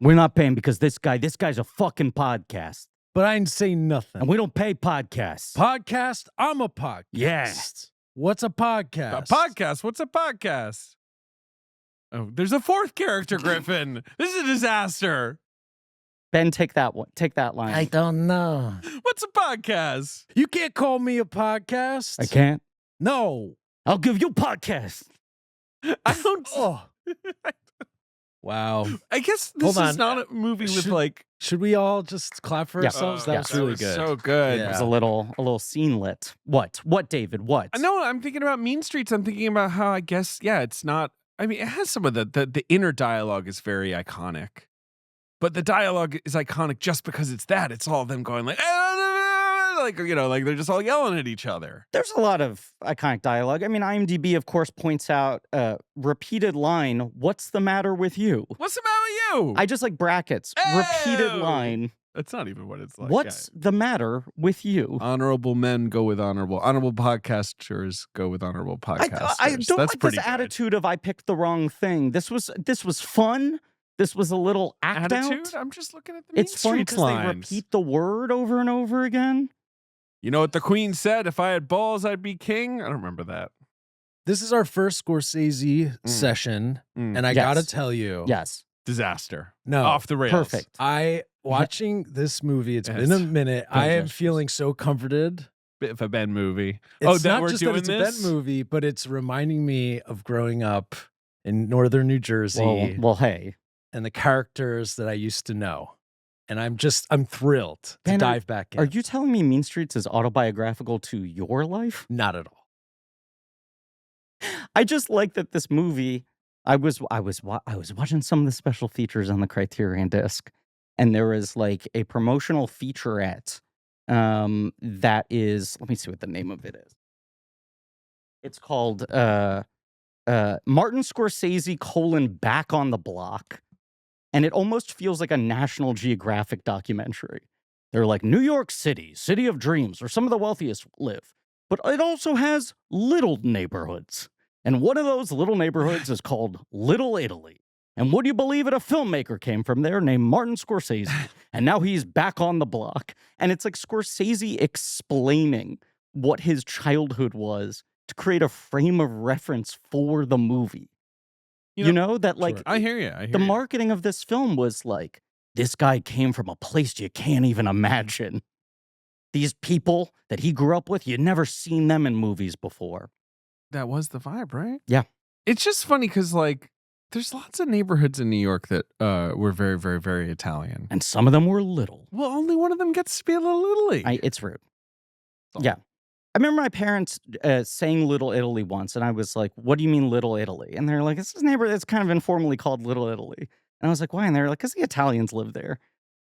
We're not paying because this guy's a fucking podcast. But I ain't saying nothing. And we don't pay podcasts. Podcast? I'm a podcast. Yeah. What's a podcast? A podcast? What's a podcast? Oh, there's a fourth character, Griffin. This is a disaster. Ben, take that one. Take that line. I don't know. What's a podcast? You can't call me a podcast. I can't. No. I'll give you podcast. I don't. Oh. Wow. I guess this Hold is on. not a movie with like. Should we all just clap for Yeah. ourselves? That Yeah. was really good. So good. Yeah. It was a little scene lit. What, David? What? No, I'm thinking about Mean Streets. I'm thinking about how I guess, yeah, it's not. I mean, it has some of the inner dialogue is very iconic, but the dialogue is iconic just because it's that. It's all them going like they're just all yelling at each other. There's a lot of iconic dialogue. I mean, IMDb, of course, points out repeated line, "What's the matter with you?" What's the matter with you? I just like brackets. Repeated Ew. line. That's not even what it's like. What's the matter with you? Honorable men go with honorable. Honorable podcasters go with honorable podcasters. I don't That's like pretty this good. attitude of I picked the wrong thing. This was fun. This was a little act Attitude? out. I'm just looking at the It's fun Mean because Streets they lines. repeat the word over and over again. You know what the Queen said? If I had balls, I'd be king. I don't remember that. This is our first Scorsese session, and I Yes. gotta tell you, Yes. Disaster. no, Off the rails. Perfect. watching this movie. It's Yes. been a minute. I am Yes. feeling so comforted. Bit of a Ben movie. It's that not we're just doing that it's this? a Ben movie, but it's reminding me of growing up in northern New Jersey Well, hey. and the characters that I used to know. And I'm thrilled to Ben, dive back in. Are you telling me Mean Streets is autobiographical to your life? Not at all. I just like that this movie. I was watching some of the special features on the Criterion disc, and there was like a promotional featurette that is. Let me see what the name of it is. It's called Martin Scorsese : Back on the Block. And it almost feels like a National Geographic documentary. They're like, New York City, city of dreams, where some of the wealthiest live. But it also has little neighborhoods. And one of those little neighborhoods is called Little Italy. And would you believe it? A filmmaker came from there named Martin Scorsese. And now he's back on the block. And it's like Scorsese explaining what his childhood was to create a frame of reference for the movie. You know that like I hear you. the marketing of this film was like, this guy came from a place you can't even imagine. These people that he grew up with, you'd never seen them in movies before. That was the vibe, right? Yeah. It's just funny because like there's lots of neighborhoods in New York that were very, very, very Italian. And some of them were little. Well, only one of them gets to be a little Italy. It's rude. Yeah. I remember my parents saying Little Italy once, and I was like, what do you mean Little Italy? And they're like, it's this neighborhood that's kind of informally called Little Italy. And I was like, why? And they're like, because the Italians live there.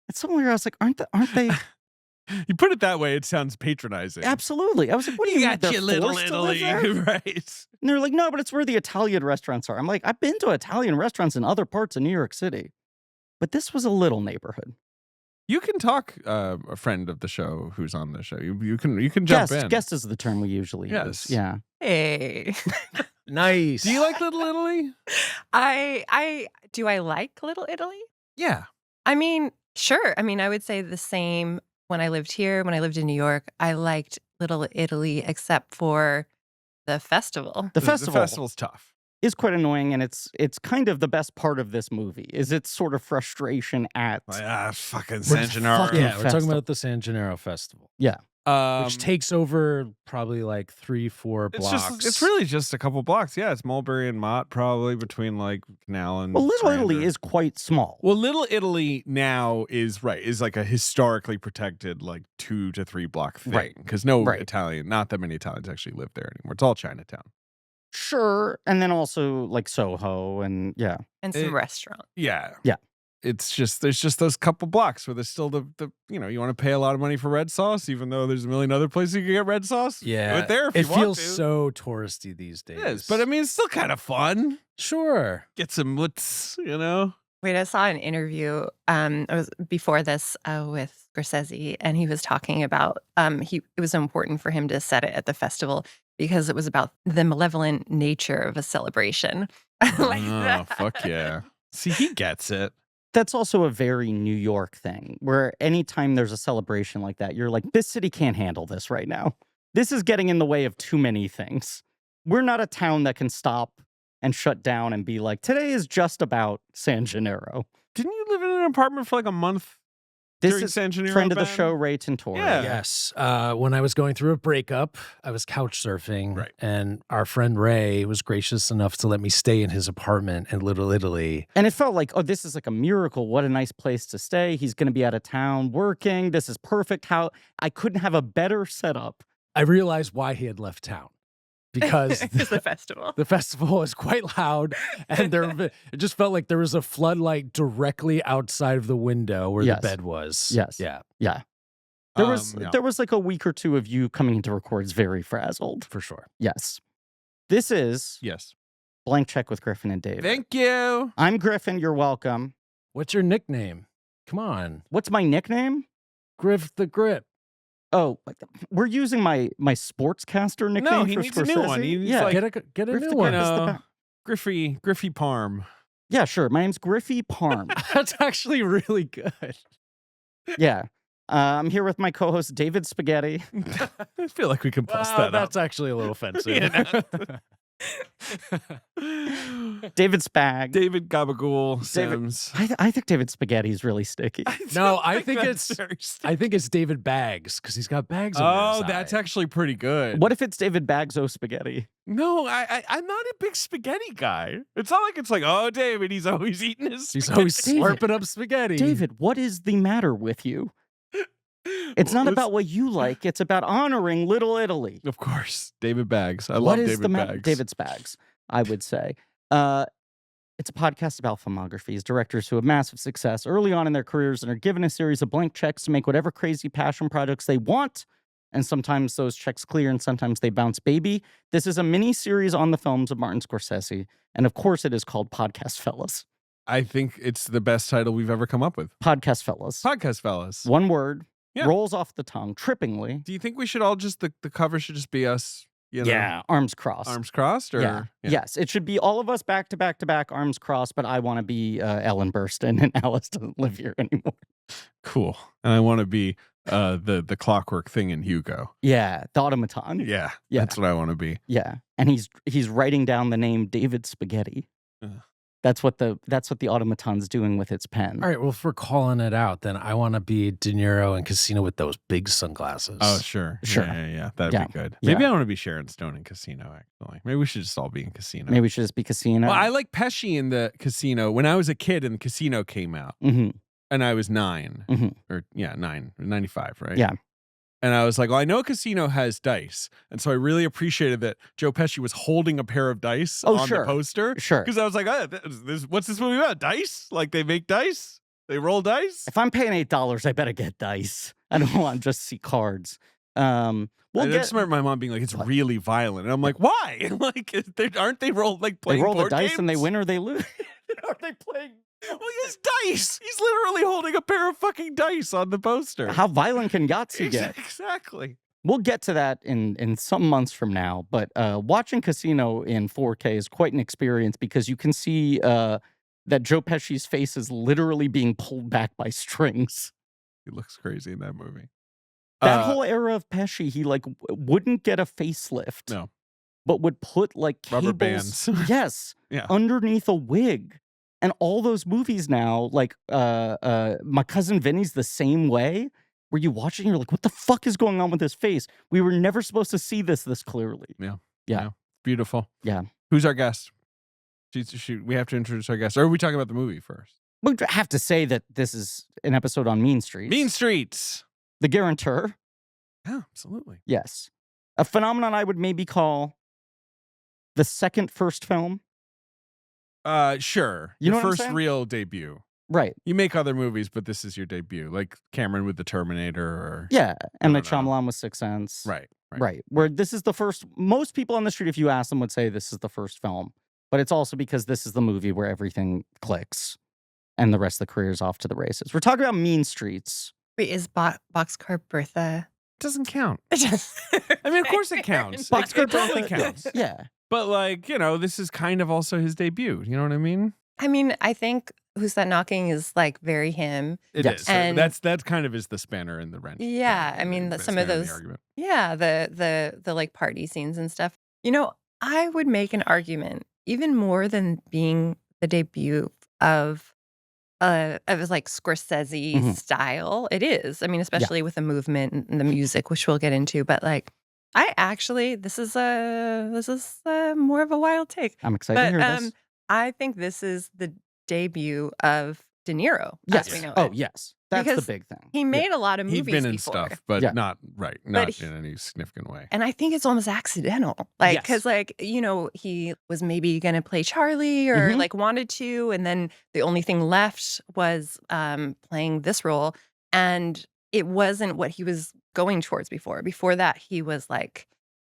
It's so weird. I was like, aren't they? You put it that way, it sounds patronizing. Absolutely. I was like, what do you mean? They're forced to live there? Right. And they're like, no, but it's where the Italian restaurants are. I'm like, I've been to Italian restaurants in other parts of New York City. But this was a little neighborhood. You can talk a friend of the show who's on the show. You can jump in. Guest is the term we usually use. Yeah. Hey. Nice. Do you like Little Italy? Do I like Little Italy? Yeah. I mean, sure. I mean, I would say the same when I lived here, when I lived in New York. I liked Little Italy except for the festival. The The festival's tough. is quite annoying, and it's kind of the best part of this movie, is its sort of frustration at Fucking San Gennaro. Yeah, we're talking Festival. about the San Gennaro Festival, which Which takes over probably like 3-4 blocks. it's really just a couple blocks. Yeah, it's Mulberry and Mott, probably between like Canal and. Well, Little Grander. Italy is quite small. Well, Little Italy now is like a historically protected like 2 to 3 block thing Right. because not that many Italians actually live there anymore. It's all Chinatown. Sure. And then also like Soho and yeah. And some restaurants. Yeah. Yeah. There's just those couple blocks where there's still the you want to pay a lot of money for red sauce, even though there's a million other places you can get red sauce. Yeah, Do it there if it you want feels to. so touristy these days. It is, but I mean, it's still kind of fun. Sure. Get some what's Wait, I saw an interview it was before this with Scorsese, and he was talking about it was important for him to set it at the festival because it was about the malevolent nature of a celebration. Like that. Fuck yeah. See, he gets it. That's also a very New York thing, where anytime there's a celebration like that, you're like, this city can't handle this right now. This is getting in the way of too many things. We're not a town that can stop and shut down and be like, today is just about San Gennaro. Didn't you live in an apartment for like a month This during is San Gennaro? friend of the ban? show, Ray Tintori. Yeah. Yes. When I was going through a breakup, I was couch surfing, Right. and our friend Ray was gracious enough to let me stay in his apartment in Little Italy. And it felt like, oh, this is like a miracle. What a nice place to stay. He's going to be out of town working. This is perfect. How I couldn't have a better setup. I realized why he had left town. Because It's the festival. the festival was quite loud, and it just felt like there was a floodlight directly outside of the window where Yes. the bed was. Yes. Yeah, Yeah. There was Yeah. there was like a week or two of you coming into records very frazzled. for sure. Yes. This is Yes. Blank Check with Griffin and David. Thank you. I'm Griffin. You're welcome. What's your nickname? Come on. What's my nickname? Griff the Grip. Oh, we're using my sportscaster nickname No, he for needs Scorsese. a new one. He's yeah, like- Get a Griff new the one. Grip is the best. Griffy Parm. Yeah, sure. My name's Griffy Parm. That's actually really good. Yeah. I'm here with my co-host David Spaghetti. I feel like we can bust that That's actually a little offensive. Yeah. David Spag. David Gabagool David- Sims. I think David Spaghetti is really sticky. No, I think that's it's- very st- I think it's David Bags because he's got bags. under Oh, his that's eye. actually pretty good. What if it's David Bagso Spaghetti? No, I'm not a big spaghetti guy. It's not like it's like, oh, David, he's always eating his. He's spaghetti. always slurping up spaghetti. David, what is the matter with you? It's not Let's- about what you like. It's about honoring Little Italy. Of course, David Bags. I What love is David the matter? Bags. David Spags, I would say. It's a podcast about filmographies, directors who have massive success early on in their careers and are given a series of blank checks to make whatever crazy passion projects they want. And sometimes those checks clear and sometimes they bounce baby. This is a mini series on the films of Martin Scorsese. And of course, it is called Podcast Fellas. I think it's the best title we've ever come up with. Podcast Fellas. Podcast fellas. One word, Yeah. rolls off the tongue, trippingly. Do you think we should all just the cover should just be us? You know, Arms crossed. arms crossed, or Yeah. Yes, it should be all of us back to back to back, arms crossed. But I want to be Ellen Burstyn, and Alice doesn't live here anymore. Cool. And I want to be the clockwork thing in Hugo. Yeah, the automaton. Yeah, Yeah. that's what I want to be. Yeah, and he's writing down the name David Spaghetti. Ugh. That's what the automaton's doing with its pen. All right, well, if we're calling it out, then I want to be DeNiro in Casino with those big sunglasses. Oh, sure. Sure. Yeah. That'd Yeah. be good. Yeah. Maybe I want to be Sharon Stone in Casino, actually. Maybe we should just all be in Casino. Maybe we should just be Casino. Well, I like Pesci in the Casino. When I was a kid and Casino came out, hmm and I was 9, Mhm. or 95, right? Yeah. And I was like, well, I know Casino has dice. And so I really appreciated that Joe Pesci was holding a pair of dice Oh, on sure. the poster. Sure. Because I was like, what's this movie about? Dice? Like they make dice? They roll dice? If I'm paying $8, I better get dice. I don't want to just see cards. We'll I get. just remember my mom being like, it's really violent. And I'm like, why? Like, aren't they roll like They playing roll the board dice and they games? win or they lose. Are they playing? Well, he has dice. He's literally holding a pair of fucking dice on the poster. How violent can Yahtzee get? Exactly. We'll get to that in some months from now. But watching Casino in 4K is quite an experience because you can see that Joe Pesci's face is literally being pulled back by strings. He looks crazy in that movie. That whole era of Pesci, he like wouldn't get a facelift. No. But would put like Rubber cables, bands. yes, Yeah. underneath a wig. And all those movies now, like My Cousin Vinny's the same way, where you watch it and you're like, what the fuck is going on with his face? We were never supposed to see this clearly. Beautiful. Yeah. Who's our guest? Shoot, we have to introduce our guest. Or are we talking about the movie first? We have to say that this is an episode on Mean Streets. Mean Streets. The Guarantor, Yeah, absolutely. yes. A phenomenon I would maybe call the second first film. Sure. You know Your what I'm first saying? real debut. Right. You make other movies, but this is your debut. Like Cameron with the Terminator or Yeah. And don't the know. Shyamalan with Sixth Sense. Right. Right. Where this is the first, most people on the street, if you ask them, would say this is the first film. But it's also because this is the movie where everything clicks and the rest of the career is off to the races. We're talking about Mean Streets. Wait, is Boxcar Bertha? Doesn't count. I I mean, of course it counts. Boxcar It totally Bertha- counts. Yeah. But like, this is kind of also his debut. You know what I mean? I mean, I think Who's That Knocking is like very him. It Yes. is. And- That kind of is the spanner in the wrench. Yeah, I mean, some of spanner in the those- argument. Yeah, the like party scenes and stuff. I would make an argument even more than being the debut of like Scorsese Mhm. style. It is. I mean, especially with the movement and the music, which we'll get into. But like, I actually, this is more of a wild take. I'm excited to But hear this. I think this is the debut of DeNiro, Yes. as we know Oh, it. yes. That's Because the big thing. He made a lot of movies He'd been in before. stuff, but Yeah. not he- in any significant way. And I think it's almost accidental. Like, Yes. because, like, he was maybe going to play Charlie or Mhm. like wanted to. And then the only thing left was playing this role. And it wasn't what he was going towards before. Before that, he was like,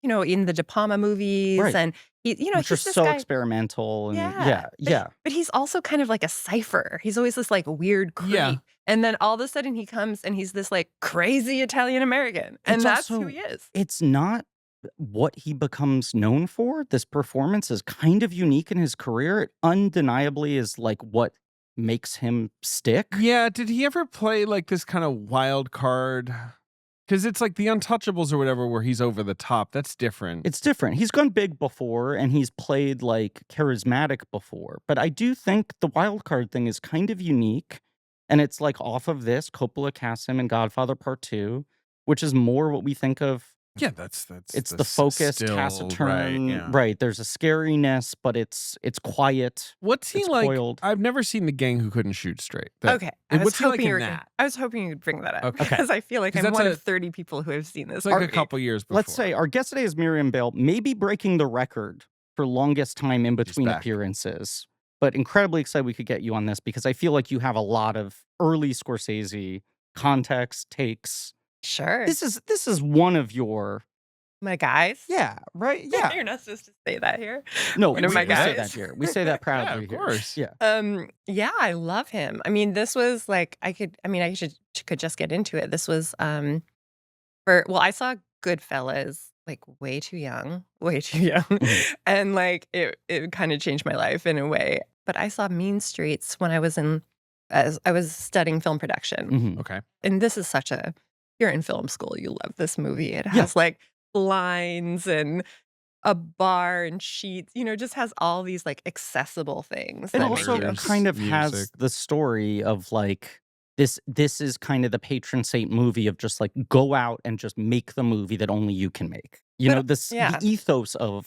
in the De Palma movies. Right. And, Which he's are this so guy. experimental. And Yeah. yeah. But he's also kind of like a cipher. He's always this like weird creep. Yeah. And then all of a sudden he comes and he's this like crazy Italian American. And It's that's also- who he is. It's not what he becomes known for. This performance is kind of unique in his career. It undeniably is like what makes him stick. Yeah, did he ever play like this kind of wild card? Because it's like the Untouchables or whatever, where he's over the top. That's different. It's different. He's gone big before and he's played like charismatic before. But I do think the wild card thing is kind of unique. And it's like off of this, Coppola casts him in Godfather Part 2, which is more what we think of. Yeah, that's It's the focused, still, taciturn. Right, yeah. Right. There's a scariness, but it's quiet. What's he It's like? coiled. I've never seen The Gang Who Couldn't Shoot Straight. Okay. what's he like in that? I was hoping you'd bring that up Okay. because I feel like 'Cause I'm that's one a- of 30 people who have seen this. It's like a movie. couple years before. Let's say our guest today is Miriam Bale, maybe breaking the record for longest time in between back. appearances. But incredibly excited we could get you on this because I feel like you have a lot of early Scorsese context, takes. Sure. This is one of your My guys. right? You're not supposed to say that here. No, One of we my say that guys. here. We say that proudly of here. course. Yeah. Yeah, I love him. I mean, this was like I could just get into it. This was I saw Goodfellas like way too young. Mhm. And like it kind of changed my life in a way. But I saw Mean Streets when I was as I was studying film production. Mhm. Okay. And this is you're in film school, you love this movie. It Yeah. has like lines and a bar and sheets, just has all these like accessible things. It that also make you- Pictures, kind of has music. the story of like this is kind of the patron saint movie of just like go out and just make the movie that only you can make. The yeah. ethos of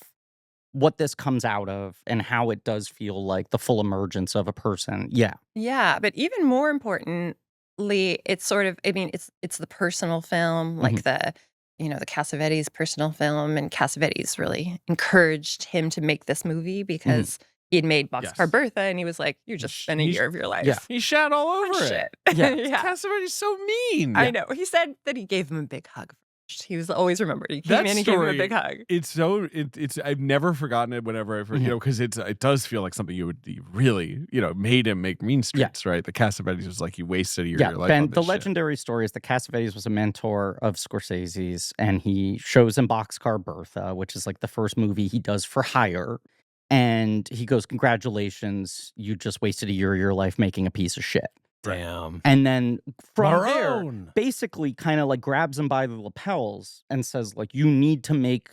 what this comes out of and how it does feel like the full emergence of a person. Yeah. Yeah, but even more importantly, it's sort of, I mean, it's the personal film, like the Cassavetes personal film, and Cassavetes really encouraged him to make this movie because he had made Boxcar Yes. Bertha, and he was like, "You just spent a He's- year of your life." Yeah. He shat all on over it. shit. Yeah. yeah. Cassavetes so mean. I know. He said that he gave him a big hug first. He was always remembered. He came That in, he gave him a story- big hug. It's so it's I've never forgotten it whenever I've Mhm. because it does feel like something you would really made him make Mean Streets, right? The Cassavetes was like he wasted a year of your life. Ben, on the this shit. legendary story is that Cassavetes was a mentor of Scorsese's, and he shows him Boxcar Bertha, which is like the first movie he does for hire. And he goes, "Congratulations, you just wasted a year of your life making a piece of shit." Damn. And then from there, Maroon. basically kind of like grabs him by the lapels and says, like, you need to make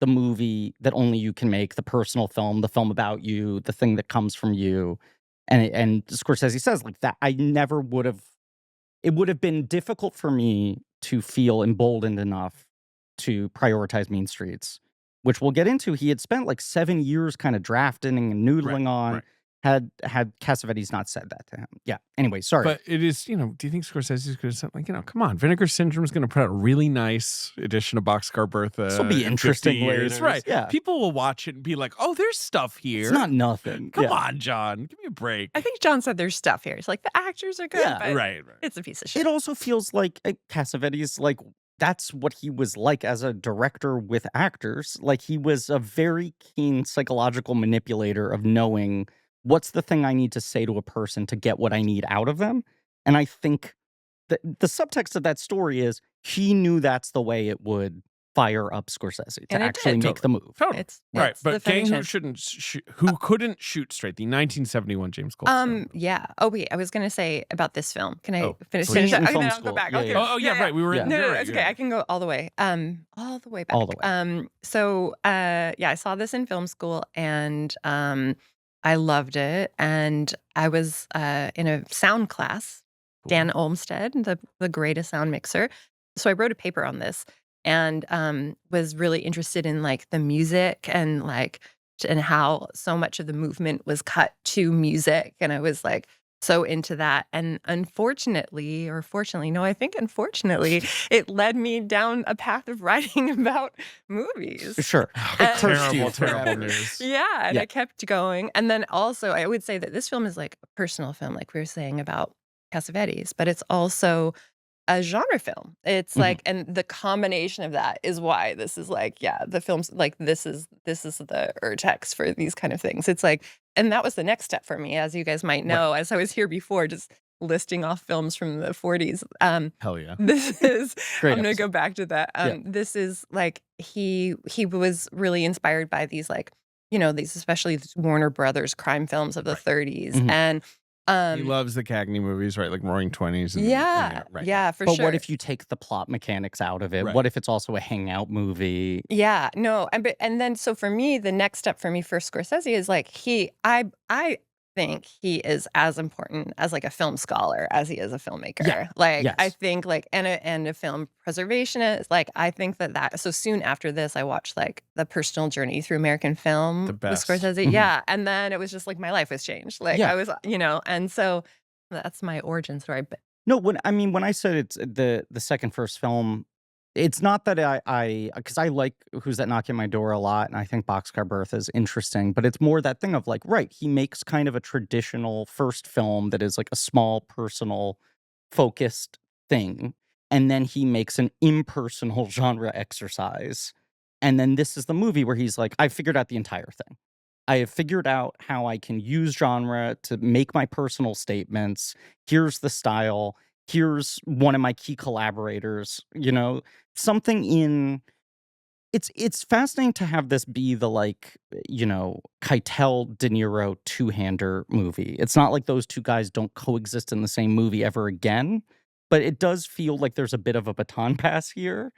the movie that only you can make, the personal film, the film about you, the thing that comes from you. And Scorsese says like that, it would have been difficult for me to feel emboldened enough to prioritize Mean Streets, which we'll get into. He had spent like 7 years kind of drafting and noodling on. right. Had Cassavetes not said that to him. Yeah. Anyway, sorry. But it is, do you think Scorsese's going to say, like, come on, Vinegar Syndrome's going to put out a really nice edition of Boxcar Bertha. This'll be in 50 interesting years, later. right? Yeah. People will watch it and be like, oh, there's stuff here. It's not nothing. Come Yeah. on, John, give me a break. I think John said there's stuff here. It's like the actors are good, Yeah, but right. it's a piece of shit. It also feels like Cassavetes, like, that's what he was like as a director with actors. Like, he was a very keen psychological manipulator of knowing what's the thing I need to say to a person to get what I need out of them. And I think the subtext of that story is he knew that's the way it would fire up Scorsese to And it actually did. make the move. Totally. It's Right, it's the but Gang Who foundation. who couldn't shoot straight, the 1971 James Gold film. Yeah. Oh wait, I was gonna say about this film. Can I Oh, finish please. Scenes that? in Okay, film then I'll go school. back. Yeah, Okay. yeah. Oh, yeah, right. We were Yeah. in No, you're no, right, it's you're okay. I right. can go all the way. All the way back. All the way. So yeah, I saw this in film school and I loved it. And I was in a sound class, Dan Olmsted, the greatest sound mixer. So I wrote a paper on this and was really interested in like the music and like and how so much of the movement was cut to music. And I was like so into that. And unfortunately, or fortunately, no, I think unfortunately, it led me down a path of writing about movies. Sure. It And- cursed you Terrible, forever. terrible news. Yeah, and Yeah. I kept going. And then also, I would say that this film is like a personal film, like we were saying about Cassavetes, but it's also a genre film. It's like, and the combination of that is why this is like, yeah, the film's like this is the urtext for these kind of things. It's like, and that was the next step for me, as you guys might know, as I was here before, just listing off films from the 40s. Hell yeah. This is Great I'm gonna episode. go back to that. Yeah. This is like he was really inspired by these like, these especially these Warner Brothers crime films of the 30s. Mhm. And He loves the Cagney movies, right? Like Roaring Twenties. yeah, right. yeah, for But sure. what if you take the plot mechanics out of it? Right. What if it's also a hangout movie? Yeah, no, and then so for me, the next step for me for Scorsese is like I think he is as important as like a film scholar as he is a filmmaker. Yeah, Like I yes. think like and a film preservationist. Like I think that so soon after this, I watched like the personal journey through American film The with best. Scorsese. Mhm. Yeah, and then it was just like my life was changed. Like Yeah. I was, and so that's my origin story. But No, when I said it's the first film, it's not that I because I like Who's That Knocking on My Door a lot, and I think Boxcar Bertha is interesting, but it's more that thing of like, right, he makes kind of a traditional first film that is like a small, personal, focused thing, and then he makes an impersonal genre exercise. And then this is the movie where he's like, I figured out the entire thing. I have figured out how I can use genre to make my personal statements. Here's the style. Here's one of my key collaborators. Something in it's fascinating to have this be the like, Keitel DeNiro two-hander movie. It's not like those two guys don't coexist in the same movie ever again, but it does feel like there's a bit of a baton pass here.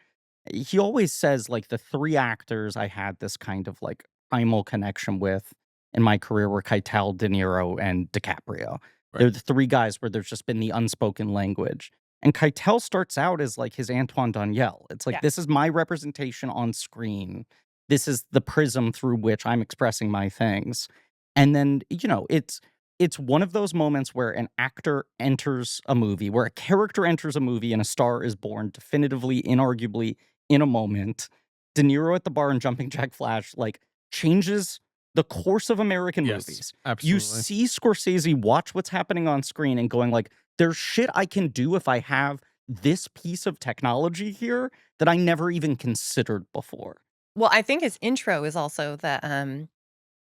He always says like the three actors I had this kind of like primal connection with in my career were Keitel, DeNiro, and DiCaprio. They're the three guys where there's just been the unspoken language. And Keitel starts out as like his Antoine Daniel. It's like, Yeah. this is my representation on screen. This is the prism through which I'm expressing my things. And then, it's one of those moments where an actor enters a movie, where a character enters a movie and a star is born definitively, inarguably, in a moment. De Niro at the bar and Jumping Jack Flash, like, changes the course of American movies. Absolutely. You see Scorsese watch what's happening on screen and going like, there's shit I can do if I have this piece of technology here that I never even considered before. well, I think his intro is also the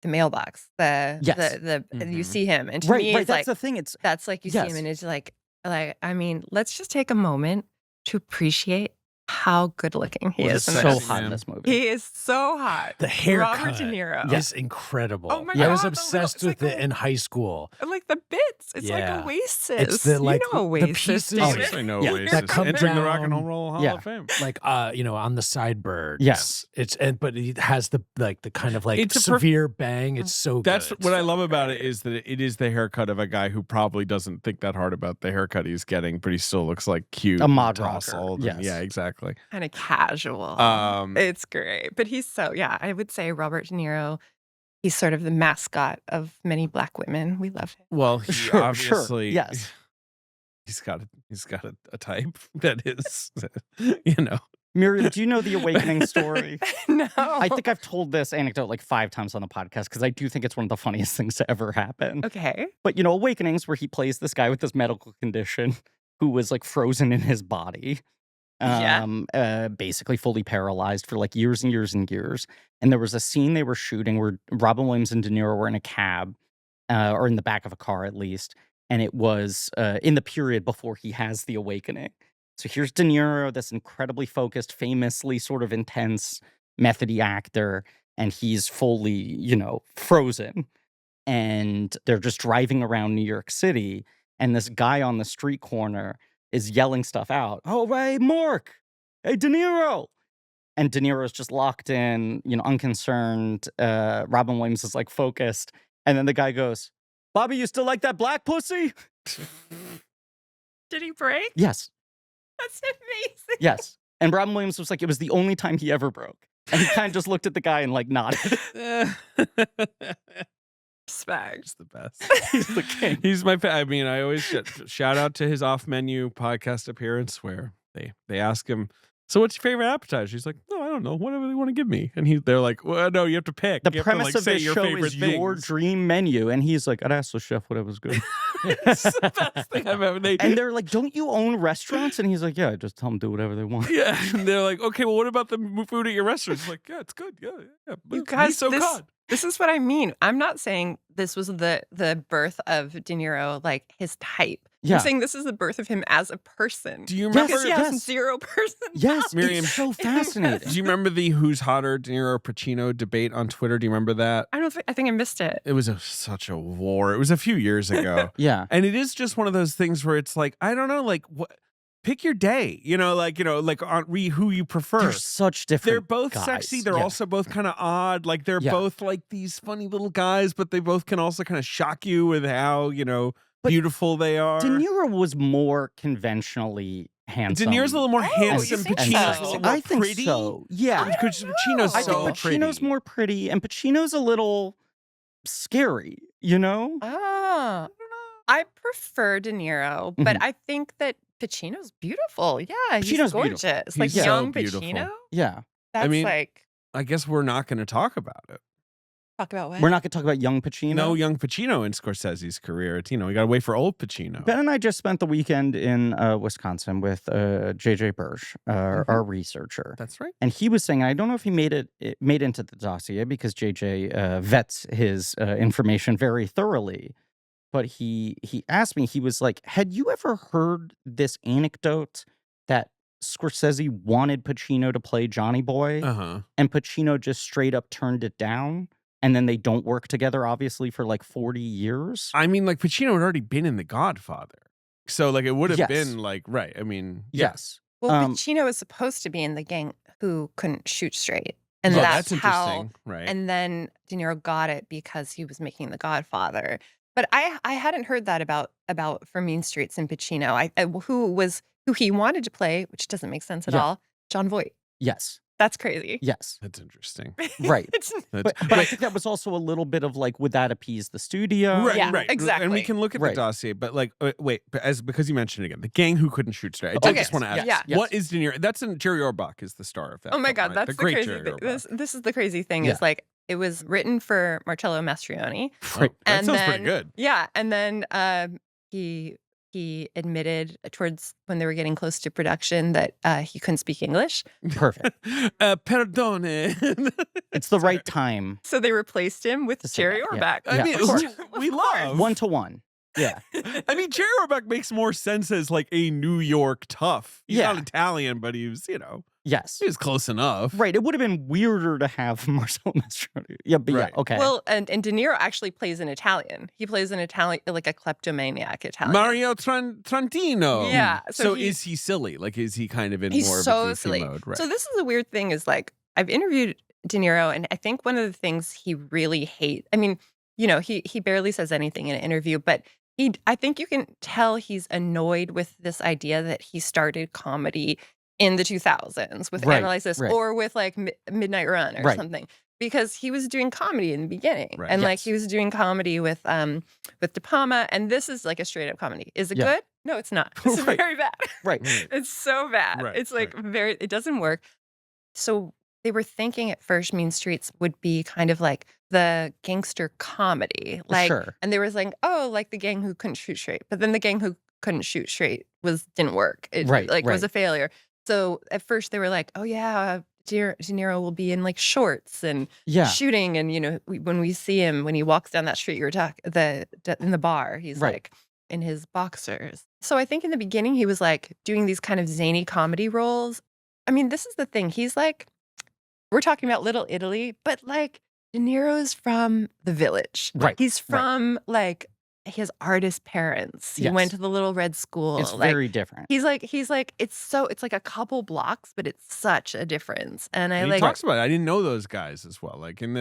mailbox. The Yes. the you Mhm. see him, and to Right, me, right. it's That's like the thing. It's that's like you see him, Yes. and it's like I mean, let's just take a moment to appreciate how good looking he Well, is. the in so sexy this. hot in man. this movie. He is so hot. The haircut Robert De Niro. is incredible. Oh my I was God, the obsessed little- with it's like it a- in high school. Like the bits. It's Yeah. like Oasis. It's the, like, you know the Oasis. pieces- David. Oh, I know Yeah. Oasis. That come Entering the Rock and down- Roll Hall Yeah. of Fame. Like on the sideburns. Yes. But it has the kind of like It's a severe bang. It's so That's good. what I love about it is that it is the haircut of a guy who probably doesn't think that hard about the haircut he's getting, but he still looks like cute. A and mod rocker, tousled and- yes. Yeah, exactly. Kind of casual. It's great. But he's so, yeah, I would say Robert De Niro, he's sort of the mascot of many Black women. We love him. Well, he Sure, obviously, yes. he's got a type that is, Miriam, do you know the Awakening story? No. I think I've told this anecdote like 5 times on the podcast because I do think it's one of the funniest things to ever happen. Okay. But Awakenings, where he plays this guy with this medical condition who was like frozen in his body, basically fully paralyzed for like years and years and years. And there was a scene they were shooting where Robin Williams and De Niro were in a cab, or in the back of a car at least, and it was in the period before he has the awakening. So here's De Niro, this incredibly focused, famously sort of intense, methody actor, and he's fully, frozen. And they're just driving around New York City, and this guy on the street corner is yelling stuff out. Oh, hey, Mark! Hey, De Niro! And De Niro's just locked in, unconcerned. Robin Williams is like focused. And then the guy goes, Bobby, you still like that black pussy? Did he break? Yes. That's amazing. Yes. And Robin Williams was like, it was the only time he ever broke. And he kind of just looked at the guy and like nodded. Respect. He's the best. He's the king. He's my. I mean, I always shout out to his off-menu podcast appearance where they ask him, "So what's your favorite appetizer?" He's like, "No, I don't know. Whatever they want to give me." And they're like, "Well, no, you have to pick." The You have premise to, like, of say this your show favorite is your things. dream menu. And he's like, I'd ask the chef whatever's good. It's the best thing I've ever. And they're like, don't you own restaurants? And he's like, yeah, just tell them to do whatever they want. Yeah, and they're like, okay, well, what about the food at your restaurant? It's like, yeah, it's good. Yeah. You guys, so good. this is what I mean. I'm not saying this was the birth of De Niro, like his type. Yeah. I'm saying this is the birth of him as a person. Do you Yes, remember? Because he has yes. zero personality. Yes, Miriam- it's so fascinating. Do you remember the who's hotter, De Niro or Pacino debate on Twitter? Do you remember that? I think I missed it. It was such a war. It was a few years ago. Yeah. And it is just one of those things where it's like, I don't know, like what pick your day, like on who you prefer. They're such different They're both guys. sexy. They're Yeah. also both kind of odd. Like they're Yeah. both like these funny little guys, but they both can also kind of shock you with how, But beautiful they are. De Niro was more conventionally De handsome. Niro's a little more you handsome. think Pacino's so? a little more I think pretty. so. Yeah. Because know. Pacino's I so think Pacino's pretty. more pretty, and Pacino's a little scary, Oh, I prefer De Niro, but Mhm. I think that Pacino's beautiful. Yeah, he's Pacino's gorgeous. beautiful. Like He's so young beautiful. Pacino. Yeah. That's mean, like I guess we're not going to talk about it. talk about what? We're not going to talk about young Pacino. No young Pacino in Scorsese's career. It's, we got to wait for old Pacino. Ben and I just spent the weekend in Wisconsin with JJ Bursch, our researcher. That's right. And he was saying, I don't know if he made it into the dossier because JJ vets his information very thoroughly. But he asked me, he was like, had you ever heard this anecdote that Scorsese wanted Pacino to play Johnny Boy Uh-huh. and Pacino just straight up turned it down? And then they don't work together, obviously, for like 40 years? I mean, like Pacino had already been in The Godfather. So like it would have Yes. been like, right. I mean, yeah. Yes. Well, Um, Pacino was supposed to be in the gang who couldn't shoot straight, and Oh, that's that's how. interesting. Right. And then De Niro got it because he was making The Godfather. But I hadn't heard that about For Mean Streets and Pacino. Who he wanted to play, which doesn't make sense at Yeah. all. John Voight. Yes. That's crazy. Yes. That's interesting. Right. It's- That's- But I think that was also a little bit of like, would that appease the studio? Right, Yeah, right. And we exactly. can look at Right. the dossier, but like, wait, but because you mentioned it again, the gang who couldn't shoot straight. I Okay. just want to ask, Yeah. Yes. what is De Niro? That's Jerry Orbach is the star of that. Oh my film, God, right? that's the great crazy Jerry thing. Orbach. This is the crazy thing. Yeah. Is like it was written for Marcello Mastroianni. Right. That And sounds pretty then- good. Yeah, and then he admitted towards when they were getting close to production that he couldn't speak English, Perfect. Perdone. It's the right time. so they replaced him with To say Jerry that, yeah. Orbach. I mean, of course. we love 1-to-1. Yeah. I mean, Jerry Orbach makes more sense as like a New York tough. He's Yeah. not Italian, but he was, Yes. he was close enough. Right. It would have been weirder to have Marcelo Mastroianni. Yeah, but Right. yeah, okay. Well, and De Niro actually plays an Italian. He plays an Italian, like a kleptomaniac Italian. Mario Trantino. Yeah, So, so he- is he silly? Like, is he kind of in He's more so of a goofy silly. mode? Right. So this is the weird thing is like I've interviewed De Niro, and I think one of the things he really hates. I mean, he barely says anything in an interview, but I think you can tell he's annoyed with this idea that he started comedy in the 2000s with Right, Analyze This right. or with like Midnight Run or Right. something. Because he was doing comedy in the beginning, Right. and like Yes. he was doing comedy with De Palma, and this is like a straight up comedy. Is it Yeah. good? No, it's not. It's Right. very bad. right. It's so bad. Right, It's like right. it doesn't work. So they were thinking at first Mean Streets would be kind of like the gangster comedy. Like, Sure. and they were saying, oh, like the gang who couldn't shoot straight. But then the gang who couldn't shoot straight didn't work. It Right, was right. a failure. So at first they were like, oh yeah, De Niro will be in like shorts and Yeah. shooting. And when we see him, when he walks down that street you were talking in the bar, he's Right. like, in his boxers. So I think in the beginning he was like doing these kind of zany comedy roles. I mean, this is the thing. He's like, we're talking about Little Italy, but like De Niro's from the village. Right. He's from like his artist parents. He went Yes. to the little red school. It's like very different. he's like it's like a couple blocks, but it's such a difference. And I And he like talks about it. I didn't know those guys as well. Like in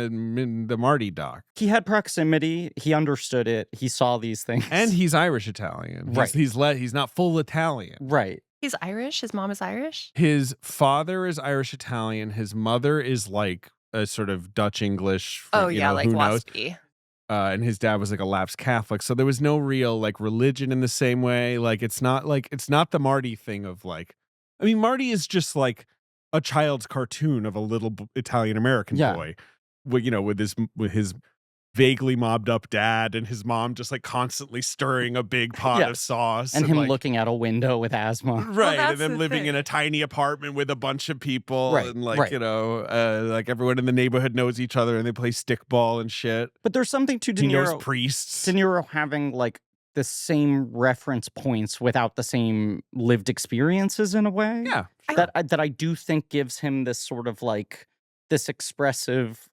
the Marty doc. He had proximity. He understood it. He saw these things. And he's Irish Italian. Right. He's not full Italian. right. he's Irish. His mom is Irish. His father is Irish Italian. His mother is like a sort of Dutch English. Oh yeah, like who knows? waspy. And his dad was like a lapsed Catholic, so there was no real like religion in the same way. Like it's not the Marty thing of like, I mean, Marty is just like a child's cartoon of a little Italian American Yeah. boy, with his vaguely mobbed up dad and his mom just like constantly stirring a big pot Yeah. of sauce And him like, looking out a window with asthma. right, that's and then the living thing. in a tiny apartment with a bunch of people, Right, and like right. like everyone in the neighborhood knows each other, and they play stickball and shit. But there's something to De He knows Niro. priests. De Niro having like the same reference points without the same lived experiences in a way. Yeah, That I do think gives him this sort of like this expressive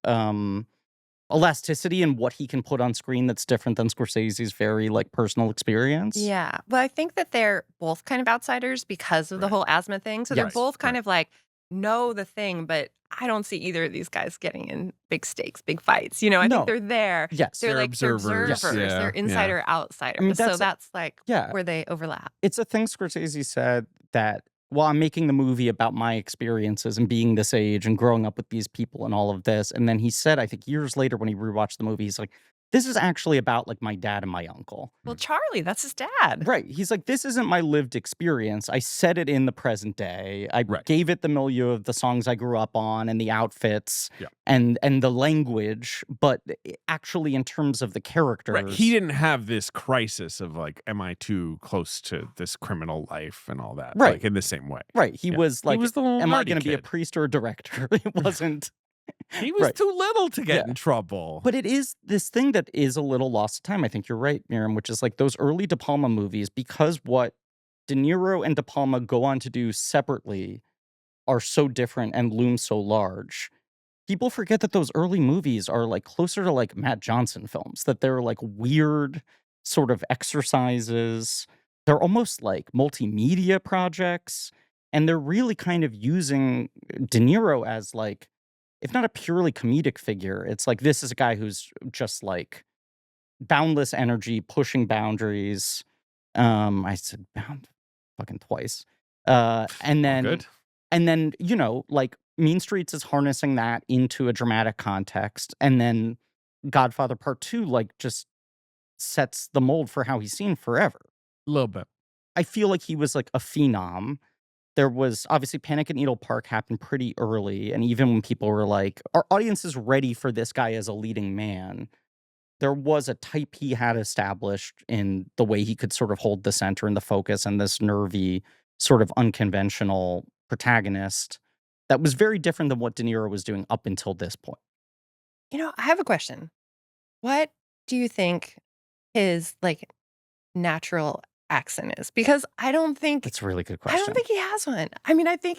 elasticity in what he can put on screen that's different than Scorsese's very like personal experience. Yeah. But I think that they're both kind of outsiders because of the Right. whole asthma thing. So they're Yes, both kind of like know the thing, but I don't see either of these guys getting in big stakes, big fights. I No. think they're there. Yes. They're They're like observers. Yes. They're Yeah, insider, outsider. I mean, so that's- that's like Yeah. where they overlap. It's a thing Scorsese said that, well, I'm making the movie about my experiences and being this age and growing up with these people and all of this. And then he said, I think years later when he rewatched the movie, he's like, this is actually about like my dad and my uncle. Well, Charlie, that's his dad. Right. He's like, this isn't my lived experience. I said it in the present day. I Right. gave it the milieu of the songs I grew up on and the outfits Yeah. and the language, but actually in terms of the characters. right. He didn't have this crisis of like, am I too close to this criminal life and all that, Right. like in the same way. Right. He Yeah. was like, he was the little am I Marty going to be a kid. priest or a director? It wasn't. He was Right. too little to get Yeah. in trouble. But it is this thing that is a little lost to time. I think you're right, Miriam, which is like those early De Palma movies, because what De Niro and De Palma go on to do separately are so different and loom so large. People forget that those early movies are like closer to like Matt Johnson films, that they're like weird sort of exercises. They're almost like multimedia projects. And they're really kind of using De Niro as like, if not a purely comedic figure, it's like this is a guy who's just like boundless energy, pushing boundaries. I said bound fucking twice. And then Good. and then, like Mean Streets is harnessing that into a dramatic context. And then Godfather Part 2 like just sets the mold for how he's seen forever. A little bit. I feel like he was like a phenom. There was obviously Panic at Needle Park happened pretty early. And even when people were like, our audience is ready for this guy as a leading man, there was a type he had established in the way he could sort of hold the center and the focus and this nervy, sort of unconventional protagonist that was very different than what De Niro was doing up until this point. I have a question. What do you think his like natural accent is? Because I don't think That's a really good I question. don't think he has one. I mean, I think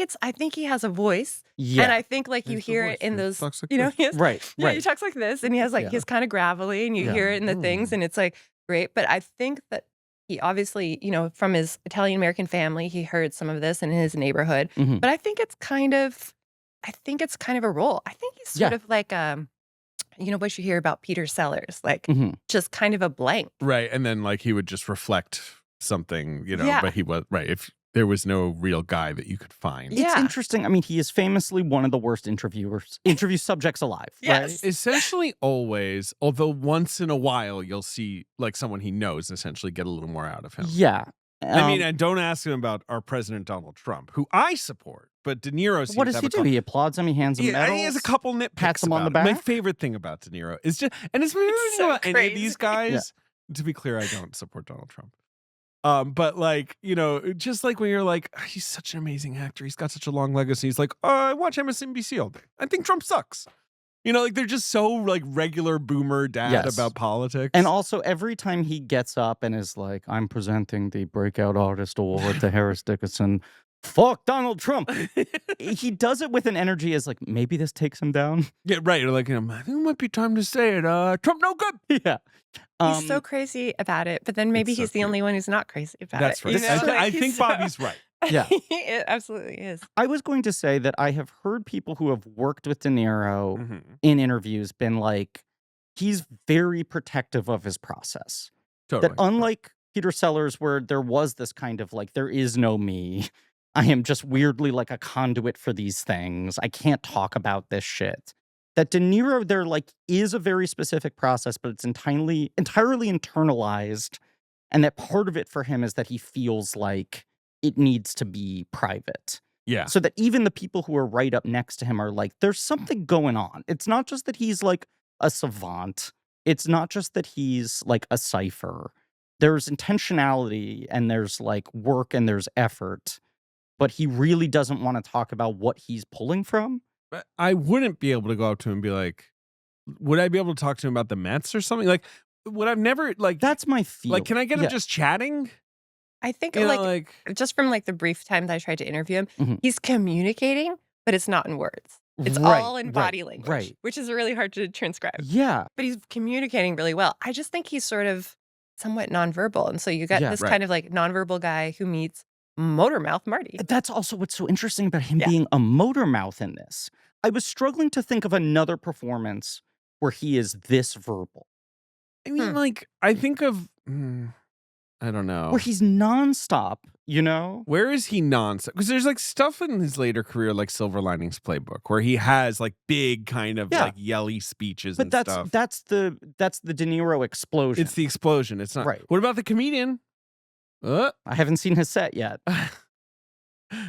he has a voice, Yeah. and I think like you He's the hear voice. it in He those. talks like He this. has, right. yeah, he Right. talks like this, and he has like Yeah. he's kind of gravelly, and you Yeah. hear it in the things, and it's like great. But I think that he obviously, from his Italian American family, he heard some of this in his neighborhood. Mhm. But I think it's kind of a role. I think he's sort Yeah. of like what you hear about Peter Sellers, like Mhm. just kind of a blank. Right. And then like he would just reflect something, Yeah. but he was right. If there was no real guy that you could find. It's Yeah. interesting. I mean, he is famously one of the worst interview subjects alive. Yes. Right? Essentially always, although once in a while you'll see like someone he knows essentially get a little more out of him. Yeah. I mean, and don't ask him about our president Donald Trump, who I support, but De Niro seems what to does have he a do? couple- He applauds him. He hands him Yeah, medals. he has a couple nitpicks. pats him on the about it. My back. favorite thing about De Niro is just, and it's maybe It's so about any of these crazy. guys. To be clear, I don't support Donald Trump. But like, just like when you're like, "Oh, he's such an amazing actor. He's got such a long legacy. He's like, oh, I watch MSNBC all day. I think Trump sucks. You know, like they're just so like regular boomer dad Yes. about politics. And also, every time he gets up and is like, I'm presenting the Breakout Artist Award to Harris Dickinson, fuck Donald Trump. He does it with an energy as like, maybe this takes him down. yeah, right. You're like, I think it might be time to say it. Trump, no good. Yeah. He's so crazy about it, but then maybe It's so he's the cute. only one who's not crazy about That's it. right. You know? I Like, he's think so- Bobby's right. Yeah. It absolutely is. I was going to say that I have heard people who have worked with De Niro Mhm. in interviews been like, he's very protective of his process. Totally. That unlike Peter Sellers, where there was this kind of like, there is no me. I am just weirdly like a conduit for these things. I can't talk about this shit. That De Niro, there like is a very specific process, but it's entirely internalized. And that part of it for him is that he feels like it needs to be private. Yeah. So that even the people who are right up next to him are like, there's something going on. It's not just that he's like a savant. It's not just that he's like a cipher. There's intentionality and there's like work and there's effort. But he really doesn't want to talk about what he's pulling from. But I wouldn't be able to go up to him and be like, would I be able to talk to him about the Mets or something? Like, would I've never like That's my feel. like, can I get him Yeah. just chatting? I think You know, like just from like the brief time that I tried to interview him, Mhm. he's communicating, but it's not in words. It's Right, all in right, body language, right. which is really hard to transcribe. Yeah. But he's communicating really well. I just think he's sort of somewhat nonverbal. And so you got Yeah, this right. kind of like nonverbal guy who meets motor mouth Marty. That's also what's so interesting about him Yeah. being a motor mouth in this. I was struggling to think of another performance where he is this verbal, I mean, like, I think of, I don't know. where he's nonstop, you know? Where is he nonstop? Because there's like stuff in his later career, like Silver Linings Playbook, where he has like big kind of Yeah. like yelly speeches But and that's stuff. that's the De Niro explosion. It's the explosion. It's not. Right. What about the comedian? I haven't seen his set yet.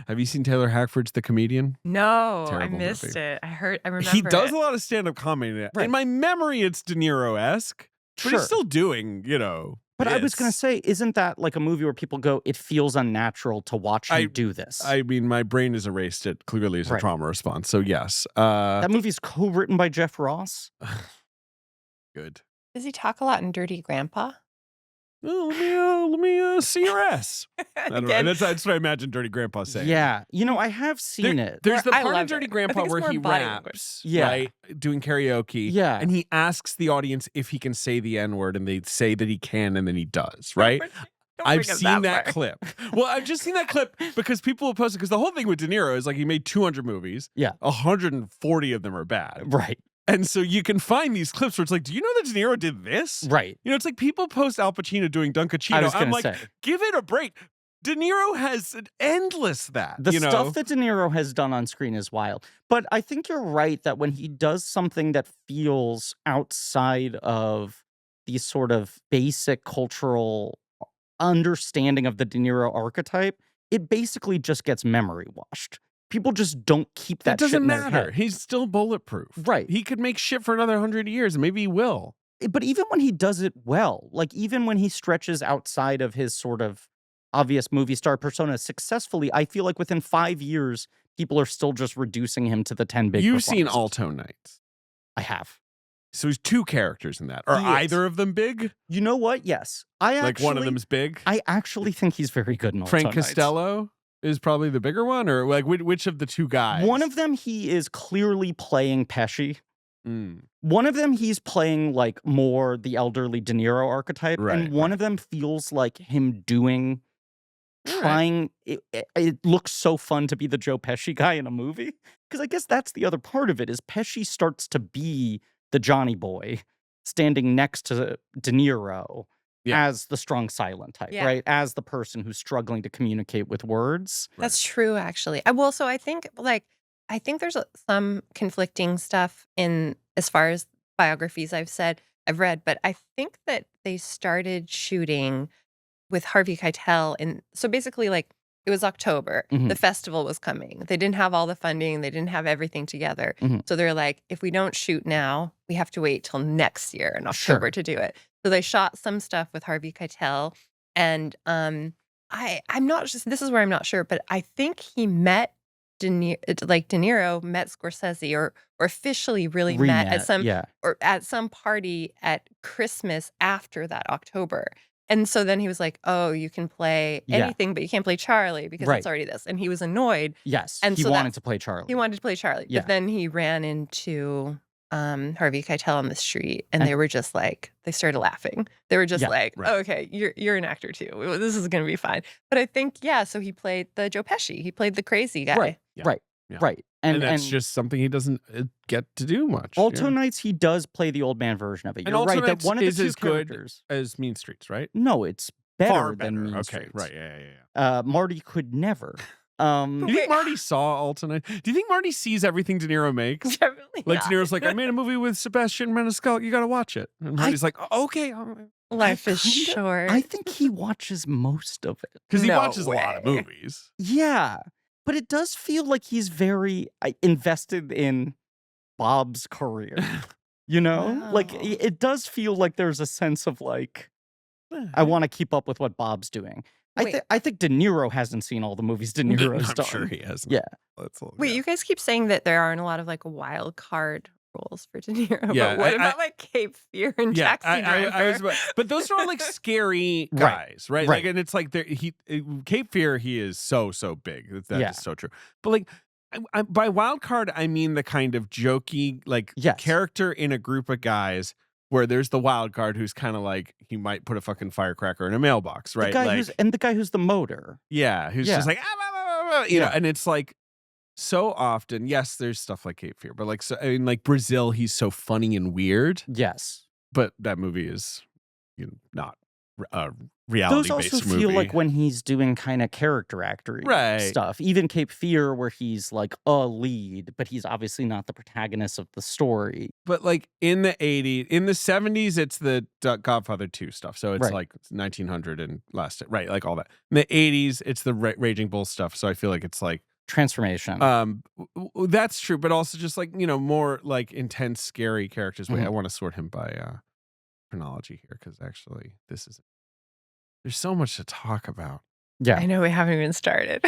Have you seen Taylor Hackford's The Comedian? No, I Terrible missed movie. it. I remember He does it. a lot of stand-up comedy. In it. Right. In my memory, it's De Niro-esque, but Sure. he's still doing, you know. But I was going to bits. say, isn't that like a movie where people go, it feels unnatural to watch him I- do this? I mean, my brain has erased it clearly as a Right. trauma response. So yes, that movie's co-written by Jeff Ross. good. Does he talk a lot in Dirty Grandpa? Oh, let me see your ass. I don't know. Again, That's what I imagine Dirty Grandpa saying. Yeah. You know, I have seen it. There's the I part in love Dirty it. I Grandpa think it's where more he body language. raps, Yeah. right? Doing karaoke. Yeah. And he asks the audience if he can say the N-word, and they say that he can, and then he does, right? Don't I've bring us seen that far. clip. Well, I've just seen that clip because people have posted, because the whole thing with De Niro is like he made 200 movies. Yeah. 140 of them are bad. Right. And so you can find these clips where it's like, do you know that De Niro did this? Right. You know, it's like people post Al Pacino doing Dunkachino. I was I'm going to like, say. give it a break. De Niro has an endless that. The you know? stuff that De Niro has done on screen is wild. But I think you're right that when he does something that feels outside of the sort of basic cultural understanding of the De Niro archetype, it basically just gets memory washed. People just don't keep that It doesn't shit in their matter. head. He's still bulletproof. Right. He could make shit for another 100 years, and maybe he will. But even when he does it well, like even when he stretches outside of his sort of obvious movie star persona successfully, I feel like within 5 years, people are still just reducing him to the 10 big You've seen performances. Alto Nights. I have. So he's two characters in that. Are He is. either of them big? You know what? Yes. Like one of them's big? I actually think he's very good in Alto Frank Nights. Costello is probably the bigger one? Or like which of the two guys? One of them, he is clearly playing Pesci. Mm. One of them, he's playing like more the elderly De Niro archetype. Right, And one of them feels like him doing, All right. trying. It looks so fun to be the Joe Pesci guy in a movie. Because I guess that's the other part of it is Pesci starts to be the Johnny boy standing next to De Niro Yeah. as the strong silent type, Yeah. right? As the person who's struggling to communicate with words. That's true, actually. Well, so I think there's some conflicting stuff in as far as biographies I've read, but I think that they started shooting with Harvey Keitel, and so basically, like it was October, Mhm. the festival was coming. They didn't have all the funding, they didn't have everything together, Mhm. so they're like, if we don't shoot now, we have to wait till next year in Sure. October to do it. So they shot some stuff with Harvey Keitel, and I'm not just this is where I'm not sure, but I think he met De Niro met Scorsese or officially really met at some party at Christmas after that October. And so then he was like, "Oh, you can play anything, but you can't play Charlie because it's already this." And he was annoyed. Yes, And he so wanted to play Charlie. He wanted to play Charlie, Yeah. but then he ran into Harvey Keitel on the street, and they were just like, they started laughing. They were just like, "Okay, you're an actor too. This is gonna be fine." But I think so he played the Joe Pesci. He played the crazy guy. Right, Yeah. right. And that's just something he doesn't get to do much. Alto Nights, he does play the old man version of it. And You're Alto right that Nights one of the is two as good characters. as Mean Streets, right? No, it's Far better than Mean Okay, Streets. right, yeah. Marty could never. Do you think Marty saw Alto Nights? Do you think Marty sees everything De Niro makes? Definitely Like not. De Niro's like, "I made a movie with Sebastian Maniscalco. You got to watch it." And Marty's like, "Okay." Life is kinda- short. I think he watches most of it. Because he No watches a lot of way. movies. Yeah, but it does feel like he's very invested in Bob's career. You know? Like, Wow. it does feel like there's a sense of like, I want to keep up with what Bob's doing. Wait. I think De Niro hasn't seen all the movies De Niro's I'm done. sure he has. Yeah. That's a little, Wait, you guys keep saying that there aren't a lot of like wild card roles for De Niro. Yeah, but what I- about like Cape Fear and Taxi Driver? I was but those are all like scary Right, guys, right? right. Like, and it's like Cape Fear, he is so big. That is Yeah. so true. But like, by wild card, I mean the kind of jokey like Yes. character in a group of guys where there's the wild card who's kind of like he might put a fucking firecracker in a mailbox, right? The guy like, the guy who's the motor. who's Yeah. just like you know, Yeah. and it's like. So often, yes, there's stuff like Cape Fear, but like, so, I mean, like Brazil, he's so funny and weird. Yes. But that movie is not a Those reality-based also movie. feel like when he's doing kind of character actory Right. stuff. Even Cape Fear, where he's like a lead, but he's obviously not the protagonist of the story. But like in the 80s, in the 70s, it's the Godfather 2 stuff. So it's Right. like 1900 and last, right? Like all that. In the 80s, it's the Raging Bull stuff. So I feel like it's like, Transformation. that's true. But also just like, you know, more like intense, scary characters. Wait, Mhm. I want to sort him by chronology here because actually there's so much to talk about. Yeah. I know we haven't even started.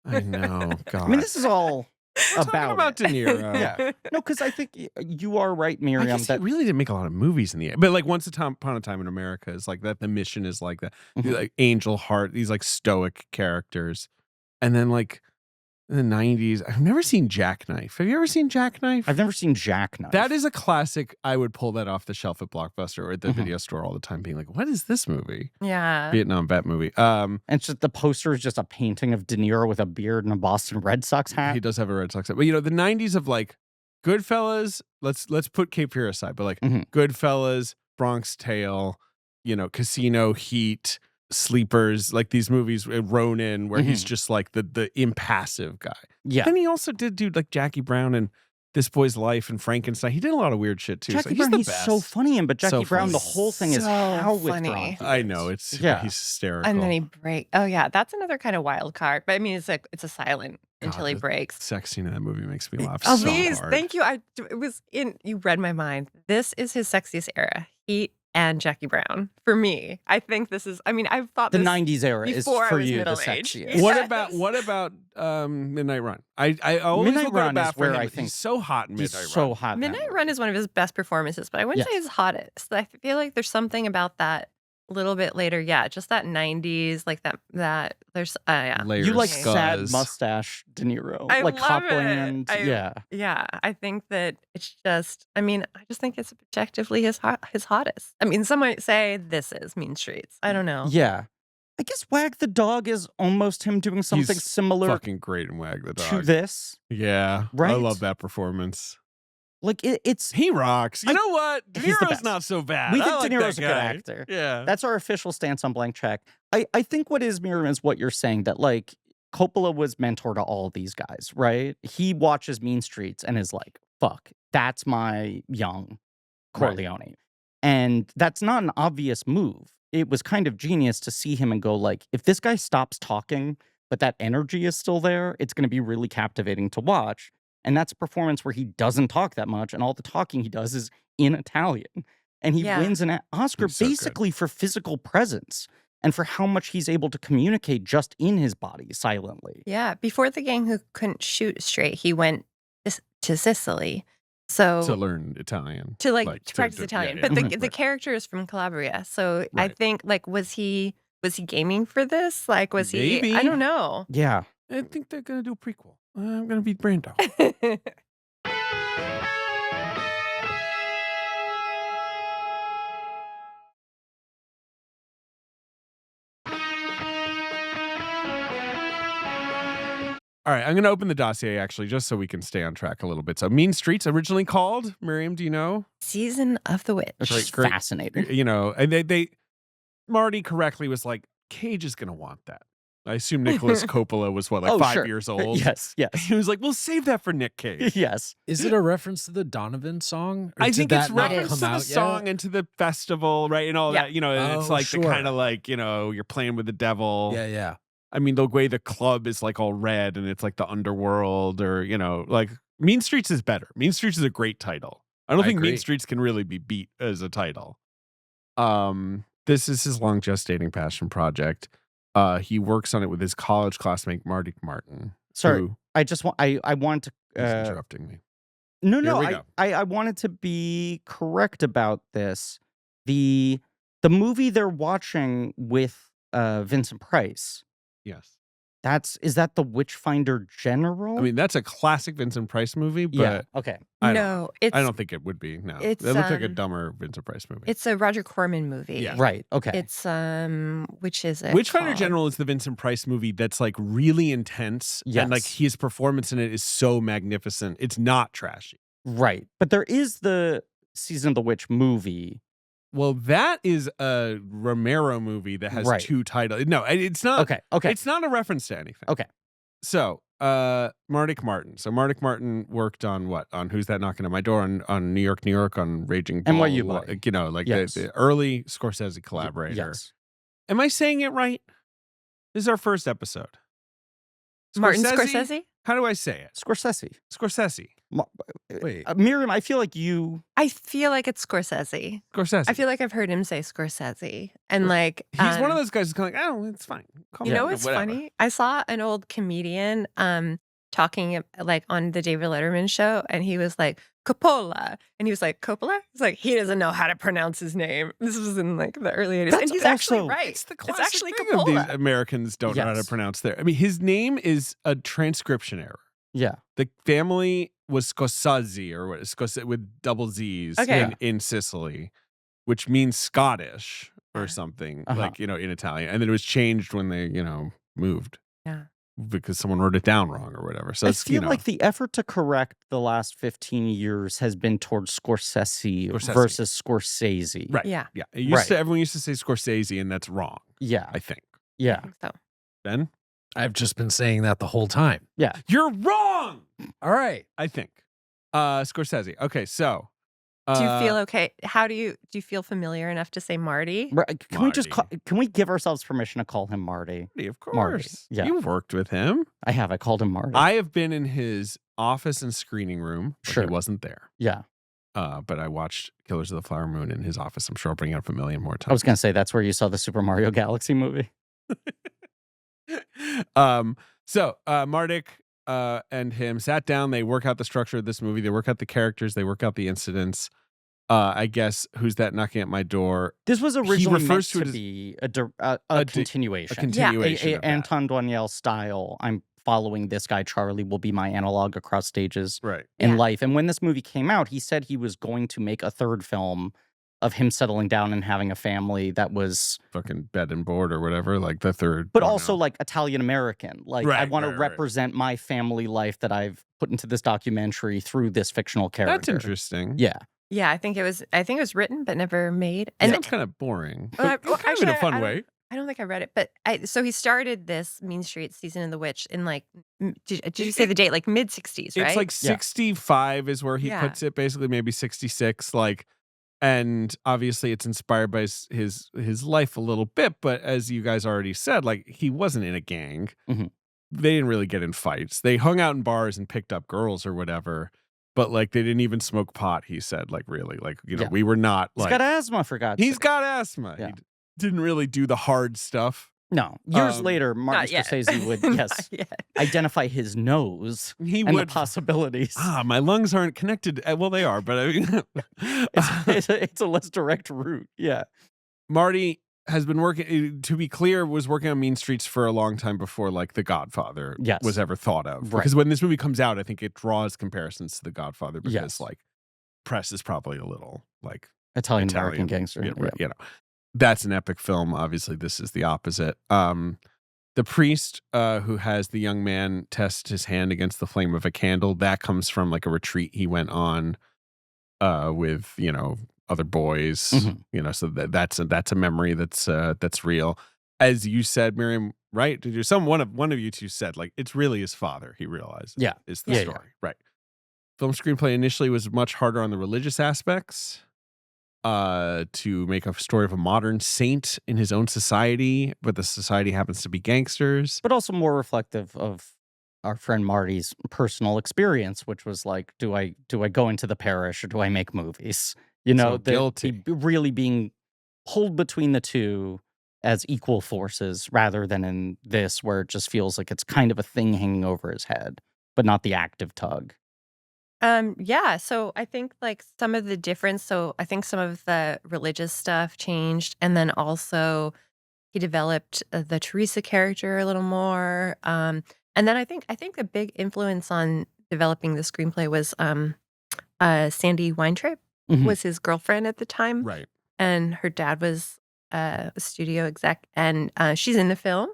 I know. God. I mean, this is all We're talking about it. De Niro. Yeah. No, because I think you are right, I Miriam. guess he really didn't make a lot of movies in the end. But like Once Upon a Time in America is like that. The Mission is like that. Mhm. Like Angel Heart, these like stoic characters. And then like in the 90s, I've never seen Jackknife. Have you ever seen Jackknife? I've never seen Jackknife. That is a classic. I would pull that off the shelf at Blockbuster or at the Mhm. video store all the time, being like, what is this movie? Yeah. Vietnam vet movie. And it's just the poster is just a painting of De Niro with a beard and a Boston Red Sox hat. He does have a Red Sox hat. But you know, the 90s of like Goodfellas, let's put Cape Fear aside, but like Mhm. Goodfellas, Bronx Tale, you know, Casino, Heat, Sleepers, like these movies, Ronin, where he's just like the impassive guy. Yeah. Then he also did do like Jackie Brown and This Boy's Life and Frankenstein. He did a lot of weird shit too. Jackie so he's Brown, the he's best. so funny in, but Jackie So Brown, funny. the whole thing is So how funny. withdrawn. he I is. know he's Yeah. he's hysterical. And then he break. Oh yeah, that's another kind of wild card. But I mean, it's a silent until he the breaks. sex scene in that movie makes me laugh Oh, so please, hard. thank you. It was in. You read my mind. This is his sexiest era. Heat and Jackie Brown for me. I think this is. I mean, I've thought The this 90s era is before I for was you the middle-aged. sexiest. Yeah. What about Midnight Run? I always Midnight will go Run to bat is for where him. I think he's so hot in He's Midnight so Run. hot. in that Midnight movie. Run is one of his best performances, but I wouldn't say Yes. his hottest. I feel like there's something about that a little bit later. Yeah, just that 90s, like that there's yeah. Layers, You like Okay. sad scuzz. mustache De Niro, I like love it. Copland. Yeah. Yeah, I think that it's just I mean, I just think it's objectively his hottest. I mean, some might say this is Mean Streets. I don't know. Yeah. I guess Wag the Dog is almost him doing something He's similar Fucking great in Wag the to Dog. this. Yeah, I Right? love that performance. Like it's He rocks. You know what? De he's the Niro's best. not so bad. We I think like De Niro's that a good guy. actor. Yeah. That's our official stance on Blank Check. I think what is Miriam is what you're saying, that like Coppola was mentor to all these guys, right? He watches Mean Streets and is like, fuck, that's my young Right. Corleone. And that's not an obvious move. It was kind of genius to see him and go like, if this guy stops talking, but that energy is still there, it's going to be really captivating to watch. And that's a performance where he doesn't talk that much, and all the talking he does is in Italian. And he Yeah. wins an Oscar He's so good. basically for physical presence. and for how much he's able to communicate just in his body silently. Yeah. Before the gang who couldn't shoot straight, he went to Sicily. To So learn Italian. to to practice yeah, Italian. yeah, But the right. character is from Calabria. So I Right. think was he gaming for this? Like was he I Maybe. don't know. Yeah. I think they're gonna do a prequel. I'm gonna be Brando. All right, I'm going to open the dossier actually, just so we can stay on track a little bit. So, Mean Streets, originally called, Miriam, do you know? Season of the Witch. Which is Great. fascinating. You know, and they Marty correctly was like, Cage is going to want that. I assume Nicholas Coppola was what, like Oh, 5 sure. years old? Yes, yes. He was like, we'll save that for Nick Cage. Yes. Is it a reference to the Donovan song? Or I did think that it's not reference come to the out song yet? and to the festival, right? And all Yeah. that, you know, it's Oh, like the sure. kind of like, you know, you're playing with the devil. Yeah, yeah. I mean, the way the club is like all red and it's like the underworld, or, you know, like Mean Streets is better. Mean Streets is a great title. I don't I think Mean agree. Streets can really be beat as a title. This is his long gestating passion project. He works on it with his college classmate Marty Martin. Sorry, who I just want I want is to interrupting me. no Here no we I, go. I wanted to be correct about this. The movie they're watching with Vincent Price. Yes. Is that the Witchfinder General? I mean, that's a classic Vincent Price movie, but yeah. Okay. I don't No, it's I don't think it would be. No, it it's, looks like a um, dumber Vincent Price movie. it's a Roger Corman movie. Yeah. Right. Okay. It's which is it? Witchfinder called? General is the Vincent Price movie that's like really intense, and like Yes. his performance in it is so magnificent. It's not trashy. Right. But there is the Season of the Witch movie. Well, that is a Romero movie that has Right. 2 titles. No, it's not. Okay. Okay. It's not a reference to anything. Okay. So, Martic Martin. So Martic Martin worked on what? On Who's That Knocking at My Door? On New York, on Raging Bull. NYU Buddy. You know, like Yes. the early Scorsese collaborator. Yes. Am I saying it right? This is our first episode. Martin Scorsese? How do I say it? Scorsese. Scorsese. Wait. Miriam, I feel like you. I feel like it's Scorsese. Scorsese. I feel like I've heard him say Scorsese, and like He's one of those guys who's kind of like, oh, it's fine. Call You me know up, what's whatever. funny? I saw an old comedian talking like on the David Letterman show, and he was like Coppola, and he was like Coppola. He's like he doesn't know how to pronounce his name. This was in like the early 80s, That's and he's actually also- right. It's the It's classic actually thing of these Coppola. Americans don't know how to Yes. pronounce their. I mean, his name is a transcription error. Yeah. The family was Scorsese or what? Scorsese with double Z's Okay. in Sicily, which means Scottish or something, Uh-huh. like, you know, in Italian. And then it was changed when they, you know, moved. Yeah. Because someone wrote it down wrong or whatever. So I it's, feel you know, like the effort to correct the last 15 years has been towards Scorsese Scorsese. versus Scorsese. right. Yeah, Yeah. It used to, Right. everyone used to say Scorsese, and that's wrong, Yeah. I think. I Yeah. think so. Ben? I've just been saying that the whole time. You're wrong, All right. I think. Scorsese. Okay, so. Do you feel okay? How do you feel familiar enough to say Marty? Can we just Marty. can we give ourselves permission to call him Marty? Of course. Marty, yeah. You've worked with him. I called him Marty. I have been in his office and screening room. But Sure. He wasn't there. yeah. But I watched Killers of the Flower Moon in his office. I'm sure I'll bring it up a million more I times. was going to say that's where you saw the Super Mario Galaxy movie. So Mardik and him sat down. They work out the structure of this movie. They work out the characters. They work out the incidents. I guess Who's That Knocking at My Door? This was originally refers meant to to it be a a continuation. A continuation. of that. Anton Doinel style. I'm following this guy, Charlie, will be my analog across stages Right. in Yeah. life. And when this movie came out, he said he was going to make a third film of him settling down and having a family that was, Fucking Bed and Board or whatever. Like the third. but oh, also no. like Italian American. Like I Right, want to right, right. represent my family life that I've put into this documentary through this fictional character. That's interesting. Yeah. Yeah, I think it was written but never made. It And sounds kind of boring. Well, But kind of in a fun way. I don't think I read it, but so he started this Mean Streets Season of the Witch in like did you say the date, like mid 60s, right? It's like Yeah. 65 is where he Yeah. puts it, basically maybe 66. Like, and obviously it's inspired by his life a little bit, but as you guys already said, like he wasn't in a gang. Mhm. They didn't really get in fights. They hung out in bars and picked up girls or whatever, but like they didn't even smoke pot. He said, like, really, like, you know, Yeah. we were not He's like got asthma, for God's he's sake. got asthma. Yeah. didn't really do the hard stuff. No. Years later, Not Martin yet. Scorsese would, Not yes, yet. identify his nose He and the would. possibilities. My lungs aren't connected. Well, they are, but I mean, It's a less direct route. Yeah. Marty has been working, to be clear, was working on Mean Streets for a long time before like The Godfather Yes. was ever thought of. Right. Because when this movie comes out, I think it draws comparisons to The Godfather because Yes. like press is probably a little like Italian Italian, American gangster. yeah, Yeah. right, you know. That's an epic film. Obviously, this is the opposite. The priest who has the young man test his hand against the flame of a candle, that comes from like a retreat he went on with, you know, other boys, Mhm. you know, so that's a memory that's real. As you said, Miriam, right? Did you one of you two said like it's really his father, he realized. Yeah. Is the Yeah, yeah. story. Right. Film screenplay initially was much harder on the religious aspects. To make a story of a modern saint in his own society, but the society happens to be gangsters. But also more reflective of our friend Marty's personal experience, which was like, do I go into the parish or do I make movies? You know, So guilty. really being pulled between the two as equal forces rather than in this where it just feels like it's kind of a thing hanging over his head, but not the active tug. Yeah, so I think like some of the difference, so I think some of the religious stuff changed, and then also he developed the Teresa character a little more. And then I think a big influence on developing the screenplay was Sandy Weintraub Mhm. was his girlfriend at the time, Right. and her dad was a studio exec, and she's in the film,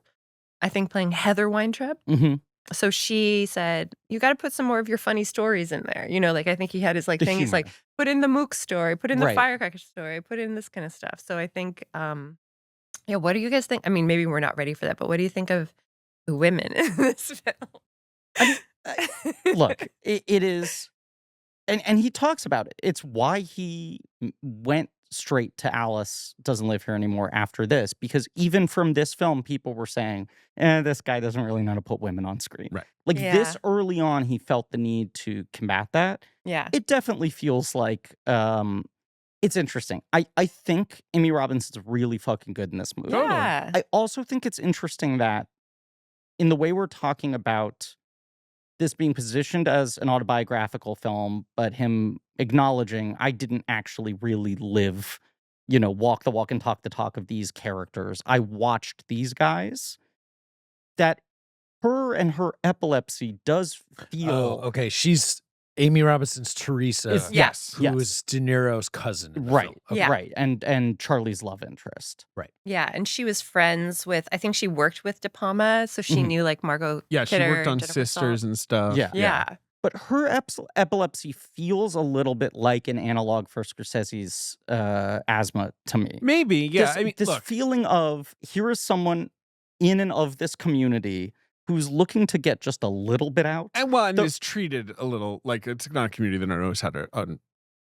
I think playing Heather Weintraub. Hmm. So she said, "You got to put some more of your funny stories in there." You know, like I think he had his like The thing. He's like, humor. put in the Mook story, put in the Right. firecracker story, put in this kind of stuff. So I think, yeah. What do you guys think? I mean, maybe we're not ready for that, but what do you think of the women in this film? Look, it is, and he talks about it. It's why he went straight to Alice Doesn't Live Here Anymore after this, because even from this film, people were saying, this guy doesn't really know how to put women on screen. Right. Like this Yeah. early on, he felt the need to combat that. Yeah. It definitely feels like it's interesting. I think Amy Robinson's really fucking good in this movie. Totally. Yeah. I also think it's interesting that in the way we're talking about this being positioned as an autobiographical film, but him acknowledging I didn't actually really live, walk the walk and talk the talk of these characters. I watched these guys. That her and her epilepsy does feel Oh, okay. She's Amy Robinson's Teresa, Is- Yes. who was DeNiro's cousin. in the right, film. Okay. Yeah. right, and Charlie's love interest. Yeah. And she was friends with, I think she worked with De Palma. So she Mhm. knew like Margot Yeah, she Kidder, worked on Jennifer Sisters Saul. and stuff. Yeah. Yeah. But her epilepsy feels a little bit like an analog for Scorsese's asthma to me. Maybe, yeah. This, I mean, this look, feeling of here is someone in and of this community who's looking to get just a little bit out. and the- is treated a little like it's not a community that knows how to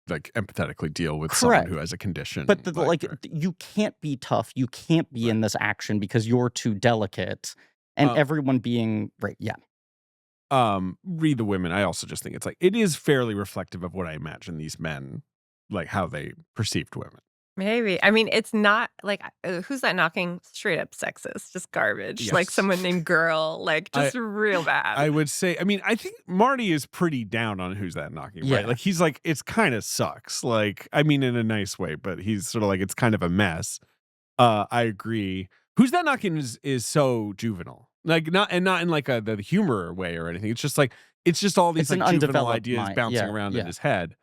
like empathetically deal with someone Correct. who has a condition. But like, you can't be tough. You can't be in this action because you're too delicate. And everyone being right, yeah. read the women. I also just think it's like it is fairly reflective of what I imagine these men like how they perceived women. Maybe. I mean, it's not like, who's that knocking? Straight up sexist, just garbage. Like Yes. someone named Girl, like just real bad. I would say, I mean, I think Marty is pretty down on Who's That Knocking, Yeah. right? Like he's like, it's kind of sucks. Like, I mean, in a nice way, but he's sort of like, it's kind of a mess. I agree. Who's That Knocking is so juvenile. Like not in like the humor way or anything. It's just like, it's just all these It's an like juvenile undeveloped ideas mind. bouncing Yeah, around yeah. in his head.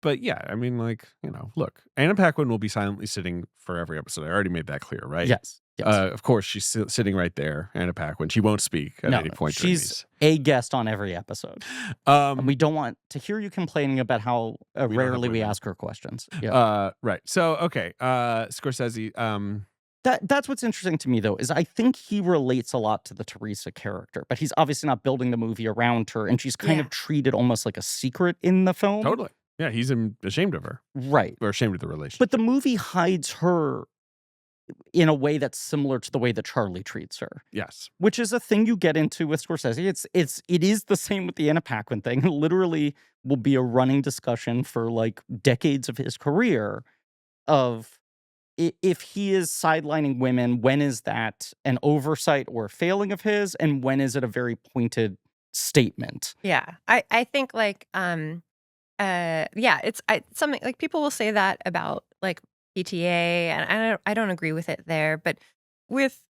But yeah, I mean, like, look, Anna Paquin will be silently sitting for every episode. I already made that clear, right? Yes. Of course, she's sitting right there, Anna Paquin. She won't speak at No, any point during she's a guest on every episode. these. And we don't want to hear you complaining about how don't have rarely we women. ask her questions. Yeah. Right. So, okay. Scorsese. That's what's interesting to me, though, is I think he relates a lot to the Teresa character, but he's obviously not building the movie around her, and she's kind Yeah. of treated almost like a secret in the film. Totally. Yeah, he's ashamed of her Right. or ashamed of the relationship. But the movie hides her in a way that's similar to the way that Charlie treats her, yes. which is a thing you get into with Scorsese. It is the same with the Anna Paquin thing. It literally will be a running discussion for like decades of his career of if he is sidelining women, when is that an oversight or failing of his, and when is it a very pointed statement? Yeah. I think like yeah, it's something like people will say that about like PTA, and I don't agree with it there, but with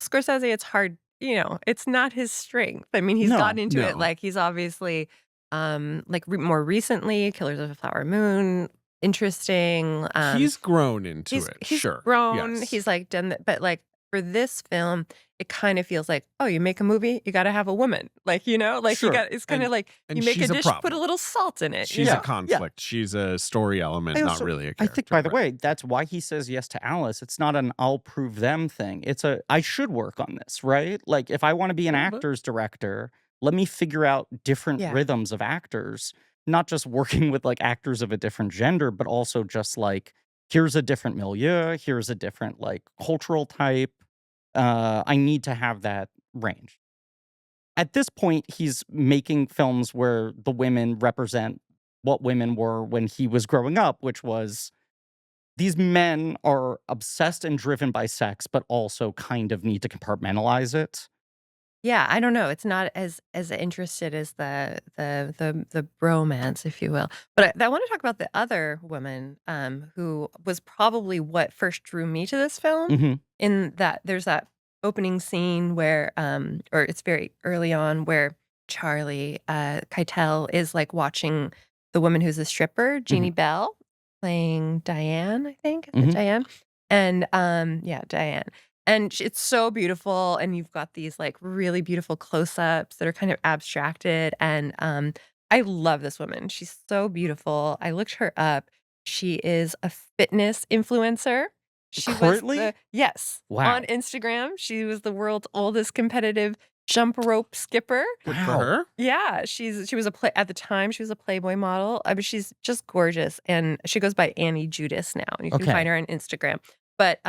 Scorsese it's hard, it's not his strength. I mean, he's gotten No, into it no. like he's obviously like more recently Killers of the Flower Moon, interesting. He's grown into He's it. he's Sure. grown. Yes. He's like done that, but like for this film, it kind of feels like, oh, you make a movie, you got to have a woman, like like you Sure. got. It's kind of like and you make a she's a dish, put a problem. little salt in it. She's Yeah, a yeah. conflict. She's a story element, I not also, really a I character. think, by the right. way, that's why he says yes to Alice. It's not an I'll prove them thing. It's a I should work on this, right? Like if I want to be an A little bit. actor's director, let me figure out different Yeah. rhythms of actors, not just working with like actors of a different gender, but also just like here's a different milieu, here's a different like cultural type. I need to have that range. At this point, he's making films where the women represent what women were when he was growing up, which was these men are obsessed and driven by sex, but also kind of need to compartmentalize it. Yeah, I don't know. It's not as interested as the bromance, if you will. But I want to talk about the other woman, who was probably what first drew me to this film. Mhm. In that there's that opening scene where, or it's very early on, where Charlie Keitel is like watching the woman who's a stripper, Jeannie Bell, playing Diane, I think. Is it Mhm. Diane? And yeah, Diane. And it's so beautiful, and you've got these like really beautiful close-ups that are kind of abstracted. And I love this woman. She's so beautiful. I looked her up. She is a fitness influencer. She was Currently? yes, Wow. on Instagram. She was the world's oldest competitive jump rope skipper. Good Wow. for her. Yeah, she was at the time she was a Playboy model. But she's just gorgeous, and she goes by Annie Judas now. And you can Okay. find her on Instagram. But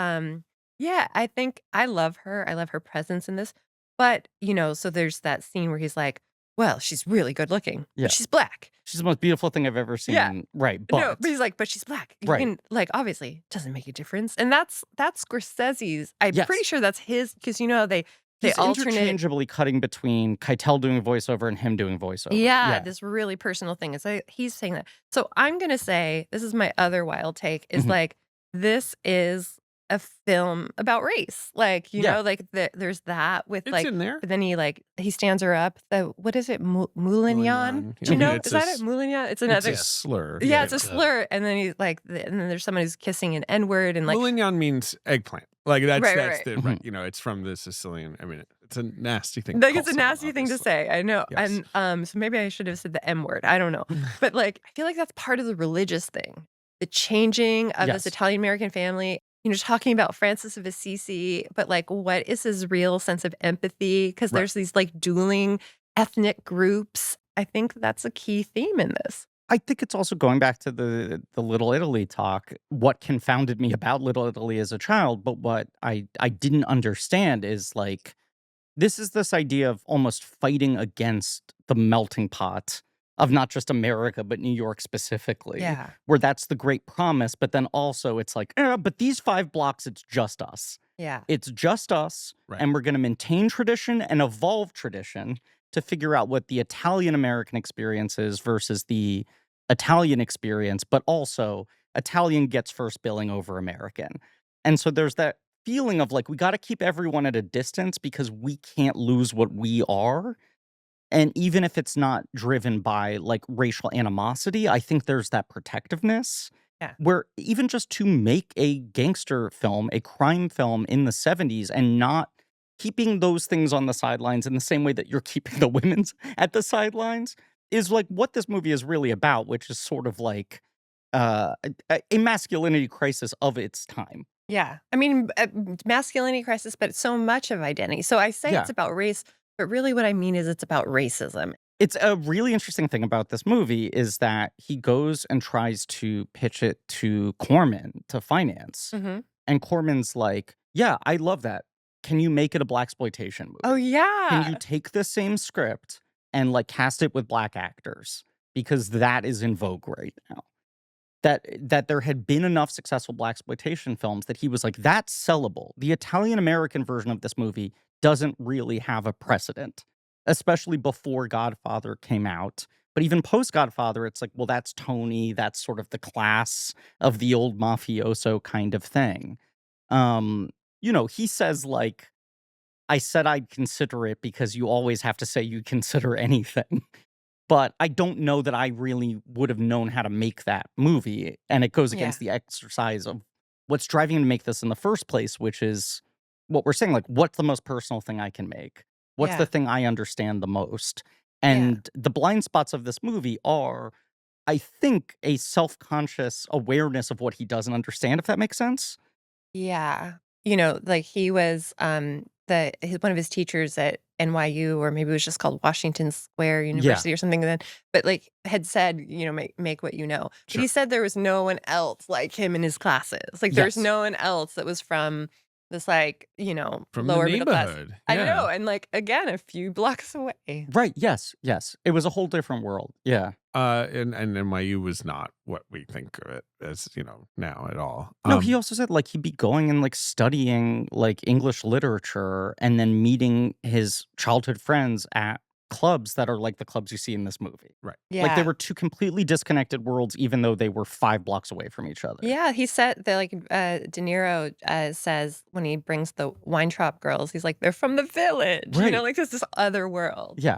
yeah, I think I love her. I love her presence in this. But so there's that scene where he's like, "Well, she's really good looking. Yeah. But she's black." She's the most beautiful thing I've ever Yeah. seen. Right. No, But but he's like, "But she's black." You Right. can like obviously doesn't make a difference, and that's Scorsese's. I'm pretty yes, sure that's his because they he's alternate. interchangeably cutting between Keitel doing voiceover and him doing voiceover. Yeah, this really personal thing. So he's saying that. So I'm gonna say this is my other wild take is Mhm. like this is a film about race. Like Yeah. like there's that with It's like. in there. But then he stands her up. What is it? Moulignon? Moulignon. Do you Yeah, know? it's Is a that s- it? Moulignon? It's It's another. a slur. Yeah, it's a it's a- slur. And then he's like, and then there's someone who's kissing an N word and like. Moulignon means eggplant. Like that's Right, that's right, the right. it's from the Sicilian. I mean, it's a nasty thing. to Like call it's a someone, nasty thing to obviously. say. I know. Yes. And so maybe I should have said the M word. I don't know. But like I feel like that's part of the religious thing. The changing of this Yes. Italian American family. Talking about Francis of Assisi, but like what is his real sense of empathy? Because Right. there's these like dueling ethnic groups. I think that's a key theme in this. I think it's also going back to the Little Italy talk. What confounded me about Little Italy as a child, but what I didn't understand is like this is this idea of almost fighting against the melting pot of not just America but New York specifically. Yeah. Where that's the great promise, but then also it's like, but these 5 blocks, it's just us. Yeah. It's just us, Right. and we're going to maintain tradition and evolve tradition to figure out what the Italian American experience is versus the Italian experience, but also Italian gets first billing over American. And so there's that feeling of like, we got to keep everyone at a distance because we can't lose what we are. And even if it's not driven by like racial animosity, I think there's that protectiveness. Yeah. Where even just to make a gangster film, a crime film in the 70s and not keeping those things on the sidelines in the same way that you're keeping the women's at the sidelines is like what this movie is really about, which is sort of like a masculinity crisis of its time. Yeah. I mean, masculinity crisis, but so much of identity. So I say Yeah. it's about race, but really what I mean is it's about racism. It's a really interesting thing about this movie is that he goes and tries to pitch it to Corman to finance. Mm-hmm. And Corman's like, yeah, I love that. Can you make it a blaxploitation movie? Oh, yeah. Can you take the same script and like cast it with black actors? Because that is in vogue right now. that there had been enough successful blaxploitation films that he was like, that's sellable. The Italian-American version of this movie doesn't really have a precedent, especially before Godfather came out. But even post-Godfather, it's like, well, that's Tony. That's sort of the class of the old mafioso kind of thing. He says, like, I said I'd consider it because you always have to say you'd consider anything. But I don't know that I really would have known how to make that movie. And it goes against the exercise of what's driving him to make this in the first place, which is what we're saying, like, what's the most personal thing I can make? What's the thing I understand the most? And the blind spots of this movie are, I think, a self-conscious awareness of what he doesn't understand, if that makes sense. Yeah. Like he was one of his teachers at NYU, or maybe it was just called Washington Square University or something then, but like had said, make what you know. But he said there was no one else like him in his classes. Like there's no one else that was from this, like, From lower the middle class. neighborhood. I know. And like, again, a few blocks away. Right. Yes. It was a whole different world. Yeah. And NYU was not what we think of it as, now at all. No, he also said, like, he'd be going and, like, studying, like, English literature and then meeting his childhood friends at clubs that are like the clubs you see in this movie. Right. Yeah. Like, they were two completely disconnected worlds, even though they were 5 blocks away from each other. Yeah, he said that, like, DeNiro says when he brings the Weintraub girls, he's like, they're from the village. Right. Like there's this other world. Yeah.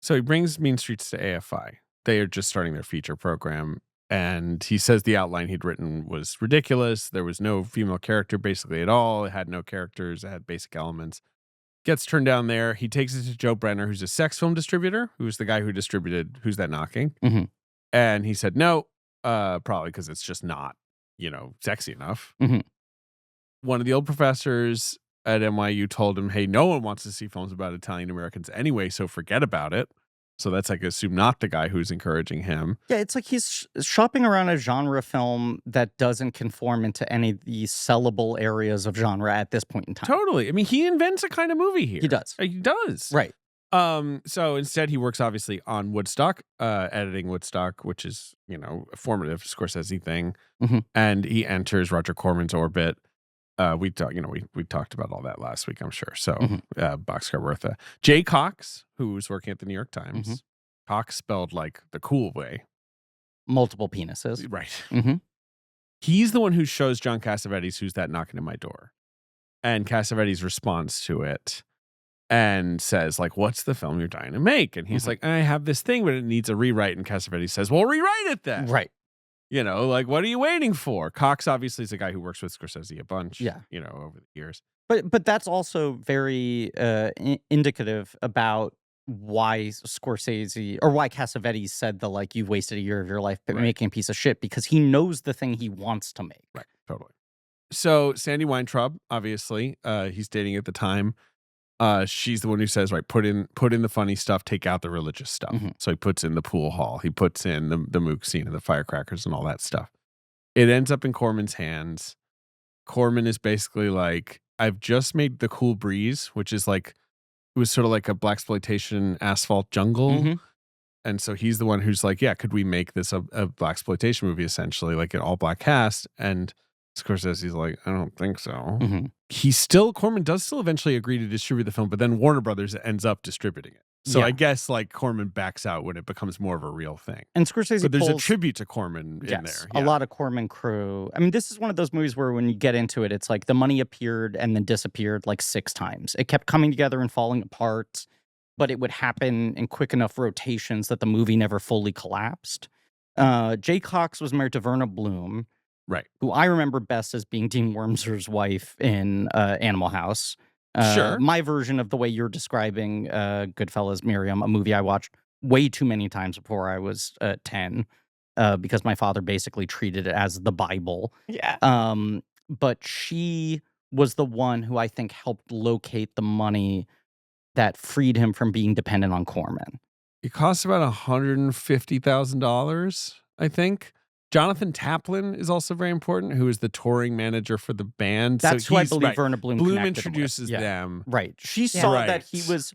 So he brings Mean Streets to AFI. They are just starting their feature program. And he says the outline he'd written was ridiculous. There was no female character basically at all. It had no characters. It had basic elements. Gets turned down there. He takes it to Joe Brenner, who's a sex film distributor, who's the guy who distributed Who's That Knocking? Mm-hmm. And he said, no, probably because it's just not, sexy enough. Mm-hmm. One of the old professors at NYU told him, hey, no one wants to see films about Italian Americans anyway, so forget about it. So that's, like, assume not the guy who's encouraging him. Yeah, it's like he's shopping around a genre film that doesn't conform into any of the sellable areas of genre at this point in time. Totally. I mean, he invents a kind of movie here. He does. He does. Right. So instead he works obviously on Woodstock, editing Woodstock, which is, a formative Scorsese thing. Mm-hmm. And he enters Roger Corman's orbit. We talked about all that last week, I'm sure. So, Boxcar Bertha. Jay Cox, who was working at the New York Times. Mm-hmm. Cox spelled like the cool way. Multiple penises. Right. Mm-hmm. He's the one who shows John Cassavetes Who's That Knocking at My Door. And Cassavetes responds to it and says, like, what's the film you're dying to make? And he's like, I have this thing, but it needs a rewrite. And Cassavetes says, well, rewrite it then. Right. Like, what are you waiting for? Cox obviously is a guy who works with Scorsese a bunch, over the years. But that's also very indicative about why Scorsese or why Cassavetes said like, you've wasted a year of your life making a piece of shit, because he knows the thing he wants to make. Right, totally. So Sandy Weintraub, obviously, he's dating at the time. She's the one who says, right, put in the funny stuff, take out the religious stuff. Mm-hmm. So he puts in the pool hall, he puts in the mook scene and the firecrackers and all that stuff. It ends up in Corman's hands. Corman is basically like, I've just made The Cool Breeze, which is like, it was sort of like a blaxploitation asphalt jungle. Mm-hmm. And so he's the one who's like, yeah, could we make this a blaxploitation movie, essentially, like an all black cast? And Scorsese's like, I don't think so. Mm-hmm. Corman does still eventually agree to distribute the film, but then Warner Brothers ends up distributing it. So I guess like Corman backs out when it becomes more of a real thing. And Scorsese But there's a pulls, tribute to Corman in there. a lot of Corman crew. I mean, this is one of those movies where when you get into it, it's like the money appeared and then disappeared like 6 times. It kept coming together and falling apart, but it would happen in quick enough rotations that the movie never fully collapsed. Jay Cox was married to Verna Bloom, right? Who I remember best as being Dean Wormser's wife in Animal House. Sure. My version of the way you're describing Goodfellas, Miriam, a movie I watched way too many times before I was 10, because my father basically treated it as the Bible. Yeah. But she was the one who I think helped locate the money that freed him from being dependent on Corman. It costs about $150,000, I think. Jonathan Taplin is also very important, who is the touring manager for the band. That's so who I believe Verna Bloom introduces with. them. Right. She saw that he was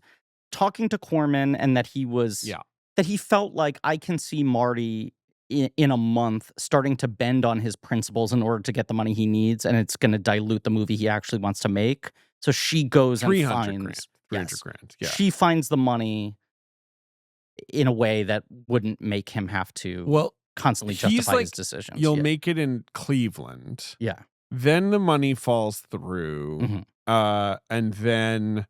talking to Corman and that he was that he felt like, I can see Marty in a month starting to bend on his principles in order to get the money he needs, and it's going to dilute the movie he actually wants to make. So she goes and 300 finds grand. 300 yes, grand. Yeah. she finds the money in a way that wouldn't make him have to Well, constantly he's justify his like, decisions. you'll Yeah. make it in Cleveland. Yeah. Then the money falls through. Mhm. And then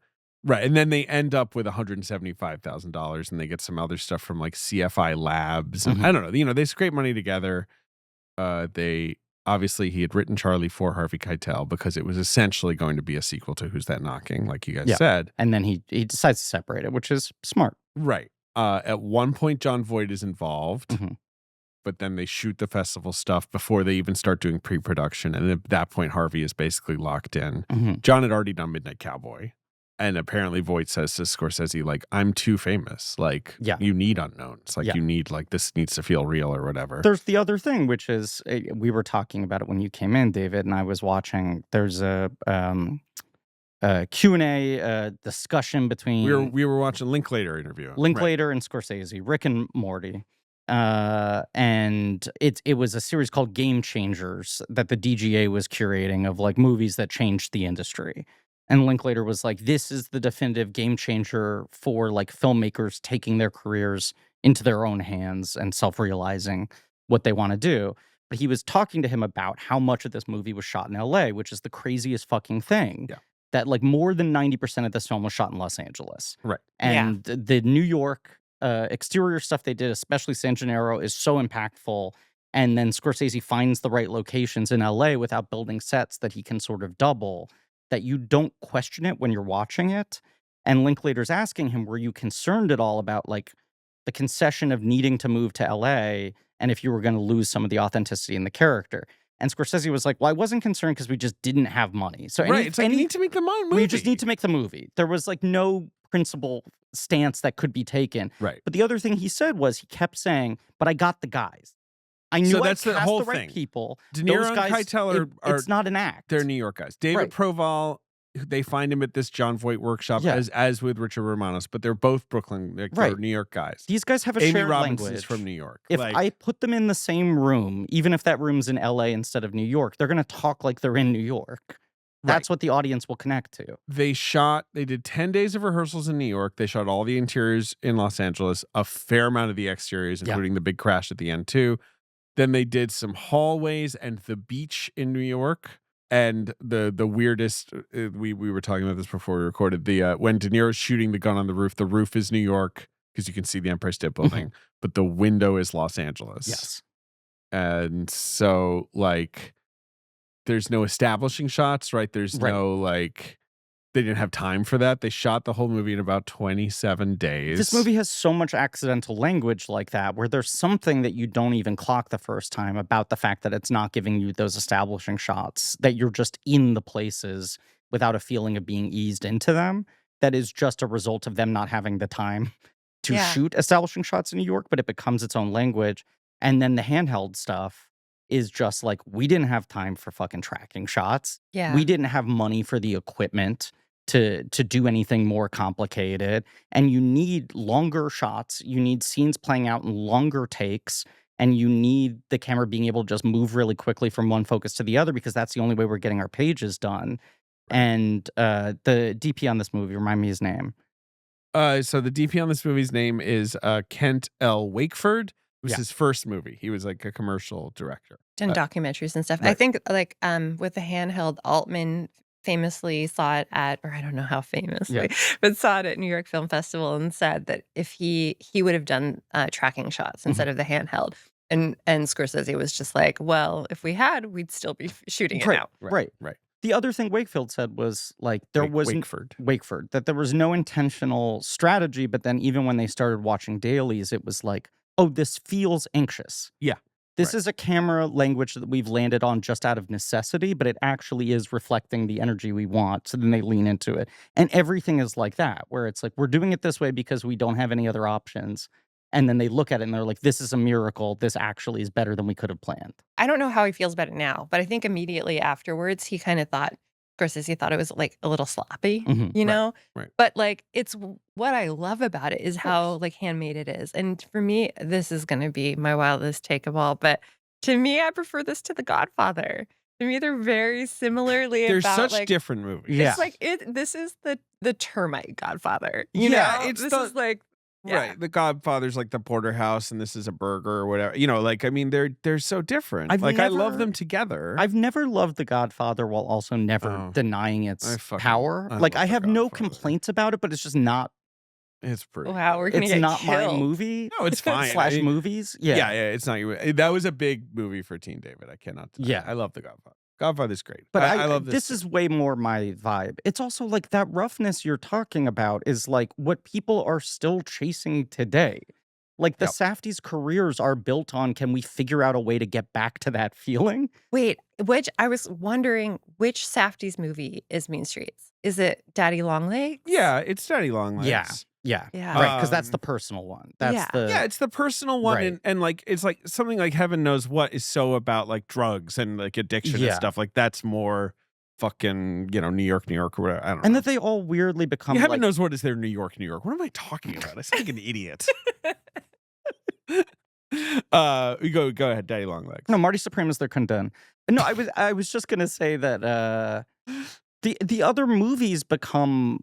and then they end up with $175,000 and they get some other stuff from like CFI Labs. And Mhm. I don't know, they scrape money together. They obviously he had written Charlie for Harvey Keitel because it was essentially going to be a sequel to Who's That Knocking, like you guys Yeah. said. And then he decides to separate it, which is smart. Right. At one point, John Voight is involved. Mhm. But then they shoot the festival stuff before they even start doing pre-production. And at that point, Harvey is basically locked in. Mhm. John had already done Midnight Cowboy. And apparently Voight says to Scorsese, like, I'm too famous. Like, Yeah. you need unknowns. Like, Yeah. you need, like, this needs to feel real or whatever. There's the other thing, which is we were talking about it when you came in, David, and I was watching. There's a Q&A discussion between We were watching Linklater interview. Linklater and Scorsese, Rick and Morty. And it was a series called Game Changers that the DGA was curating of like movies that changed the industry. And Linklater was like, this is the definitive game changer for like filmmakers taking their careers into their own hands and self-realizing what they want to do. But he was talking to him about how much of this movie was shot in LA, which is the craziest fucking thing. Yeah. That like more than 90% of this film was shot in Los Angeles. Right. And the New York exterior stuff they did, especially San Gennaro, is so impactful. And then Scorsese finds the right locations in LA without building sets that he can sort of double, that you don't question it when you're watching it. And Linklater's asking him, were you concerned at all about like the concession of needing to move to LA and if you were going to lose some of the authenticity in the character? And Scorsese was like, well, I wasn't concerned because we just didn't have money. So It's like, you need to make the movie. we just need to make the movie. There was like no principle stance that could be taken. Right. But the other thing he said was he kept saying, but I got the guys. I knew So I that's the cast whole the right thing. people. DeNiro Those and guys, Keitel are it's not an act. they're New York guys. David Right. Proval, they find him at this John Voight workshop, Yeah. as with Richard Romanos, but they're both Brooklyn, like, Right. they're New York guys. These guys have a Amy shared Robinson's language. from New York. If Like, I put them in the same room, even if that room's in LA instead of New York, they're going to talk like they're in New York. That's what the audience will connect to. they did 10 days of rehearsals in New York. They shot all the interiors in Los Angeles, a fair amount of the exteriors, Yeah. including the big crash at the end too. Then they did some hallways and the beach in New York. And the weirdest, we were talking about this before we recorded, when DeNiro's shooting the gun on the roof is New York because you can see the Empire State Building, but the window is Los Angeles. Yes. And so, like, there's no establishing shots, right? There's Right. no, like, they didn't have time for that. They shot the whole movie in about 27 days. This movie has so much accidental language like that, where there's something that you don't even clock the first time about the fact that it's not giving you those establishing shots, that you're just in the places without a feeling of being eased into them. That is just a result of them not having the time to Yeah. shoot establishing shots in New York, but it becomes its own language. And then the handheld stuff is just like, we didn't have time for fucking tracking shots. Yeah. We didn't have money for the equipment to do anything more complicated. And you need longer shots. You need scenes playing out in longer takes. And you need the camera being able to just move really quickly from one focus to the other because that's the only way we're getting our pages done. And the DP on this movie, remind me his name. So the DP on this movie's name is Kent L. Wakeford. It was Yeah. his first movie. He was like a commercial director. Done documentaries and stuff. I right. think like with the handheld, Altman famously saw it at, or I don't know how famously, but saw it at New York Film Festival and said that if he would have done tracking shots instead of the handheld. And Scorsese was just like, well, if we had, we'd still be shooting it now. Right. Right. The other thing Wakefield said was like there was Wakeford. that there was no intentional strategy, but then even when they started watching dailies, it was like, oh, this feels anxious. Yeah. This is a camera language that we've landed on just out of necessity, but it actually is reflecting the energy we want. So then they lean into it. And everything is like that, where it's like, we're doing it this way because we don't have any other options. And then they look at it and they're like, this is a miracle. This actually is better than we could have planned. I don't know how he feels about it now, but I think immediately afterwards he kind of thought Scorsese thought it was like a little sloppy, Mhm. you Right, know? right. But like what I love about it is how like handmade it is. And for me, this is gonna be my wildest take of all, but to me, I prefer this to The Godfather. To me, they're very similarly They're about such like different movies. Yeah. it's like this is the termite Godfather. You Yeah, know? it's this the- is like yeah. Right. The Godfather's like the porterhouse and this is a burger or whatever. You know, like I mean they're so different. I've Like I love never- them together. I've never loved The Godfather while also never Oh. denying I its fucking- power. I Like love I The have no Godfather. complaints about it, but it's just not. It's pretty. Wow, we're gonna It's get not killed. my movie. No, it's fine. Slash I mean, movies. yeah, Yeah. it's not your. That was a big movie for Teen David. I cannot. Deny. Yeah. I love The Godfather. Godfather's great. But I love this. This is way more my vibe. It's also like that roughness you're talking about is like what people are still chasing today. Like the Yep. Safdies' careers are built on, can we figure out a way to get back to that feeling? Wait, I was wondering which Safdie's movie is Mean Streets? Is it Daddy Longlegs? Yeah, it's Daddy Longlegs. Yeah. Yeah. Yeah. Right. Because that's Um, the personal one. That's yeah. the. Yeah, it's the personal one, Right. and like it's like something like Heaven Knows What is so about like drugs and like addiction and Yeah. stuff. Like that's more fucking New York, or whatever. I don't know. And that they all weirdly become Heaven like. Knows What is their New York. What am I talking about? I sound like an idiot. You go ahead, Daddy Longlegs. No, Marty Suprema's their condemn. No, I was just gonna say that the other movies become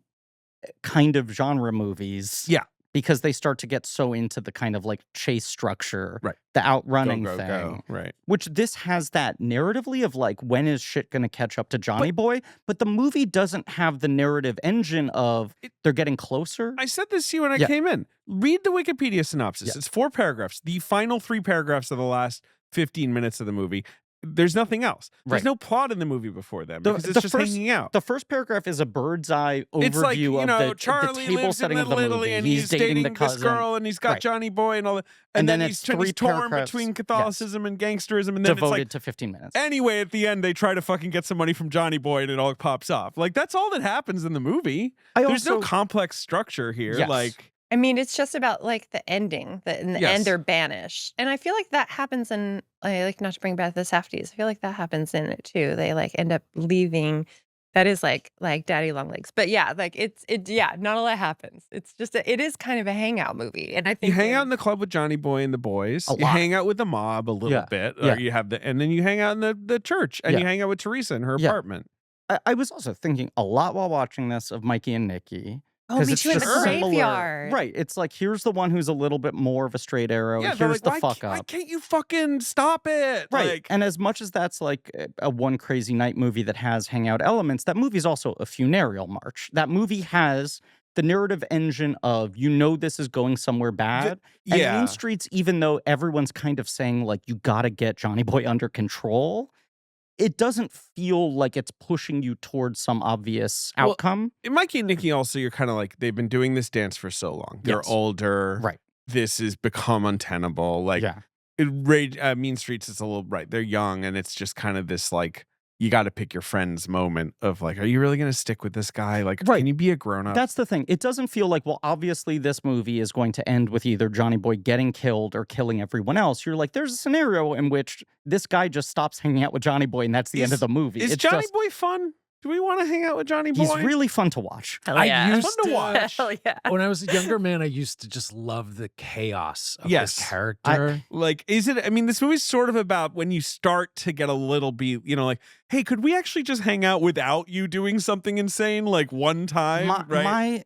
kind of genre movies. Yeah. Because they start to get so into the kind of like chase structure, Right. the outrunning go, thing. go. Right. Which this has that narratively of like, when is shit gonna catch up to Johnny Boy? But the movie doesn't have the narrative engine of they're getting closer. I said this to you when I Yeah. came in. Read the Wikipedia synopsis. Yeah. It's 4 paragraphs. The final 3 paragraphs of the last 15 minutes of the movie. There's nothing else. There's Right. no plot in the movie before them The- because it's the just first- hanging out. The first paragraph is a bird's eye overview It's like, of the Charlie table lives setting in of the Little movie. Italy and he's dating the this cousin. girl and he's got Right. Johnny Boy and all that. And then he's, it's 3 he's torn paragraphs. between Yes. Catholicism and gangsterism. And then Devoted it's to 15 minutes. like, anyway, at the end, they try to fucking get some money from Johnny Boy and it all pops off. Like, that's all that happens in the movie. There's no complex structure here. Yes. Like, I mean, it's just about like the ending. That in the Yes. end they're banished, and I feel like that happens in like not to bring back the Safdies. I feel like that happens in it too. They like end up leaving. That is like Daddy Longlegs, but yeah, like yeah, not a lot happens. It's just it is kind of a hangout movie, and I think you hang out in the club with Johnny Boy and the boys. A You lot. hang out with the mob a little Yeah. bit. Yeah. Or you have and then you hang out in the church and Yeah. you hang out with Teresa in her Yeah. apartment. I was also thinking a lot while watching this of Mikey and Nikki. oh, 'Cause me it's too in the just similar- graveyard. Right. It's like, here's the one who's a little bit more of a straight arrow. Yeah, and they're here's like, the why, fuck why up. can't you fucking stop it? Right. Like, And as much as that's like a one crazy night movie that has hangout elements, that movie's also a funereal march. That movie has the narrative engine of, this is going somewhere bad. And yeah. Mean Streets, even though everyone's kind of saying like, you gotta get Johnny Boy under control, it doesn't feel like it's pushing you towards some obvious Well, outcome. Mikey and Nikki also, you're kind of like, they've been doing this dance for so long. They're Yes. older. Right. This has become untenable. Like, Yeah. Mean Streets is a little, right. They're young and it's just kind of this like, you got to pick your friends moment of like, are you really going to stick with this guy? Like, Right. can you be a grown up? That's the thing. It doesn't feel like, well, obviously this movie is going to end with either Johnny Boy getting killed or killing everyone else. You're like, there's a scenario in which this guy just stops hanging out with Johnny Boy and that's the end of the movie. Is It's Johnny just- Boy fun? Do we want to hang out with Johnny Boy? He's really fun to watch. Hell I yeah. used Fun to watch. Hell yeah. When I was a younger man, I used to just love the chaos of Yes. this character. Like, is it? I mean, this movie's sort of about when you start to get a little bit, like, hey, could we actually just hang out without you doing something insane, like one time, right?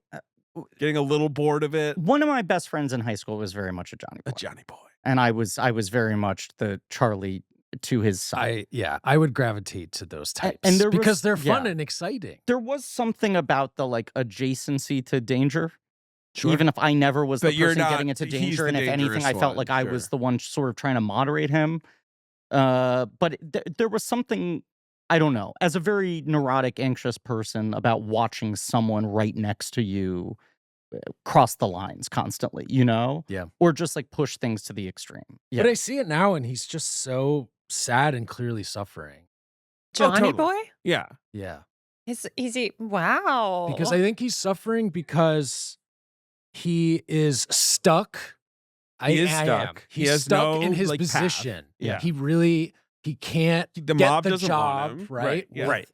Getting a little bored of it. One of my best friends in high school was very much a Johnny Boy. A Johnny Boy. And I was very much the Charlie to his side. I would gravitate to those types and there was- because they're fun yeah. and exciting. There was something about the like adjacency to danger. Sure. Even if I never was the But you're person not- getting into he's danger, the and if anything, dangerous I felt one, like I was sure. the one sort of trying to moderate him. But there was something, I don't know, as a very neurotic, anxious person about watching someone right next to you cross the lines constantly, Yeah. or just like push things to the extreme. Yeah, But I see it now, and he's just so sad and clearly suffering. Johnny totally. Boy? Yeah. Yeah. Is he? Wow. Because I think he's suffering because he is stuck. He is I stuck. am. He He's has stuck in no, his like, path. position. Yeah. He can't The get mob the doesn't job, want him. right? Yeah. Right.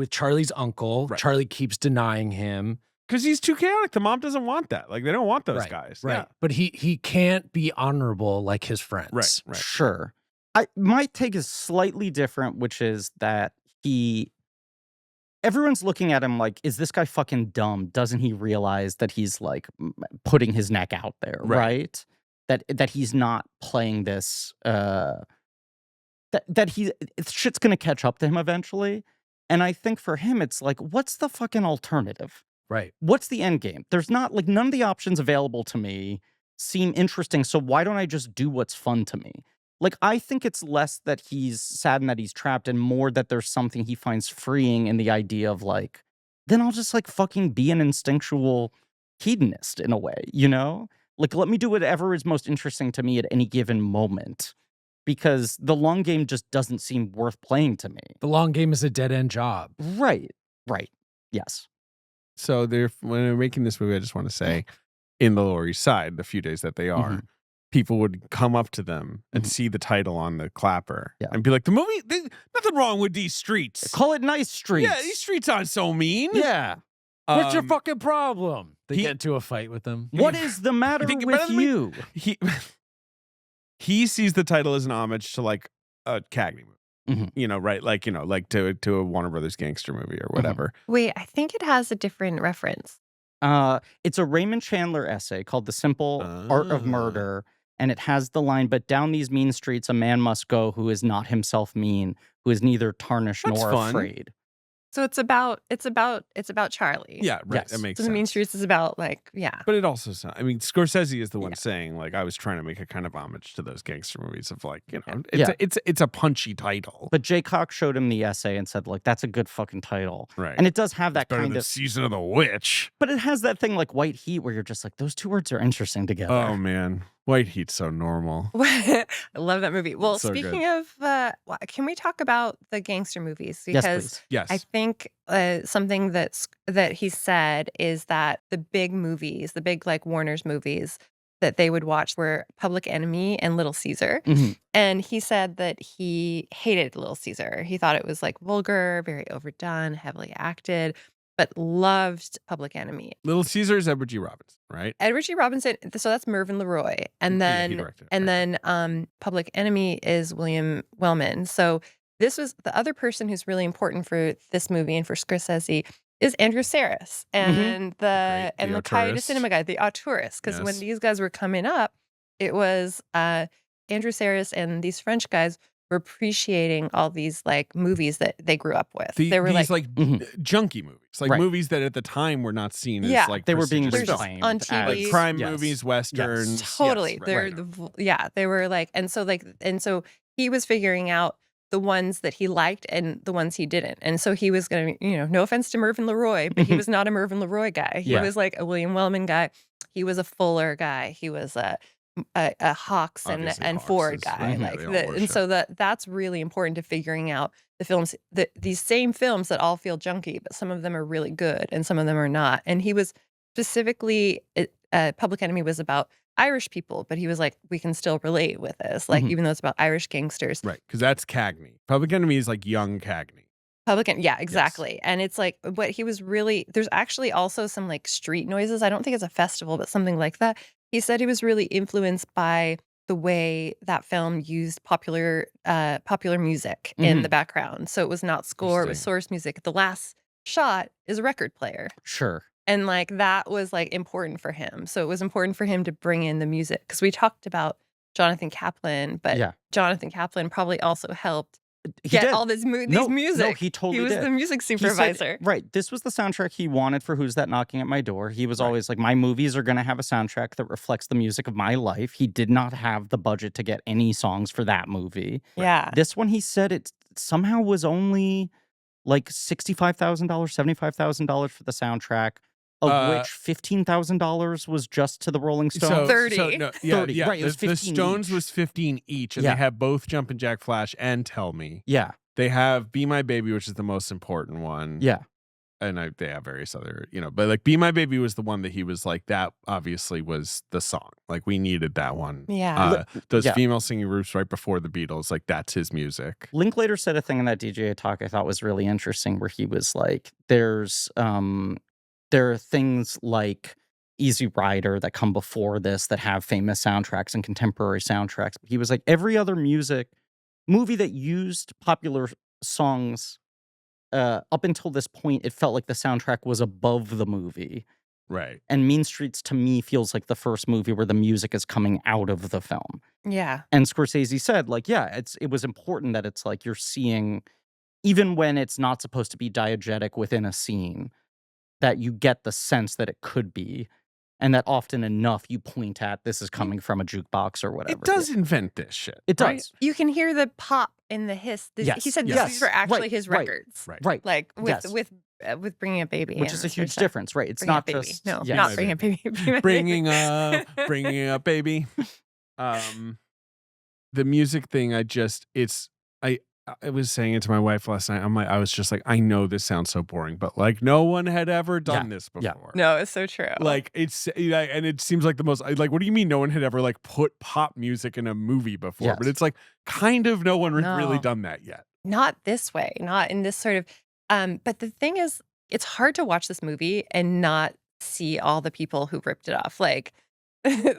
with Charlie's uncle. Right. Charlie keeps denying him. Because he's too chaotic. The mom doesn't want that. Like, they don't want those guys. Right. Yeah. But he can't be honorable like his friends. Right. Sure. My take is slightly different, which is that everyone's looking at him like, is this guy fucking dumb? Doesn't he realize that he's like putting his neck out there, right? That he's not playing this, that shit's gonna catch up to him eventually. And I think for him, it's like, what's the fucking alternative? Right. What's the end game? There's not, like, none of the options available to me seem interesting, so why don't I just do what's fun to me? Like, I think it's less that he's sad and that he's trapped and more that there's something he finds freeing in the idea of, like, then I'll just, like, fucking be an instinctual hedonist in a way, you know? Like, let me do whatever is most interesting to me at any given moment. Because the long game just doesn't seem worth playing to me. The long game is a dead-end job. Right. Yes. So when they're making this movie, I just want to say, in the Lower East Side, the few days that they are, people would come up to them and see the title on the clapper and be like, the movie, nothing wrong with these streets. Call it nice streets. Yeah, these streets aren't so mean. Yeah. What's your fucking problem? They he- get into a fight with them. What is the matter think with better than me? you? He sees the title as an homage to like a Cagney movie. Mhm. You know, right? Like, you know, like to a Warner Brothers gangster movie or whatever. Wait, I think it has a different reference. It's a Raymond Chandler essay called The Simple Art of Ah. Murder. And it has the line, but down these mean streets a man must go who is not himself mean, who is neither tarnished That's nor fun. afraid. So it's about Charlie. Yeah, right. Yes. That makes So sense. the Mean Streets is about like, But it also sounds, I mean, Scorsese is the one saying, like, I was trying to make a kind of homage to those gangster movies of like, you know, it's a punchy title. But Jay Cox showed him the essay and said, like, that's a good fucking title. Right. And it does have that Better kind than of, Season of the Witch. but it has that thing like White Heat where you're just like, those two words are interesting together. Oh man, White Heat's so normal. I love that movie. Well, So good. speaking of, can we talk about the gangster movies? Yes, Because please. Yes. I think something that he said is that the big movies, the big like Warner's movies that they would watch were Public Enemy and Little Caesar. Mhm. And he said that he hated Little Caesar. He thought it was like vulgar, very overdone, heavily acted, but loved Public Enemy. Little Caesar is Edward G. Robinson, right? Edward G. Robinson, so that's Mervyn LeRoy. And Yeah, then he directed it, Public Enemy is William Wellman. So this was the other person who's really important for this movie and for Scorsese is Andrew Sarris and Great. the The Coyote auteurist. Cinema guy, the auteurist. Because when Yes. these guys were coming up, it was Andrew Sarris and these French guys were appreciating all these like movies that they grew up with. They were these like, junky movies, like Right. movies that at the time were not seen Yeah. as like They were being prestigious They're just films. reclaimed on as- TV. like crime Yes. movies, westerns. totally. Yes, They're right. they were like, and so he was figuring out the ones that he liked and the ones he didn't. And so he was going to, no offense to Mervyn LeRoy, but he was not a Mervyn LeRoy guy. He Yeah. was like a William Wellman guy. He was a Fuller guy. He was a Hawks Obviously and Hawks Ford is- guy. yeah, Like they all and worship. so that's really important to figuring out the films, these same films that all feel junky, but some of them are really good and some of them are not. And he was specifically, Public Enemy was about Irish people, but he was like, we can still relate with this, like even though it's about Irish gangsters. Right, because that's Cagney. Public Enemy is like young Cagney. Yeah, exactly. And it's like, what he was really, there's actually also some like street noises. I don't think it's a festival, but something like that. He said he was really influenced by the way that film used popular music in the background. So it was not score, it was Interesting. source music. The last shot is a record player. Sure. And like that was like important for him. So it was important for him to bring in the music because we talked about Jonathan Kaplan, but Yeah. Jonathan Kaplan probably also helped He get did. all these music. No, he totally He was did. the music He said- supervisor. right. This was the soundtrack he wanted for Who's That Knocking at My Door. He was always like, my movies are going to have a soundtrack that reflects the music of my life. He did not have the budget to get any songs for that movie. Yeah. This one, he said it somehow was only like $65,000, $75,000 for the soundtrack, of which $15,000 was just to the Rolling Stones. 30. So, no, yeah, 30, yeah. right, it was The 15 Stones each. was 15 each, and Yeah. they have both Jumpin' Jack Flash and Tell Me. Yeah. They have Be My Baby, which is the most important one. Yeah. and they have various other, but like Be My Baby was the one that he was like, that obviously was the song. Like we needed that one. Yeah. Those Yeah. female singing groups right before the Beatles, like that's his music. Linklater said a thing in that DJA talk I thought was really interesting, where he was like, there are things like Easy Rider that come before this that have famous soundtracks and contemporary soundtracks. He was like, every other movie that used popular songs up until this point, it felt like the soundtrack was above the movie. Right. And Mean Streets, to me, feels like the first movie where the music is coming out of the film. Yeah. And Scorsese said, like, yeah, it was important that it's like you're seeing, even when it's not supposed to be diegetic within a scene, that you get the sense that it could be. And that often enough you point at this is coming from a jukebox or whatever. It does invent this shit. It right? does. You can hear the pop in the hiss. Yes, He said yes. these were actually Right, his right, records. Right. Right. Like Yes. with Bringing Up Baby. Which and is a that sort of huge stuff. difference, right? It's Bring Up not Baby. just No, yes. not Bring Up Baby. Bringing up baby. The music thing, I was saying it to my wife last night. I was just like, I know this sounds so boring, but like no one had ever done this yeah. before. No, it's so true. Like it's and it seems like the most like, what do you mean no one had ever like put pop music in a movie before? Yes. But it's like kind of no one No. really done that yet. Not this way, not in this sort of but the thing is, it's hard to watch this movie and not see all the people who ripped it off. Like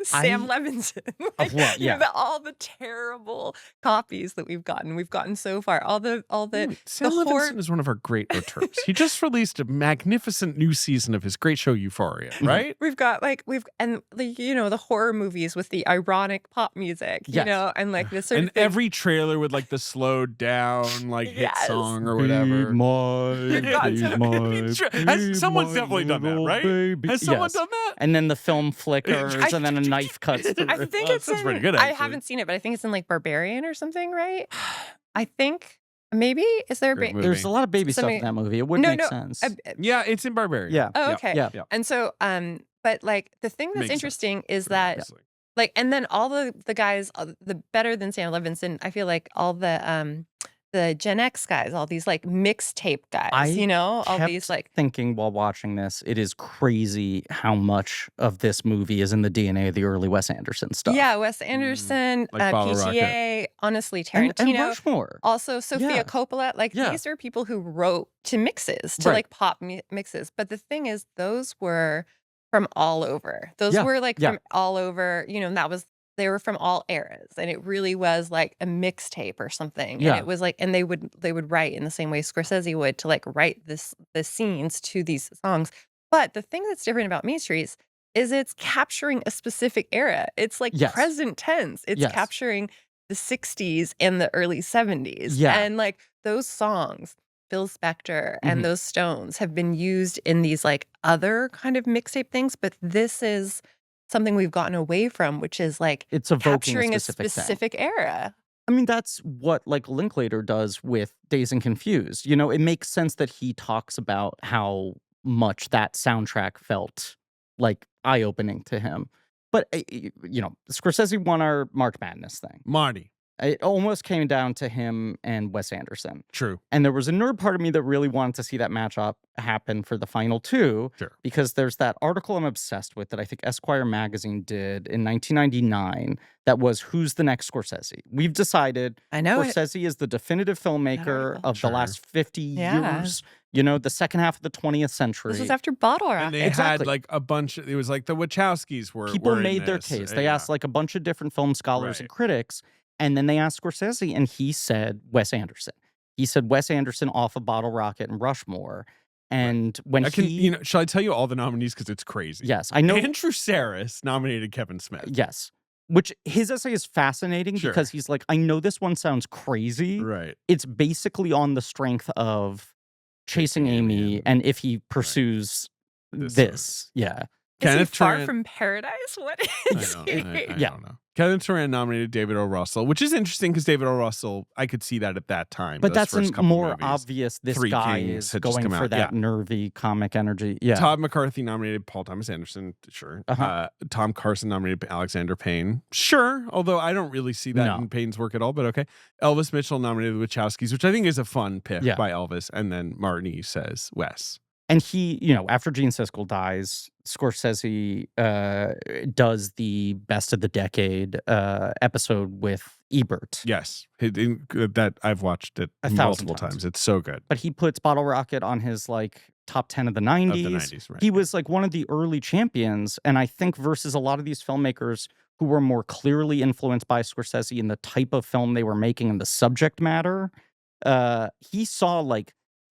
Sam Levinson. Like, what? you know, Yeah. all the terrible copies that we've gotten so far. All the Sam the horror- Levinson is one of our great auteurs. He just released a magnificent new season of his great show Euphoria, right? We've got the horror movies with the ironic pop music, Yes. and like this sort And of thing. every trailer with like the slowed down like hit Yes. song or whatever. Someone's definitely done that, right? Has someone done that? And then the film flickers, and then a knife cuts through. I think Oh, it's sounds in, pretty good, I actually. haven't seen it, but I think it's in like Barbarian or something, right? I think maybe is there a Great movie. There's a lot of baby stuff in that movie. It would make sense. Yeah, it's in Barbarian. Yeah. Oh, Yeah. okay. Yeah. Yeah. And so, but like the thing that's Makes sense. interesting is Pretty that obviously. like, and then all the guys, the better than Sam Levinson, I feel like all the Gen X guys, all these like mixtape guys, all kept these like thinking while watching this, it is crazy how much of this movie is in the DNA of the early Wes Anderson stuff. yeah, Wes Anderson, like Bottle PTA, honestly and Tarantino. Rushmore. Also, Sofia Yeah. Coppola, like Yeah. these are people who wrote to mixes, to Right. like pop mixes. But the thing is, those were from all over. Those Yeah, were like yeah. from all over, and they were from all eras. And it really was like a mixtape or something. Yeah. And it was like, and they would write in the same way Scorsese would to like write the scenes to these songs. But the thing that's different about Mean Streets is it's capturing a specific era. It's like Yes. present tense. It's Yes. capturing the 60s and the early 70s. Yeah. And like those songs, Phil Spector and Mhm. those Stones have been used in these like other kind of mixtape things, but this is something we've gotten away from, which is like It's evoking capturing a a specific thing. specific era. I mean, that's what like Linklater does with Dazed and Confused. It makes sense that he talks about how much that soundtrack felt like eye-opening to him. But Scorsese won our March Madness thing. Marty. It almost came down to him and Wes Anderson. True. And there was a nerd part of me that really wanted to see that matchup happen for the final two. Sure. Because there's that article I'm obsessed with that I think Esquire magazine did in 1999 that was Who's the Next Scorsese? We've decided I know it. Scorsese is the definitive filmmaker article. of Sure. the last 50 Yeah. years, the second half of the 20th century. This was after Bottle Rocket. And they Exactly. had like a bunch it was like the Wachowskis were People were in made their this. case. They Yeah. asked like a bunch of different film scholars and Right. critics, and then they asked Scorsese, and he said Wes Anderson. He said Wes Anderson off of Bottle Rocket and Rushmore. And when I can, he, shall I tell you all the nominees because it's crazy? yes, I know, Andrew Saris nominated Kevin Smith. yes, which his essay is fascinating Sure. because he's like, I know this one sounds crazy. Right. It's basically on the strength of Chasing Amy, and if he pursues This this, yeah. Is he Kenneth Far Tarrant- from Paradise? What I is don't, he? I Yeah. don't know. Kevin Tarrant nominated David O. Russell, which is interesting because David O. Russell, I could see that at that time. But those that's first a couple more movies. obvious. This Three guy Kings is had just going come for out, that yeah. nervy comic energy. Yeah. Todd McCarthy nominated Paul Thomas Anderson, sure. Uh-huh. Tom Carson nominated Alexander Payne, sure. Although I don't really see that No. in Payne's work at all, but okay. Elvis Mitchell nominated the Wachowskis, which I think is a fun pick Yeah. by Elvis. And then Marty says Wes. And he, after Gene Siskel dies, Scorsese does the Best of the Decade episode with Ebert. Yes, that I've watched it 1,000 multiple times. times. It's so good. But he puts Bottle Rocket on his top 10 of the 90s. Of the 90s, right. He was one of the early champions, and I think versus a lot of these filmmakers who were more clearly influenced by Scorsese in the type of film they were making and the subject matter, he saw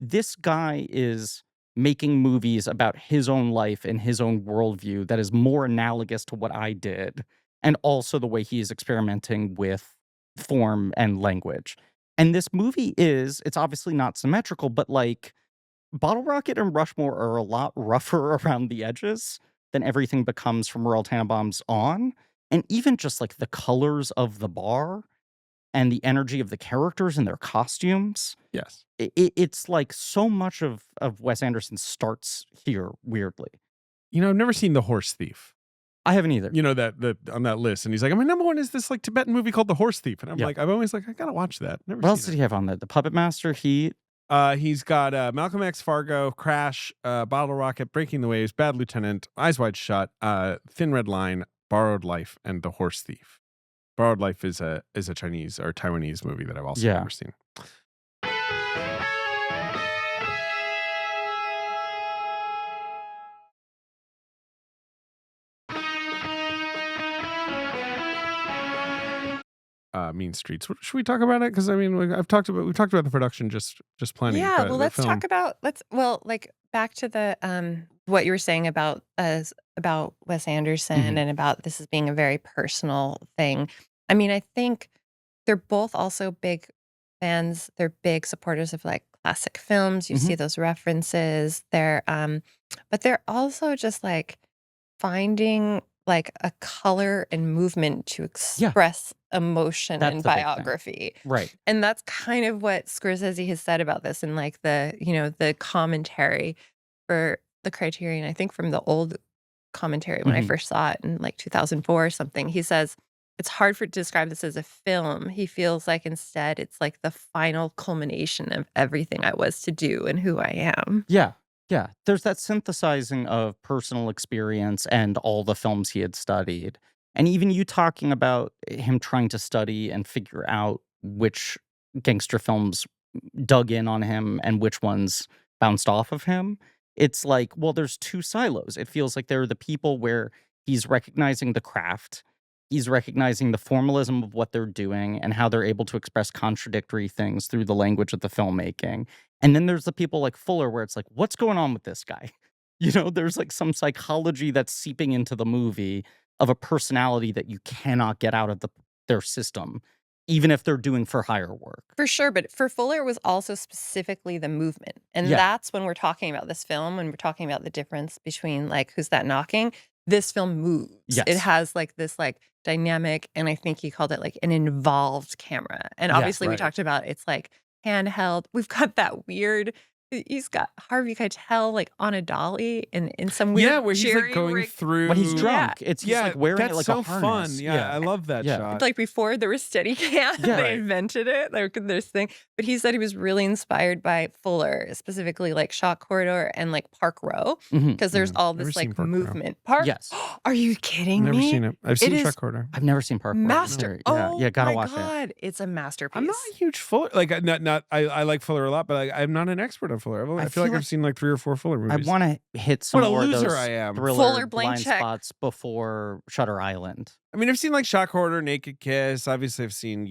this guy is making movies about his own life and his own worldview that is more analogous to what I did, and also the way he is experimenting with form and language. And this movie it's obviously not symmetrical, but Bottle Rocket and Rushmore are a lot rougher around the edges than everything becomes from Royal Tenenbaums on. And even just the colors of the bar and the energy of the characters and their costumes. Yes. It's so much of Wes Anderson starts here weirdly. I've never seen The Horse Thief. I haven't either. That on that list. And he's like, my number one is this Tibetan movie called The Horse Thief. And I'm always I gotta watch that. Never what else did he have on that? The Puppet Master, Heat? He's got Malcolm X, Fargo, Crash, Bottle Rocket, Breaking the Waves, Bad Lieutenant, Eyes Wide Shut, Thin Red Line, Borrowed Life, and The Horse Thief. Borrowed Life is a Chinese or Taiwanese movie that I've also never seen. Mean Streets. Should we talk about it? Because we've talked about the production just planning. Yeah, well, let's talk about back to the what you were saying about Wes Anderson and about this as being a very personal thing. I think they're both also big fans. They're big supporters of classic films. You see those references. But they're also just finding a color and movement to express emotion That's and the big thing. biography. Right. And that's kind of what Scorsese has said about this in the commentary for the Criterion. I think from the old commentary when I first saw it in 2004 or something, he says it's hard to describe this as a film. He feels instead it's the final culmination of everything I was to do and who I am. Yeah. Yeah. There's that synthesizing of personal experience and all the films he had studied. And even you talking about him trying to study and figure out which gangster films dug in on him and which ones bounced off of him. It's there's two silos. It feels like there are the people where he's recognizing the craft. He's recognizing the formalism of what they're doing and how they're able to express contradictory things through the language of the filmmaking. And then there's the people like Fuller where it's what's going on with this guy? There's some psychology that's seeping into the movie of a personality that you cannot get out of their system, even if they're doing for hire work. For sure, but for Fuller, it was also specifically the movement. And that's when we're talking about this film, when we're talking about the difference between Who's That Knocking? This film moves. Yes. It has this dynamic, and I think he called it an involved camera. And obviously we talked about it's handheld. We've got that weird, he's got Harvey Keitel on a dolly and in some weird where he's jerry going rig. through When he's drunk, he's wearing that's it like so a harness. fun. Yeah, I love that shot. Before there was Steadicam, they invented it. This thing. But he said he was really inspired by Fuller, specifically Shot Corridor and Park Row, because there's all this Never seen Park Row. movement. Park? Yes. Are you kidding Never me? seen it. I've seen It Shot is Corridor. I've never seen Park Row. Master. Yeah, gotta my watch God. it. It's a masterpiece. I'm not a huge Fuller. I like Fuller a lot, but I'm not an expert on Fuller. I feel like I've seen 3 or 4 Fuller I movies. want to hit some What a more loser of those I am. thriller Fuller blank blind check. spots before Shutter Island. I've seen Shot Corridor, Naked Kiss. Obviously, I've seen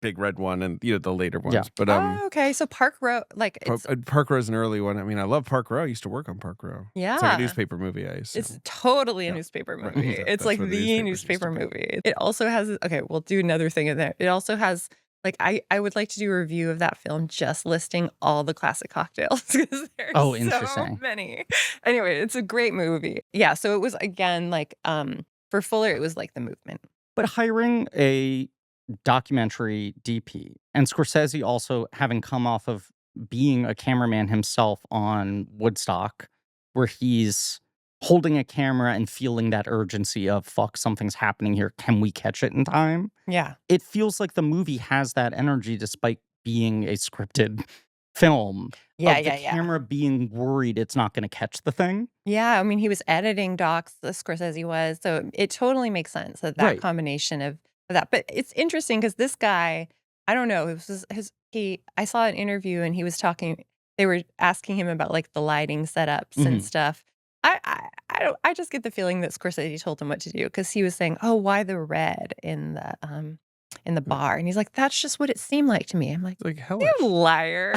Big Red One and the later ones. Yeah. But okay. So Park Row, it's Park Row's an early one. I love Park Row. I used to work on Park Row. yeah. It's like a newspaper movie. I assume. It's totally a Yeah. newspaper Right. movie. That- It's that's where the the newspapers newspaper used to movie. It also has, okay, we'll do another thing in there. It also has, I would like to do a review of that film just listing all the classic cocktails because there's so interesting. many. Anyway, it's a great movie. Yeah, so it was, again, for Fuller, it was the movement. But hiring a documentary DP and Scorsese also having come off of being a cameraman himself on Woodstock, where he's holding a camera and feeling that urgency of fuck, something's happening here. Can we catch it in time? Yeah. It feels like the movie has that energy despite being a scripted film Yeah, of the camera being worried it's not going to catch the thing. Yeah, I mean, he was editing docs, the Scorsese was, so it totally makes sense that Right. combination of that. But it's interesting because this guy, I don't know, it was I saw an interview and he was talking, they were asking him about like the lighting setups and Mhm. stuff. I just get the feeling that Scorsese told him what to do because he was saying, "Oh, why the red in the bar?" And he's like, "That's just what it seemed like to me." I'm like, Like hellish. "You liar!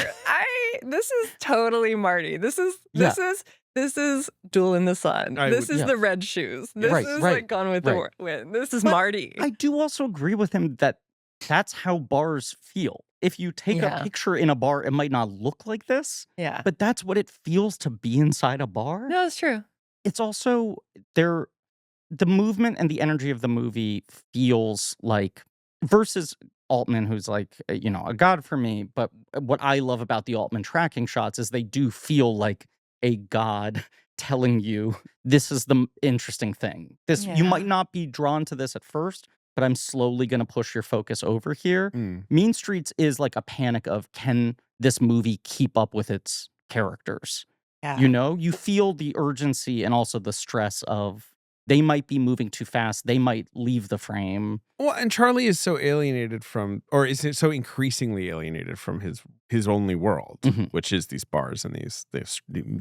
This is totally Marty. This is Duel in the Sun. This is yeah. the red shoes. This Right, is right, like Gone with right. the Wind. This is But Marty." I do also agree with him that that's how bars feel. If you take a Yeah. picture in a bar, it might not look like this, Yeah. but that's what it feels to be inside a bar. No, it's true. It's also the movement and the energy of the movie feels like versus Altman, who's like, a god for me. But what I love about the Altman tracking shots is they do feel like a god telling you this is the interesting thing. You Yeah. might not be drawn to this at first, but I'm slowly going to push your focus over here. Mm. Mean Streets is like a panic of, can this movie keep up with its characters? Yeah. You feel the urgency and also the stress of they might be moving too fast. They might leave the frame. Well, and Charlie is so alienated from, or is it so increasingly alienated from his only world, Mhm. which is these bars and these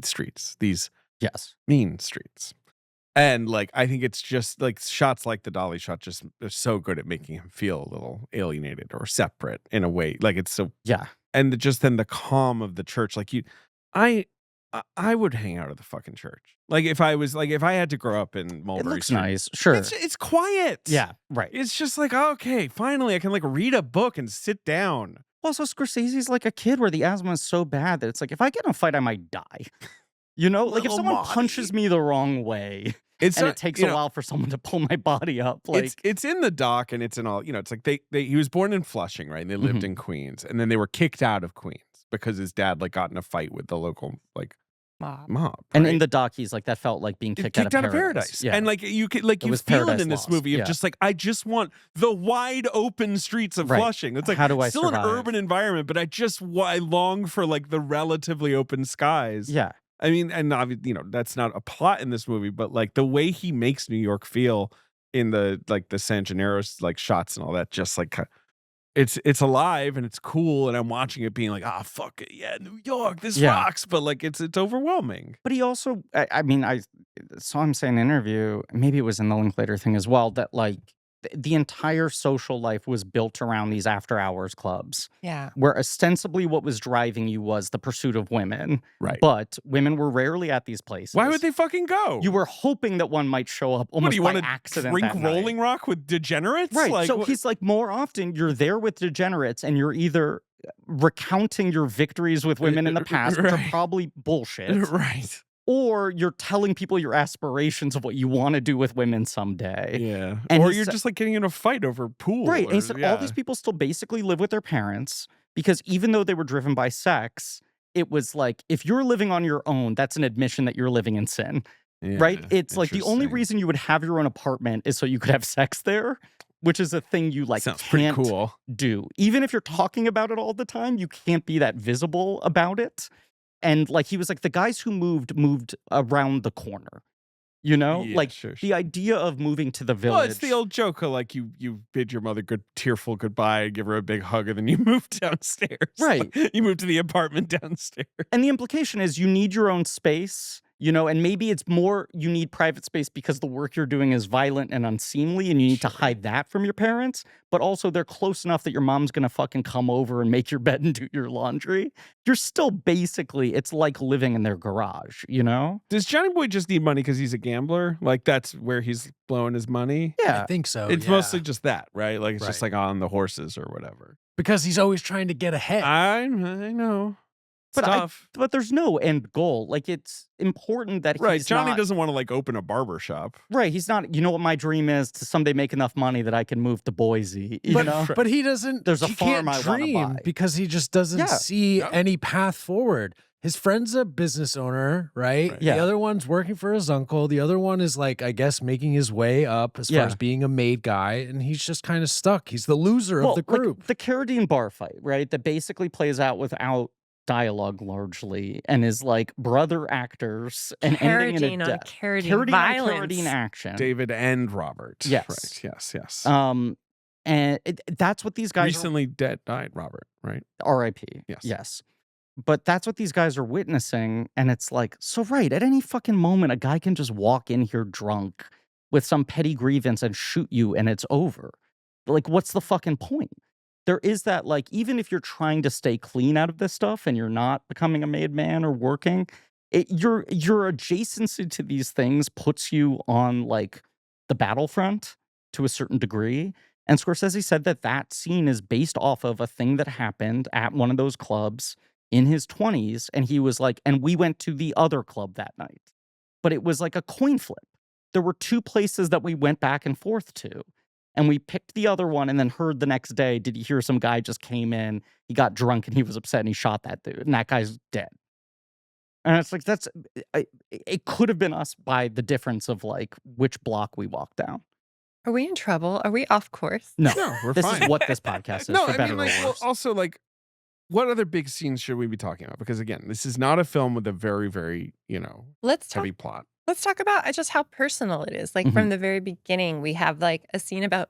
streets, these Yes. mean streets. And like, I think it's just like shots like the dolly shot just are so good at making him feel a little alienated or separate in a way. Like it's so, Yeah. and just then the calm of the church. Like I would hang out at the fucking church. Like if I had to grow up in It Mulberry looks Street, nice. Sure. it's quiet. Yeah. Right. It's just like, okay, finally I can like read a book and sit down. Also, Scorsese's like a kid where the asthma is so bad that it's like, if I get in a fight, I might die. Like if Little someone Marty. punches me the wrong way It's and not- it takes you a know, while for someone to pull my body up, like, it's in the doc and it's in all, it's like he was born in Flushing, right? And they lived Mhm. in Queens, and then they were kicked out of Queens because his dad like got in a fight with the local like mob. and right? in the doc, he's like, that felt like being It's kicked out of paradise. Yeah. And like you could like It you was feel it Paradise in this Lost, movie of yeah. just like, I just want the wide open streets of Right. Flushing. It's like, How do I still survive? an urban environment, but I long for like the relatively open skies. Yeah. I mean, and obviously, that's not a plot in this movie, but like the way he makes New York feel in the San Gennaro like shots and all that, just like it's alive and it's cool, and I'm watching it being like, fuck it, yeah, New York, this Yeah. rocks, but like it's overwhelming. But he also, I saw him say in an interview, maybe it was in the Linklater thing as well, that like the entire social life was built around these after hours clubs Yeah. where ostensibly what was driving you was the pursuit of women. Right. But women were rarely at these places. Why would they fucking go? You were hoping that one might show up What almost do you by want to accident drink that night. Rolling Rock with degenerates? Right. Like, So what- he's like, more often you're there with degenerates and you're either recounting your victories with women in the past, which are Right. probably bullshit, right. or you're telling people your aspirations of what you want to do with women someday. Yeah. And or he you're sa- just like getting in a fight over pool. Right. Or, And he said all these people still basically live with their parents because even though they were driven by sex, it was like, if you're living on your own, that's an admission that you're living in sin, right? Yeah, It's like the only interesting. reason you would have your own apartment is so you could have sex there, which is a thing you like Sounds pretty can't cool. do. Even if you're talking about it all the time, you can't be that visible about it. And like he was like, the guys who moved around the corner. Yeah, like sure. the idea of moving to the village. Well, it's the old joke of like you bid your mother tearful goodbye and give her a big hug, and then you move downstairs. Right. You move to the apartment downstairs. And the implication is you need your own space, and maybe it's more you need private space because the work you're doing is violent and unseemly and you need to hide that from your parents, but also they're close enough that your mom's going to fucking come over and make your bed and do your laundry. You're still basically, it's like living in their garage, Does Johnny Boy just need money because he's a gambler? Like that's where he's blowing his money? Yeah. I think so. It's yeah. mostly just that, right? Like it's just Right. like on the horses or whatever. because he's always trying to get ahead. I know. It's But tough. but there's no end goal. Like it's important that Right. he's Johnny not, doesn't want to like open a barber shop. Right. He's not, what my dream is to someday make enough money that I can move to Boise, But he doesn't. There's a he farm can't I wanna dream buy. because he just doesn't Yeah. see Yep. any path forward. His friend's a business owner, right? Right. Yeah. The other one's working for his uncle. The other one is like, I guess, making his way up as Yeah. far as being a maid guy, and he's just kind of stuck. He's the loser of the group. Like the Carradine bar fight, right? That basically plays out without dialogue largely and is like brother actors and ending in Carradine a on death. carradine Carradine on violence. Carradine action. David and Robert. Yes. Right. Yes. And that's what these guys Recently died, Robert, right? R.I.P. Yes. Yes. But that's what these guys are witnessing. And it's like, so right, at any fucking moment, a guy can just walk in here drunk with some petty grievance and shoot you and it's over. Like, what's the fucking point? There is that, like, even if you're trying to stay clean out of this stuff and you're not becoming a made man or working, your adjacency to these things puts you on, like, the battlefront to a certain degree. And Scorsese said that that scene is based off of a thing that happened at one of those clubs in his 20s. And he was like, and we went to the other club that night. But it was like a coin flip. There were two places that we went back and forth to. And we picked the other one and then heard the next day, did you hear some guy just came in, he got drunk and he was upset and he shot that dude. And that guy's dead. And it's like, it could have been us by the difference of like which block we walked down. Are we in trouble? Are we off course? No, No, we're this fine. is what this podcast is, No, for I better mean, like, or well, worse. also, like, what other big scenes should we be talking about? Because again, this is not a film with a very, very, Let's talk. heavy plot. Let's talk about just how personal it is. Like from the very beginning, we have like a scene about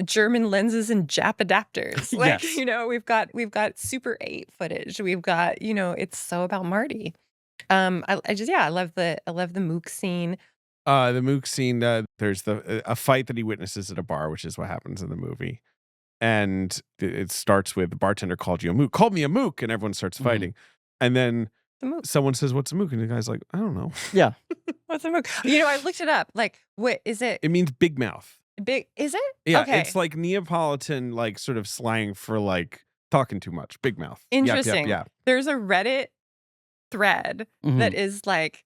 German lenses and Jap adapters. Like Yes. we've got Super 8 footage. We've got it's so about Marty. I love the Mook scene. The Mook scene, there's a fight that he witnesses at a bar, which is what happens in the movie. And it starts with the bartender called me a mook, and everyone starts fighting. And then The Mook. someone says, "What's a mook?" And the guy's like, "I don't know." Yeah. What's a Mook? I looked it up. Like, what is it? It means big mouth. Big? Is it? Yeah, Okay. it's like Neapolitan, like sort of slang for like talking too much. Big mouth. Yep, Interesting. Yeah. There's a Reddit thread Mhm. that is like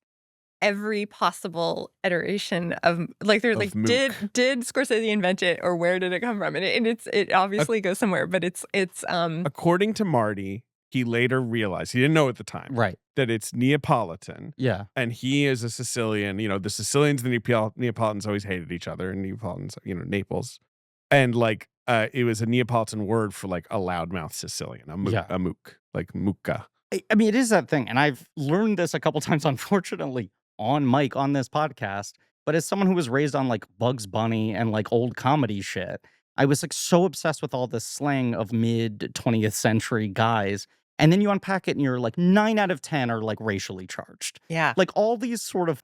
every possible iteration of like they're Of like Mook. did Scorsese invent it or where did it come from? And it obviously goes somewhere, but it's According to Marty, he later realized, he didn't know at the time, Right. that it's Neapolitan. Yeah. And he is a Sicilian. The Sicilians and the Neapolitans always hated each other. And Neapolitans, Naples. And like, it was a Neapolitan word for like a loudmouth Sicilian, a mook, like mucca. I mean, it is that thing. And I've learned this a couple times, unfortunately, on mic on this podcast. But as someone who was raised on like Bugs Bunny and like old comedy shit, I was like so obsessed with all this slang of mid 20th century guys. And then you unpack it and you're like 9 out of 10 are like racially charged. yeah. Like all these sort of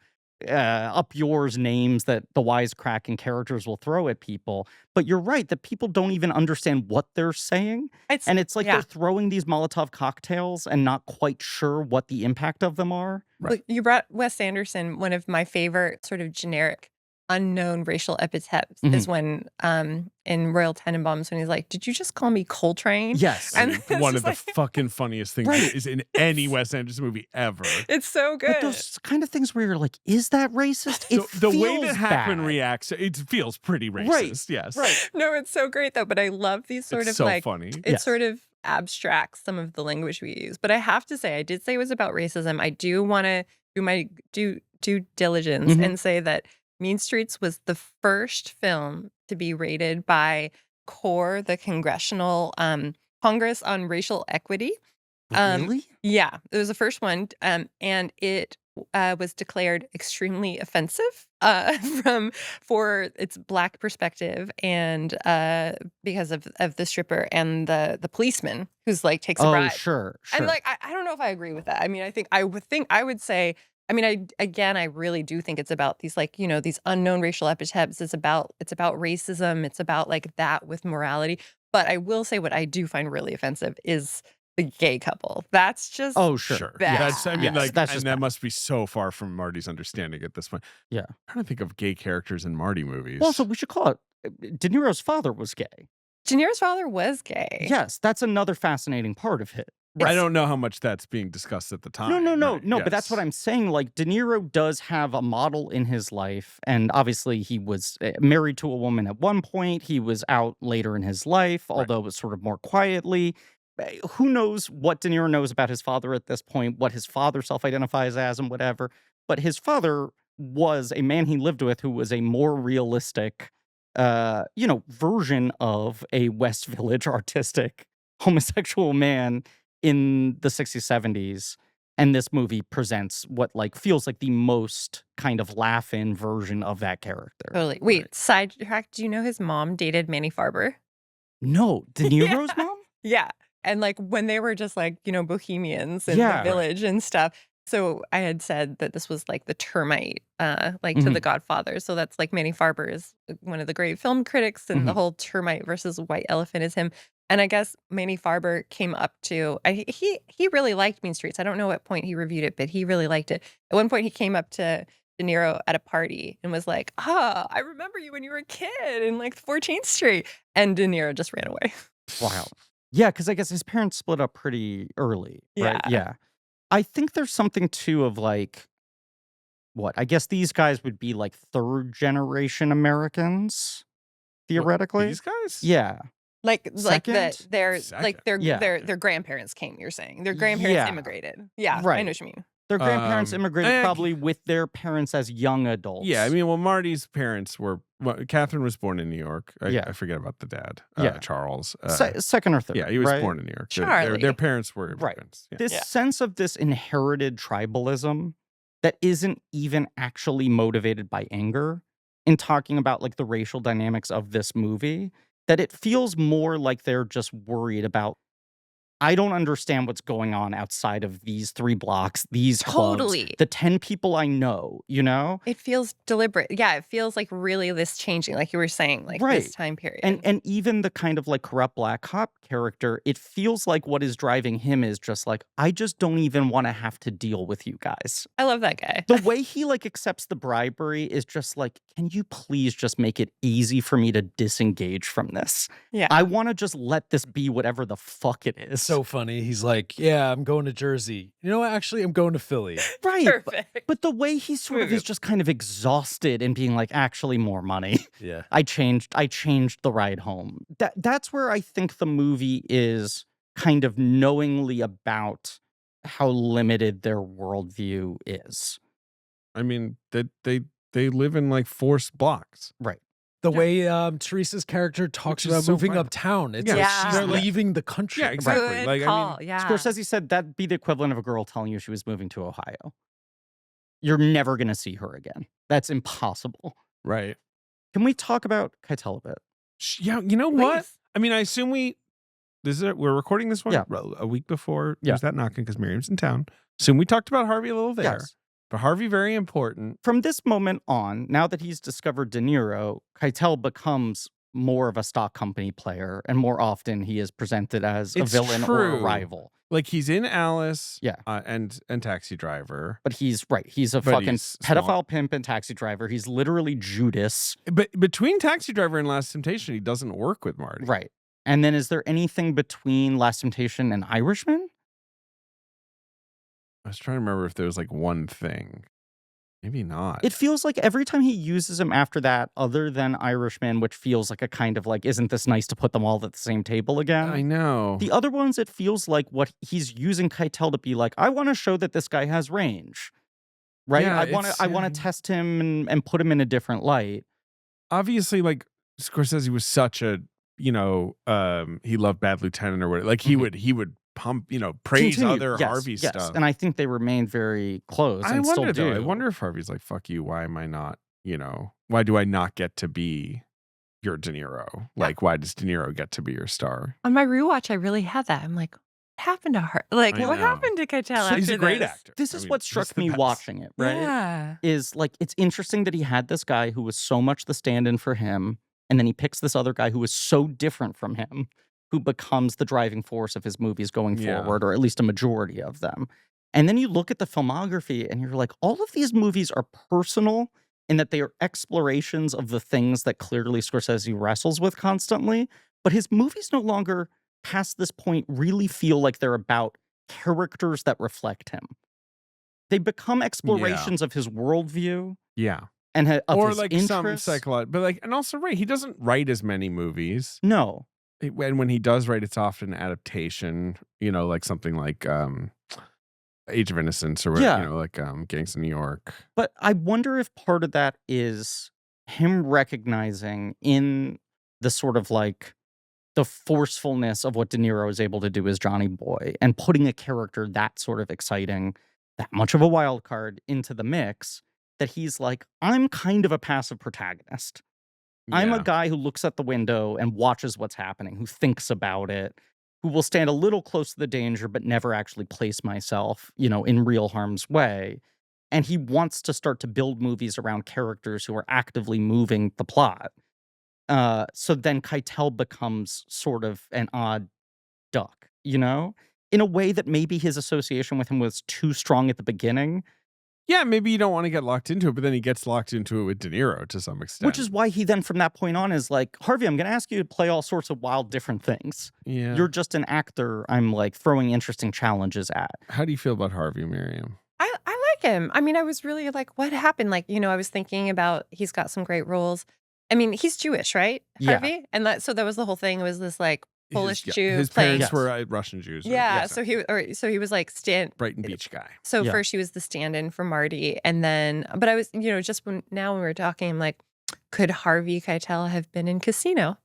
up yours names that the wisecracking characters will throw at people. But you're right that people don't even understand what they're saying. And it's like yeah. they're throwing these Molotov cocktails and not quite sure what the impact of them are. Look, you brought Wes Anderson. One of my favorite sort of generic unknown racial epithets is when in Royal Tenenbaums when he's like, "Did you just call me Coltrane?" Yes. And One it's of just the like- fucking funniest things Right. is in any Wes Anderson movie ever. It's so good. But those kind of things where you're like, is that racist? It The way feels that Hackman bad. reacts, it feels pretty racist. Right, Yes. Right. No, it's so great though. But I love these sort It's of so like funny. it Yes. sort of abstracts some of the language we use. But I have to say, I did say it was about racism. I do want to do my due diligence and say that Mean Streets was the first film to be rated by CORE, the Congressional Congress on Racial Equity. Really? Yeah, it was the first one, and it was declared extremely offensive for its Black perspective, and because of the stripper and the policeman who's like takes a Oh, bribe. sure. And like I don't know if I agree with that. I mean, I would say. I mean, I really do think it's about these like these unknown racial epithets. It's about racism. It's about like that with morality. But I will say what I do find really offensive is the gay couple. That's just Oh, sure. bad. That's, I mean, Yes, like, that's and just that bad. must be so far from Marty's understanding at this point. Yeah. I'm trying to think of gay characters in Marty movies. Well, so we should call it De Niro's father was gay. Gennaro's father was gay. Yes, that's another fascinating part of it. I don't know how much that's being discussed at the time. No, Right, but that's what yes. I'm saying. Like, De Niro does have a model in his life, and obviously he was married to a woman at one point. He was out later in his life, although it was sort of more quietly. Who knows what De Niro knows about his father at this point, what his father self-identifies as and whatever. But his father was a man he lived with who was a more realistic, version of a West Village artistic homosexual man in the 60s, 70s. And this movie presents what like feels like the most kind of laugh-in version of that character. Totally. Wait, sidetrack. Do you know his mom dated Manny Farber? No, De Niro's mom? Yeah. And like when they were just like, bohemians in Yeah. the village and stuff. So I had said that this was like the termite, like to Mhm. The Godfather. So that's like Manny Farber is one of the great film critics, and the whole termite versus white elephant is him. And I guess Manny Farber came up to he really liked Mean Streets. I don't know what point he reviewed it, but he really liked it. At one point, he came up to De Niro at a party and was like, I remember you when you were a kid in like 14th Street. And De Niro just ran away. Wow. Yeah, because I guess his parents split up pretty early, right? Yeah. Yeah. I think there's something too of like, what? I guess these guys would be like third generation Americans, theoretically. These guys? Yeah. Like that Second? their Yeah. their grandparents came, you're saying. Their grandparents Yeah. immigrated. Yeah, I Right. know what you mean. Their grandparents immigrated I- probably with their parents as young adults. Yeah, I mean, well, Marty's parents were. Well, Catherine was born in New York. Yeah. I forget about the dad. Yeah. Charles. Second or third. Yeah, he was right? born in New York. Charlie. Their parents were Right. immigrants. Yeah. This Yeah. sense of this inherited tribalism that isn't even actually motivated by anger in talking about like the racial dynamics of this movie, that it feels more like they're just worried about, I don't understand what's going on outside of these 3 blocks, these clubs, Totally. the 10 people I know, you know? It feels deliberate. Yeah, it feels like really this changing, like you were saying, like Right. this time period. And even the kind of like corrupt black cop character, it feels like what is driving him is just like, I just don't even want to have to deal with you guys. I love that guy. The way he like accepts the bribery is just like, can you please just make it easy for me to disengage from this? Yeah. I want to just let this be whatever the fuck it is. So funny. He's like, yeah, I'm going to Jersey. You know what? Actually, I'm going to Philly. right. Perfect. But the way he sort of is just kind of exhausted and being like, actually more money. Yeah. I changed the ride home. That's where I think the movie is kind of knowingly about how limited their worldview is. I mean, they live in like forced blocks. Right. The way Teresa's character talks Which is about so moving fun. uptown. It's Yeah. like Yeah. she's They're like- leaving the country. Yeah, exactly. Good Like, I call. mean, yeah. Scorsese said that'd be the equivalent of a girl telling you she was moving to Ohio. You're never going to see her again. That's impossible. Right. Can we talk about Keitel a bit? Yeah, you know what? Please. I mean, I assume we're recording this one Yeah. a week before Yeah. there's that knocking because Miriam's in town. Assume we talked about Harvey a little there. Yes. But Harvey, very important. From this moment on, now that he's discovered De Niro, Keitel becomes more of a stock company player, and more often he is presented as It's a villain or true. a rival. Like he's in Alice, Yeah. and Taxi Driver. But he's right. He's a But fucking he's small. pedophile pimp and taxi driver. He's literally Judas. But between Taxi Driver and Last Temptation, he doesn't work with Marty. Right. And then is there anything between Last Temptation and Irishman? I was trying to remember if there was like one thing. Maybe not. It feels like every time he uses him after that, other than Irishman, which feels like a kind of like, isn't this nice to put them all at the same table again? I know. The other ones, it feels like what he's using Keitel to be like, I want to show that this guy has range. Right? Yeah, I want to test him and put him in a different light. Obviously, like Scorsese was such a, he loved Bad Lieutenant or whatever. Like he would pump, praise Continue. other Yes, Harvey yes. stuff. And I think they remain very close I and wonder still do. though. I wonder if Harvey's like, fuck you. Why am I not, why do I not get to be your De Niro? Like, why does De Niro get to be your star? On my rewatch, I really had that. I'm like, what happened to her? Like, I what know. happened to Keitel after He's a great this? actor. This I is mean, what he's struck the me best. watching it, right? Yeah. Is like, it's interesting that he had this guy who was so much the stand-in for him, and then he picks this other guy who was so different from him, who becomes the driving force of his movies going Yeah. forward, or at least a majority of them. And then you look at the filmography and you're like, all of these movies are personal in that they are explorations of the things that clearly Scorsese wrestles with constantly, but his movies no longer, past this point, really feel like they're about characters that reflect him. They become explorations of his worldview Yeah. and of Or his like interests. some psychological, but like, and also, right, he doesn't write as many movies. No. And when he does write, it's often adaptation, like something like Age of Innocence or Yeah. like Gangs of New York. But I wonder if part of that is him recognizing in the sort of like the forcefulness of what De Niro is able to do as Johnny Boy and putting a character that sort of exciting, that much of a wild card into the mix, that he's like, I'm kind of a passive protagonist. I'm a Yeah. guy who looks at the window and watches what's happening, who thinks about it, who will stand a little close to the danger, but never actually place myself, in real harm's way. And he wants to start to build movies around characters who are actively moving the plot. So then Keitel becomes sort of an odd duck, in a way that maybe his association with him was too strong at the beginning, Yeah, maybe you don't want to get locked into it, but then he gets locked into it with De Niro to some extent. which is why he then from that point on is like, Harvey, I'm going to ask you to play all sorts of wild different things. yeah. You're just an actor I'm like throwing interesting challenges at. How do you feel about Harvey, Miriam? I like him. I mean, I was really like, what happened? Like, I was thinking about he's got some great roles. I mean, he's Jewish, right? Yeah. Harvey? And so that was the whole thing. It was this like Polish Jew His playing. parents Yes. were Russian Jews. Yeah. So he was like Brighton Beach guy. So Yeah. first she was the stand-in for Marty, and then, but I was, just when we were talking, I'm like, could Harvey Keitel have been in Casino?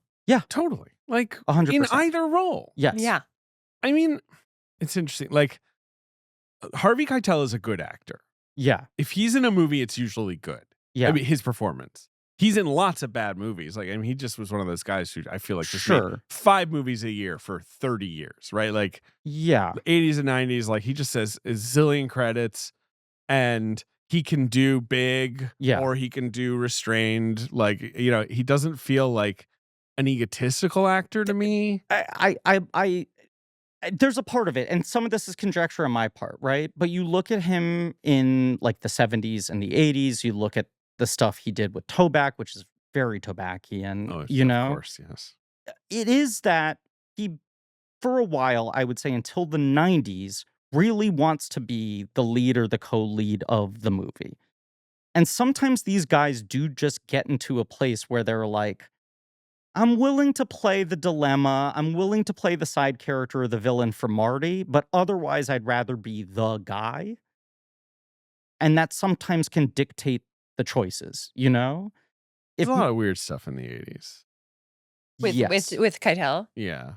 Totally. Like 100%. in either role. Yes. Yeah. I mean, it's interesting. Like Harvey Keitel is a good actor. Yeah. If he's in a movie, it's usually good. Yeah. I mean, his performance. He's in lots of bad movies. Like, I mean, he just was one of those guys who I feel like just made Sure. 5 movies a year for 30 years, right? Like Yeah. the 80s and 90s, like he just says a zillion credits and he can do big Yeah. or he can do restrained. Like, he doesn't feel like an egotistical actor to me. I there's a part of it, and some of this is conjecture on my part, right? But you look at him in like the 70s and the 80s, you look at the stuff he did with Toback, which is very Tobakian, Of course, yes. It is that he, for a while, I would say until the 90s, really wants to be the lead or the co-lead of the movie. And sometimes these guys do just get into a place where they're like, I'm willing to play the dilemma. I'm willing to play the side character or the villain for Marty, but otherwise I'd rather be the guy. And that sometimes can dictate the choices, There's If a lot of weird stuff in the 80s. yes. with Keitel. Yeah.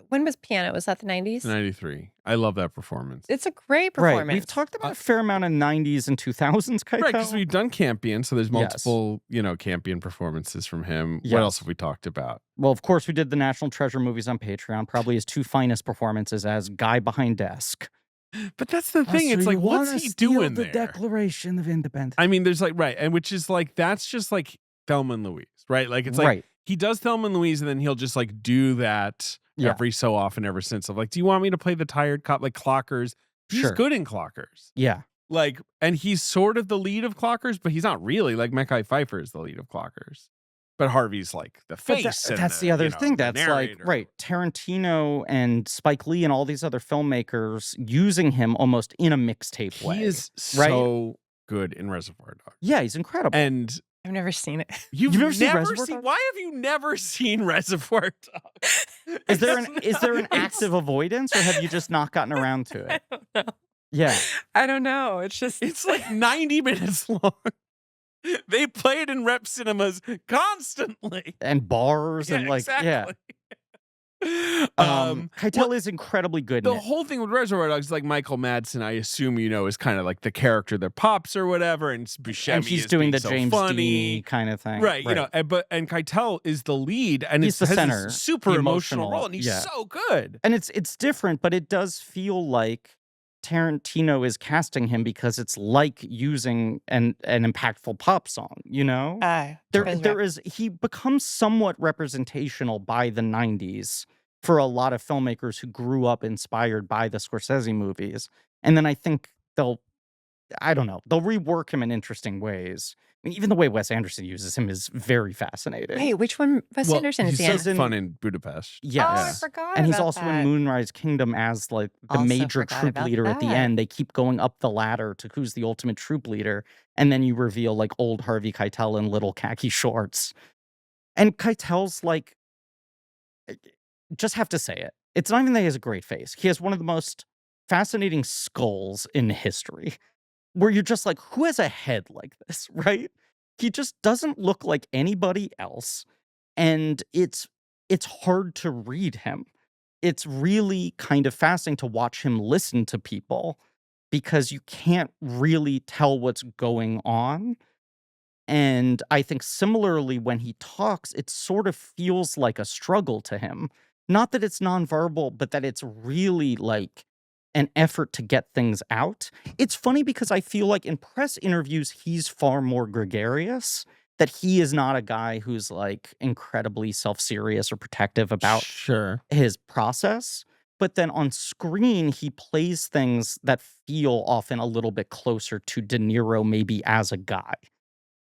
When was Piano? Was that the 90s? 93. I love that performance. It's a great Right. performance. We've talked about a fair amount of 90s and 2000s Keitel. Right, because we've done Campion, so there's Yes. multiple, Campion performances from him. What Yes. else have we talked about? Well, of course, we did the National Treasure movies on Patreon. Probably his 2 finest performances as Guy Behind Desk. But that's the thing. It's like, what's he doing the there? Declaration of Independence. I mean, there's like, right, and which is like, that's just like Thelma and Louise, right? Like, it's like, right. he does Thelma and Louise, and then he'll just like do that Yeah. every so often ever since. Of like, do you want me to play the tired cop? Like Clockers. He's Sure. good in Clockers. Yeah. Like, and he's sort of the lead of Clockers, but he's not really. Like, Mekhi Phifer is the lead of Clockers. But Harvey's like the But face. and that's the other thing. the That's like, narrator. right. Tarantino and Spike Lee and all these other filmmakers using him almost in a mixtape way. He is right? so good in Reservoir Dogs. Yeah, he's incredible. And I've never seen it. you've never seen Reservoir Dogs? Why have you never seen Reservoir Dogs? is there an active avoidance, or have you just not gotten around to it? I don't know. Yeah. I don't know. It's just It's like 90 minutes long. They play it in rep cinemas constantly. And bars and like exactly. Keitel well, is incredibly good the in it. whole thing with Reservoir Dogs is like Michael Madsen, I assume is kind of like the character that pops or whatever, and Buscemi And he's is doing being the so James funny. Dean kind of thing. Right, and Keitel is the lead, and He's the has center, this super the emotional emotional, role, and he's yeah. so good. And it's different, but it does feel like Tarantino is casting him because it's like using an impactful pop song, he becomes somewhat representational by the 90s for a lot of filmmakers who grew up inspired by the Scorsese movies. And then I think they'll rework him in interesting ways. I mean, even the way Wes Anderson uses him is very fascinating. Wait, which one? Wes Anderson is he's the so end? in- fun in Budapest. Yes. Oh, I forgot. And he's about also that. in Moonrise Kingdom as like the Also major forgot troop about leader at the that. end. They keep going up the ladder to who's the ultimate troop leader, and then you reveal like old Harvey Keitel in little khaki shorts. And Keitel's like, just have to say it. It's not even that he has a great face. He has one of the most fascinating skulls in history, where you're just like, who has a head like this, right? He just doesn't look like anybody else. And it's it's hard to read him. It's really kind of fascinating to watch him listen to people because you can't really tell what's going on. And I think similarly, when he talks, it sort of feels like a struggle to him. Not that it's nonverbal, but that it's really like an effort to get things out. It's funny because I feel like in press interviews, he's far more gregarious, that he is not a guy who's like incredibly self-serious or protective about Sure. his process. But then on screen, he plays things that feel often a little bit closer to De Niro, maybe as a guy,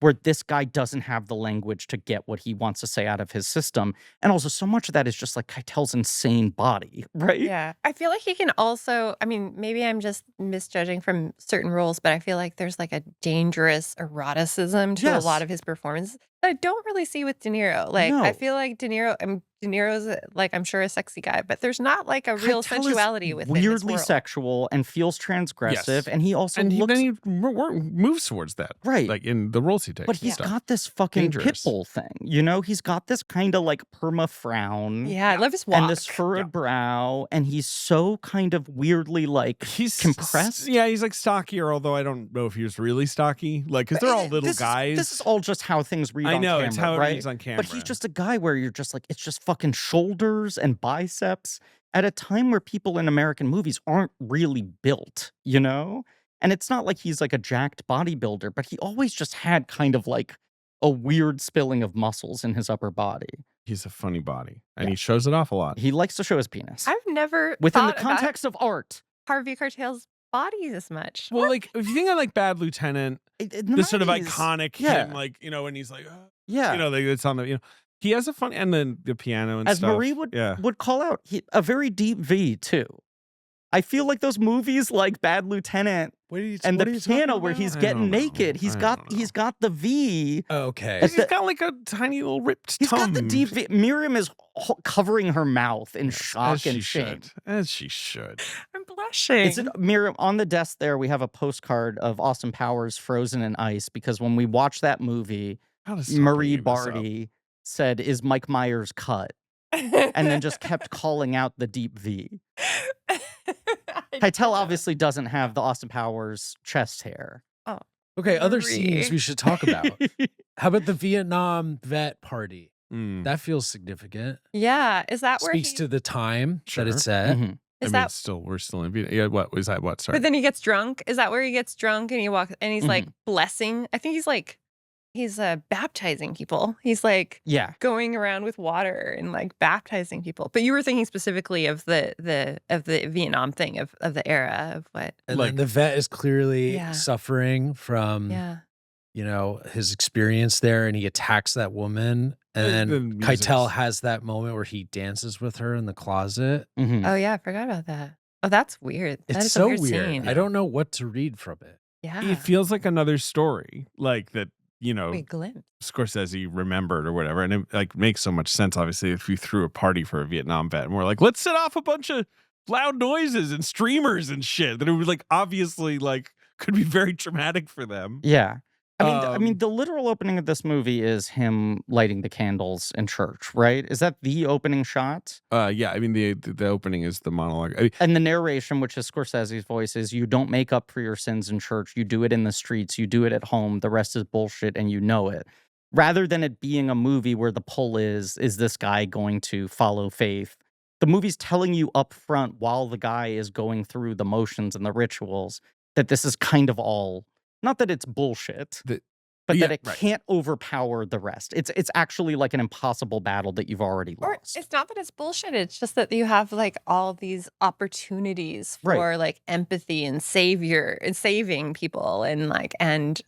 where this guy doesn't have the language to get what he wants to say out of his system. And also, so much of that is just like Keitel's insane body, right? Yeah. I feel like he can also, I mean, maybe I'm just misjudging from certain roles, but I feel like there's like a dangerous eroticism to a Yes. lot of his performances that I don't really see with De Niro. Like, I No. feel like De Niro's like, I'm sure, a sexy guy, but there's not like a real Keitel is sensuality within his weirdly world. sexual and feels transgressive, Yes. and he also And looks then he moves towards that. right. Like in the roles he takes. But and he's stuff. got this fucking Dangerous. pit bull thing, you know? He's got this kind of like perma frown Yeah, I love his walk. and this furrowed brow, and he's so kind of weirdly like He's compressed. Yeah, he's like stockier, although I don't know if he was really stocky. Like, because they're all little this guys. This is all just how things read I on know, camera, it's how it right? reads on camera. But he's just a guy where you're just like, it's just fucking shoulders and biceps at a time where people in American movies aren't really built, you know? And it's not like he's like a jacked bodybuilder, but he always just had kind of like a weird spilling of muscles in his upper body. He's a funny body, and Yeah. he shows it off a lot. He likes to show his penis I've never within the thought about context of art. Harvey Keitel's body this much. Well, like if you think of like Bad Lieutenant, In this sort of 90s, iconic yeah. him, like when he's like, Yeah. it's on the he has a fun and then the piano and As stuff. Marie would call out, a very deep V too. I feel like those movies like Bad Lieutenant and the piano where he's getting naked. He's got the V. Okay. At He's got like a tiny little ripped He's tongue. got the deep V. Miriam is covering her mouth in As shock she and shame. should. As she should. I'm blushing. It's Miriam on the desk there. We have a postcard of Austin Powers frozen in ice because when we watched that movie, How does stop Marie bringing this up? Barty said, "Is Mike Myers cut?" And then just kept calling out the deep V. Keitel obviously doesn't have the Austin Powers chest hair. Okay, other Marie. scenes we should talk about. How about the Vietnam vet party? Mm. That feels significant. Yeah, is that where Speaks he, to the time Sure. that it's at. Mhm. is I mean, that? it's still we're still in Vietnam. Yeah, what was that? What? Sorry. But then he gets drunk. Is that where he gets drunk and he walks and he's like Mm-hmm. blessing? I think he's baptizing people. He's like Yeah. going around with water and like baptizing people. But you were thinking specifically of the Vietnam thing of the era of what? And Like- then the vet is clearly Yeah. suffering from, Yeah. his experience there, and he attacks that woman. And The then music's- Keitel has that moment where he dances with her in the closet. Mhm. Oh yeah, I forgot about that. Oh, that's weird. That It's is so a weird weird. scene. I don't know what to read from it. Yeah. It feels like another story, like that. We glimpse. Scorsese remembered or whatever, and it like makes so much sense. Obviously, if you threw a party for a Vietnam vet, and we're like, let's set off a bunch of loud noises and streamers and shit, that it would like obviously like could be very traumatic for them. Yeah. I mean, Um, the literal opening of this movie is him lighting the candles in church, right? Is that the opening shot? Yeah. I mean, the opening is the monologue. I mean, And the narration, which is Scorsese's voice, is you don't make up for your sins in church. You do it in the streets. You do it at home. The rest is bullshit, and you know it. Rather than it being a movie where the pull is this guy going to follow faith? The movie's telling you up front while the guy is going through the motions and the rituals that this is kind of all, not that it's bullshit, The- but yeah, that it right. can't overpower the rest. It's actually like an impossible battle that you've already Or lost. it's not that it's bullshit. It's just that you have like all these opportunities Right. for like empathy and saving people and like and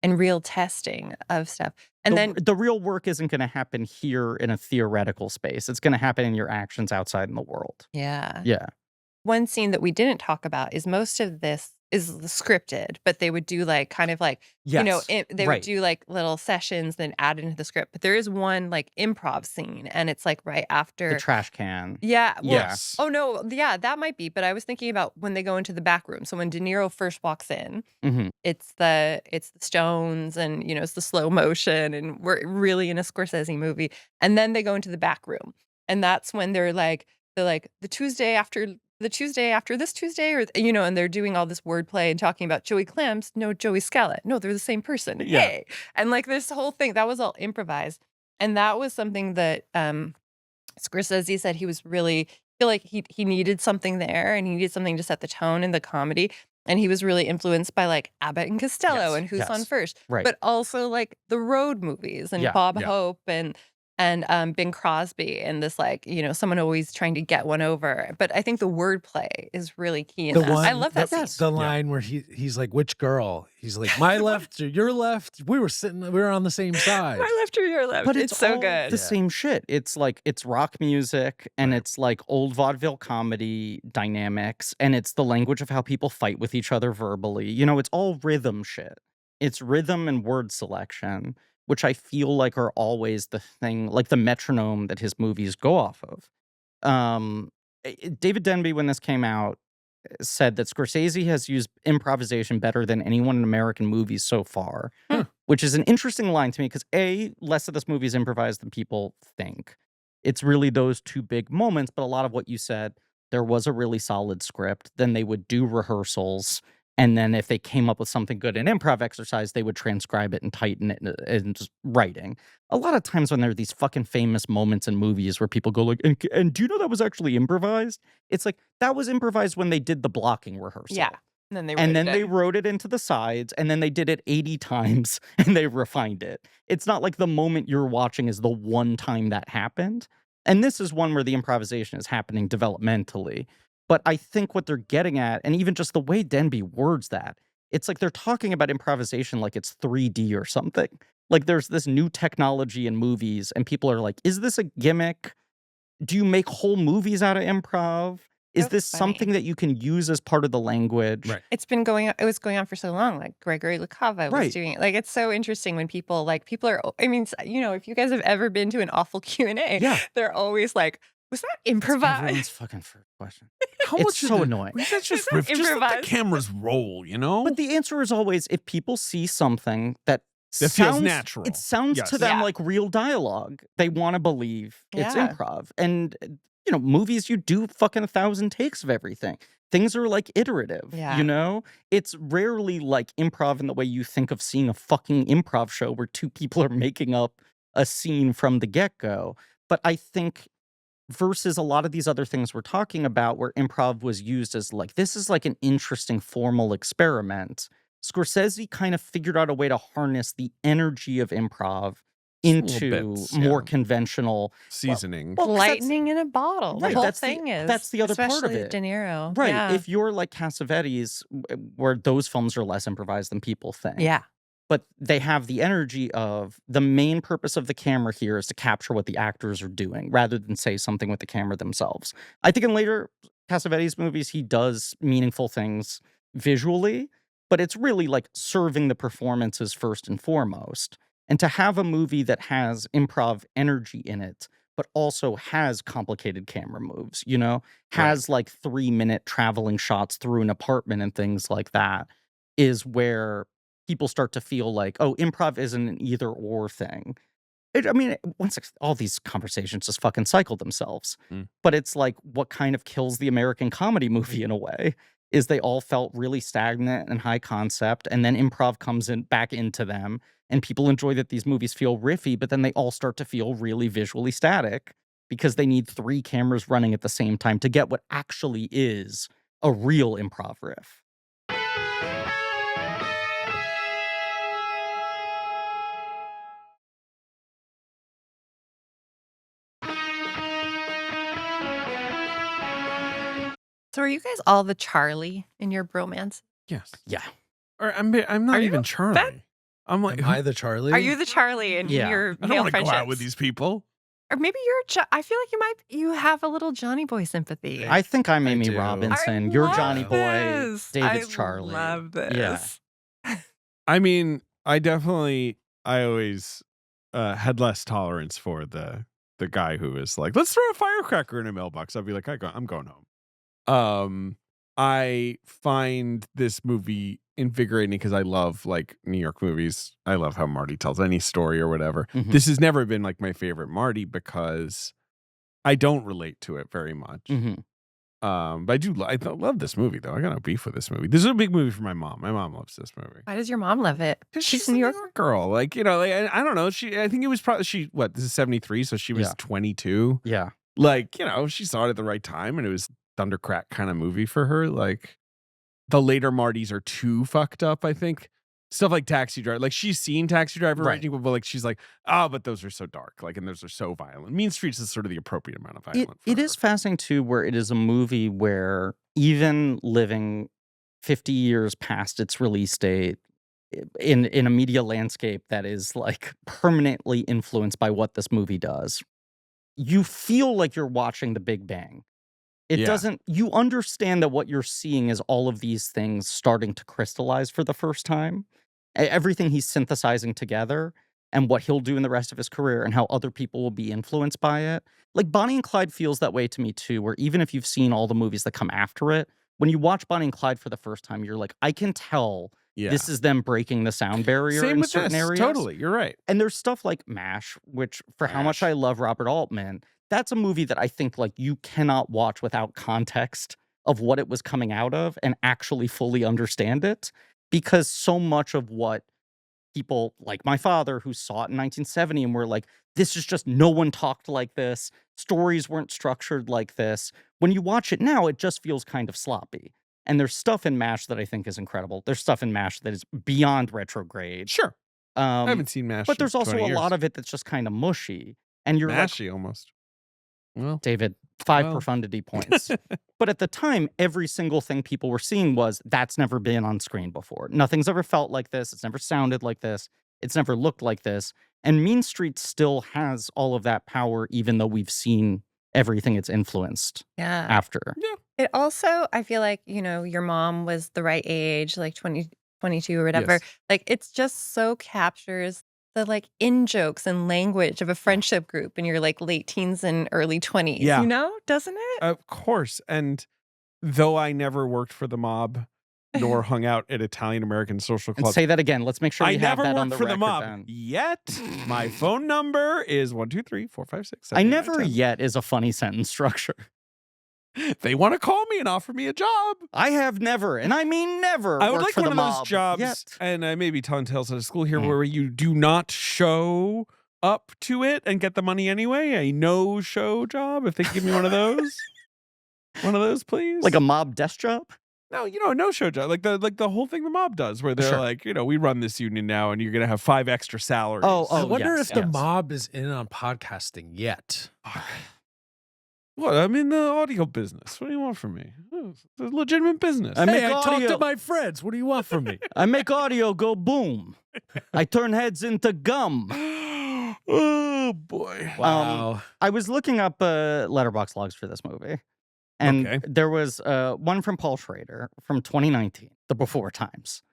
real testing of stuff. And then the real work isn't going to happen here in a theoretical space. It's going to happen in your actions outside in the world. yeah. Yeah. One scene that we didn't talk about is most of this scripted, but they would do like kind of like Yes. they would Right. do like little sessions, then add into the script. But there is one like improv scene, and it's like right The after. trash can. Yeah. Well, Yeah. Yes. oh no, yeah, that might be. But I was thinking about when they go into the back room. So when DeNiro first walks in, Hmm. it's the Stones, and it's the slow motion, and we're really in a Scorsese movie. And then they go into the back room, and that's when they're like the Tuesday after this Tuesday, or and they're doing all this wordplay and talking about Joey Clamps, no Joey Scallett, no, they're the same person. Yeah. Hey, and like this whole thing that was all improvised, and that was something that Scorsese said he was really feel like he needed something there, and he needed something to set the tone in the comedy. And he was really influenced by like Abbott and Costello Yes, and Who's on yes. First, Right. but also like the road movies and Yeah, Bob yeah. Hope and Bing Crosby, and this like someone always trying to get one over. But I think the wordplay is really key in The that. I one, love that the, scene. the line where he's like, which girl? He's like, my left or your left? We were on the same side. My left or your left? But it's so all good. the Yeah. same shit. It's like it's rock music, and Right. it's like old vaudeville comedy dynamics, and it's the language of how people fight with each other verbally. It's all rhythm shit. It's rhythm and word selection, which I feel like are always the thing, like the metronome that his movies go off of. David Denby, when this came out, said that Scorsese has used improvisation better than anyone in American movies so far, which is an interesting line to me because less of this movie is improvised than people think. It's really those two big moments, but a lot of what you said, there was a really solid script. Then they would do rehearsals, and then if they came up with something good in improv exercise, they would transcribe it and tighten it in just writing. A lot of times when there are these fucking famous moments in movies where people go like, and do you know that was actually improvised? It's like, that was improvised when they did the blocking rehearsal. Yeah. And then they And wrote then it they in. wrote it into the sides, and then they did it 80 times, and they refined it. It's not like the moment you're watching is the one time that happened. And this is one where the improvisation is happening developmentally. But I think what they're getting at, and even just the way Denby words that, it's like they're talking about improvisation like it's 3D or something. Like there's this new technology in movies, and people are like, is this a gimmick? Do you make whole movies out of improv? Is So this funny. something that you can use as part of the language? Right. It was going on for so long. Like Gregory LaCava was Right. doing it. Like it's so interesting when people are. I mean, if you guys have ever been to an awful Q&A, Yeah. they're always like, "Was that That's improvised?" everyone's fucking first question. How It's much of so the- annoying. We should just Is that just let the improvised? cameras roll, But the answer is always, if people see something that That feels natural. it sounds Yes. to them Yeah. like real dialogue. They want to believe it's Yeah. improv. And movies, you do fucking 1,000 takes of everything. Things are like iterative. Yeah. It's rarely like improv in the way you think of seeing a fucking improv show where two people are making up a scene from the get-go. But I think versus a lot of these other things we're talking about where improv was used as like, this is like an interesting formal experiment, Scorsese kind of figured out a way to harness the energy of improv into bits, more yeah. conventional seasoning. Well, 'cause that's- Lightning in a bottle. Right, The whole that's the- thing is. that's the other part of especially it. De Niro. right. Yeah. If you're like Cassavetes, where those films are less improvised than people think. yeah. But they have the energy of the main purpose of the camera here is to capture what the actors are doing rather than say something with the camera themselves. I think in later Cassavetes movies, he does meaningful things visually, but it's really like serving the performances first and foremost. And to have a movie that has improv energy in it, but also has complicated camera moves, has like 3-minute traveling shots through an apartment and things like that, is where people start to feel like, oh, improv isn't an either or thing. Once all these conversations just fucking cycle themselves. Mm. But it's like what kind of kills the American comedy movie in a way is they all felt really stagnant and high concept, and then improv comes in back into them, and people enjoy that these movies feel riffy, but then they all start to feel really visually static because they need 3 cameras running at the same time to get what actually is a real improv riff. So are you guys all the Charlie in your bromance? Yes. Yeah. Or I'm not Are you? even Charlie. That- I'm like, Am I the Charlie? Are you the Charlie in Yeah. your I don't male want to go friendships? out with these people. Or maybe I feel like you have a little Johnny Boy sympathy. I think I'm Amy do. Robinson. You're love Johnny Boy. this. David's I Charlie. love Yeah. this. I mean, I always had less tolerance for the guy who is like, let's throw a firecracker in a mailbox. I'd be like, I'm going home. I find this movie invigorating because I love like New York movies. I love how Marty tells any story or whatever. Mhm. This has never been like my favorite Marty because I don't relate to it very much. Mhm. But I love this movie though. I got no beef with this movie. This is a big movie for my mom. My mom loves this movie. Why does your mom love it? Because She's a New York. girl. Like, you know, like, I don't know. I think it was probably, this is 73, so she was Yeah. 22. Yeah. Like, you know, she saw it at the right time and it was thundercrack kind of movie for her. Like, the later Martys are too fucked up, I think. Stuff like Taxi Driver. Like, she's seen Taxi Driver, Right. but like, she's like, but those are so dark. Like, and those are so violent. Mean Streets is sort of the appropriate amount of violent. It is fascinating too, where it is a movie where even living 50 years past its release date in a media landscape that is like permanently influenced by what this movie does, you feel like you're watching The Big Bang. It Yeah. doesn't, you understand that what you're seeing is all of these things starting to crystallize for the first time. Everything he's synthesizing together and what he'll do in the rest of his career and how other people will be influenced by it. Like Bonnie and Clyde feels that way to me too, where even if you've seen all the movies that come after it, when you watch Bonnie and Clyde for the first time, you're like, I can tell this is them breaking the sound barrier Same in with certain this. areas. Totally. You're right. And there's stuff like MASH, which for how much MASH. I love Robert Altman, that's a movie that I think like you cannot watch without context of what it was coming out of and actually fully understand it, because so much of what people like my father who saw it in 1970 and were like, this is just, no one talked like this. Stories weren't structured like this. When you watch it now, it just feels kind of sloppy. And there's stuff in MASH that I think is incredible. There's stuff in MASH that is beyond retrograde. Sure. I haven't seen MASH. But there's in also 20 a years. lot of it that's just kind of mushy. And you're like, Mashy almost. Well, David, 5 Well. profundity points. But at the time, every single thing people were seeing was, that's never been on screen before. Nothing's ever felt like this. It's never sounded like this. It's never looked like this. And Mean Streets still has all of that power, even though we've seen everything it's influenced Yeah. after. It also, I feel like, your mom was the right age, like 20, 22 or whatever. Yes. Like, it's just so captures the like in jokes and language of a friendship group in your like late teens and early 20s, Yeah. doesn't it? Of course. And though I never worked for the mob, nor hung out at Italian American social And clubs, say that again. Let's make sure I we have never that on worked the for the record mob then. yet. My phone number is 123-456. I never yet is a funny sentence structure. They want to call me and offer me a job. I have never, and I mean never, I would worked like for one the of those mob jobs, yet. and I may be telling tales out of school here, Mm. where you do not show up to it and get the money anyway. A no-show job. If they give me one of those, please. Like a mob desk job? No, a no-show job, like the whole thing the mob does, where they're Sure. like, we run this union now, and you're gonna have 5 extra salaries. Oh, I wonder yes, if the yes. mob is in on podcasting yet. What? I'm in the audio business. What do you want from me? Oh, it's a legitimate business. I make Hey, I talk audio. to my friends. What do you want from me? I make audio go boom. I turn heads into gum. Oh boy. Wow. I was looking up letterbox logs for this movie, and Okay. there was one from Paul Schrader from 2019, the Before Times,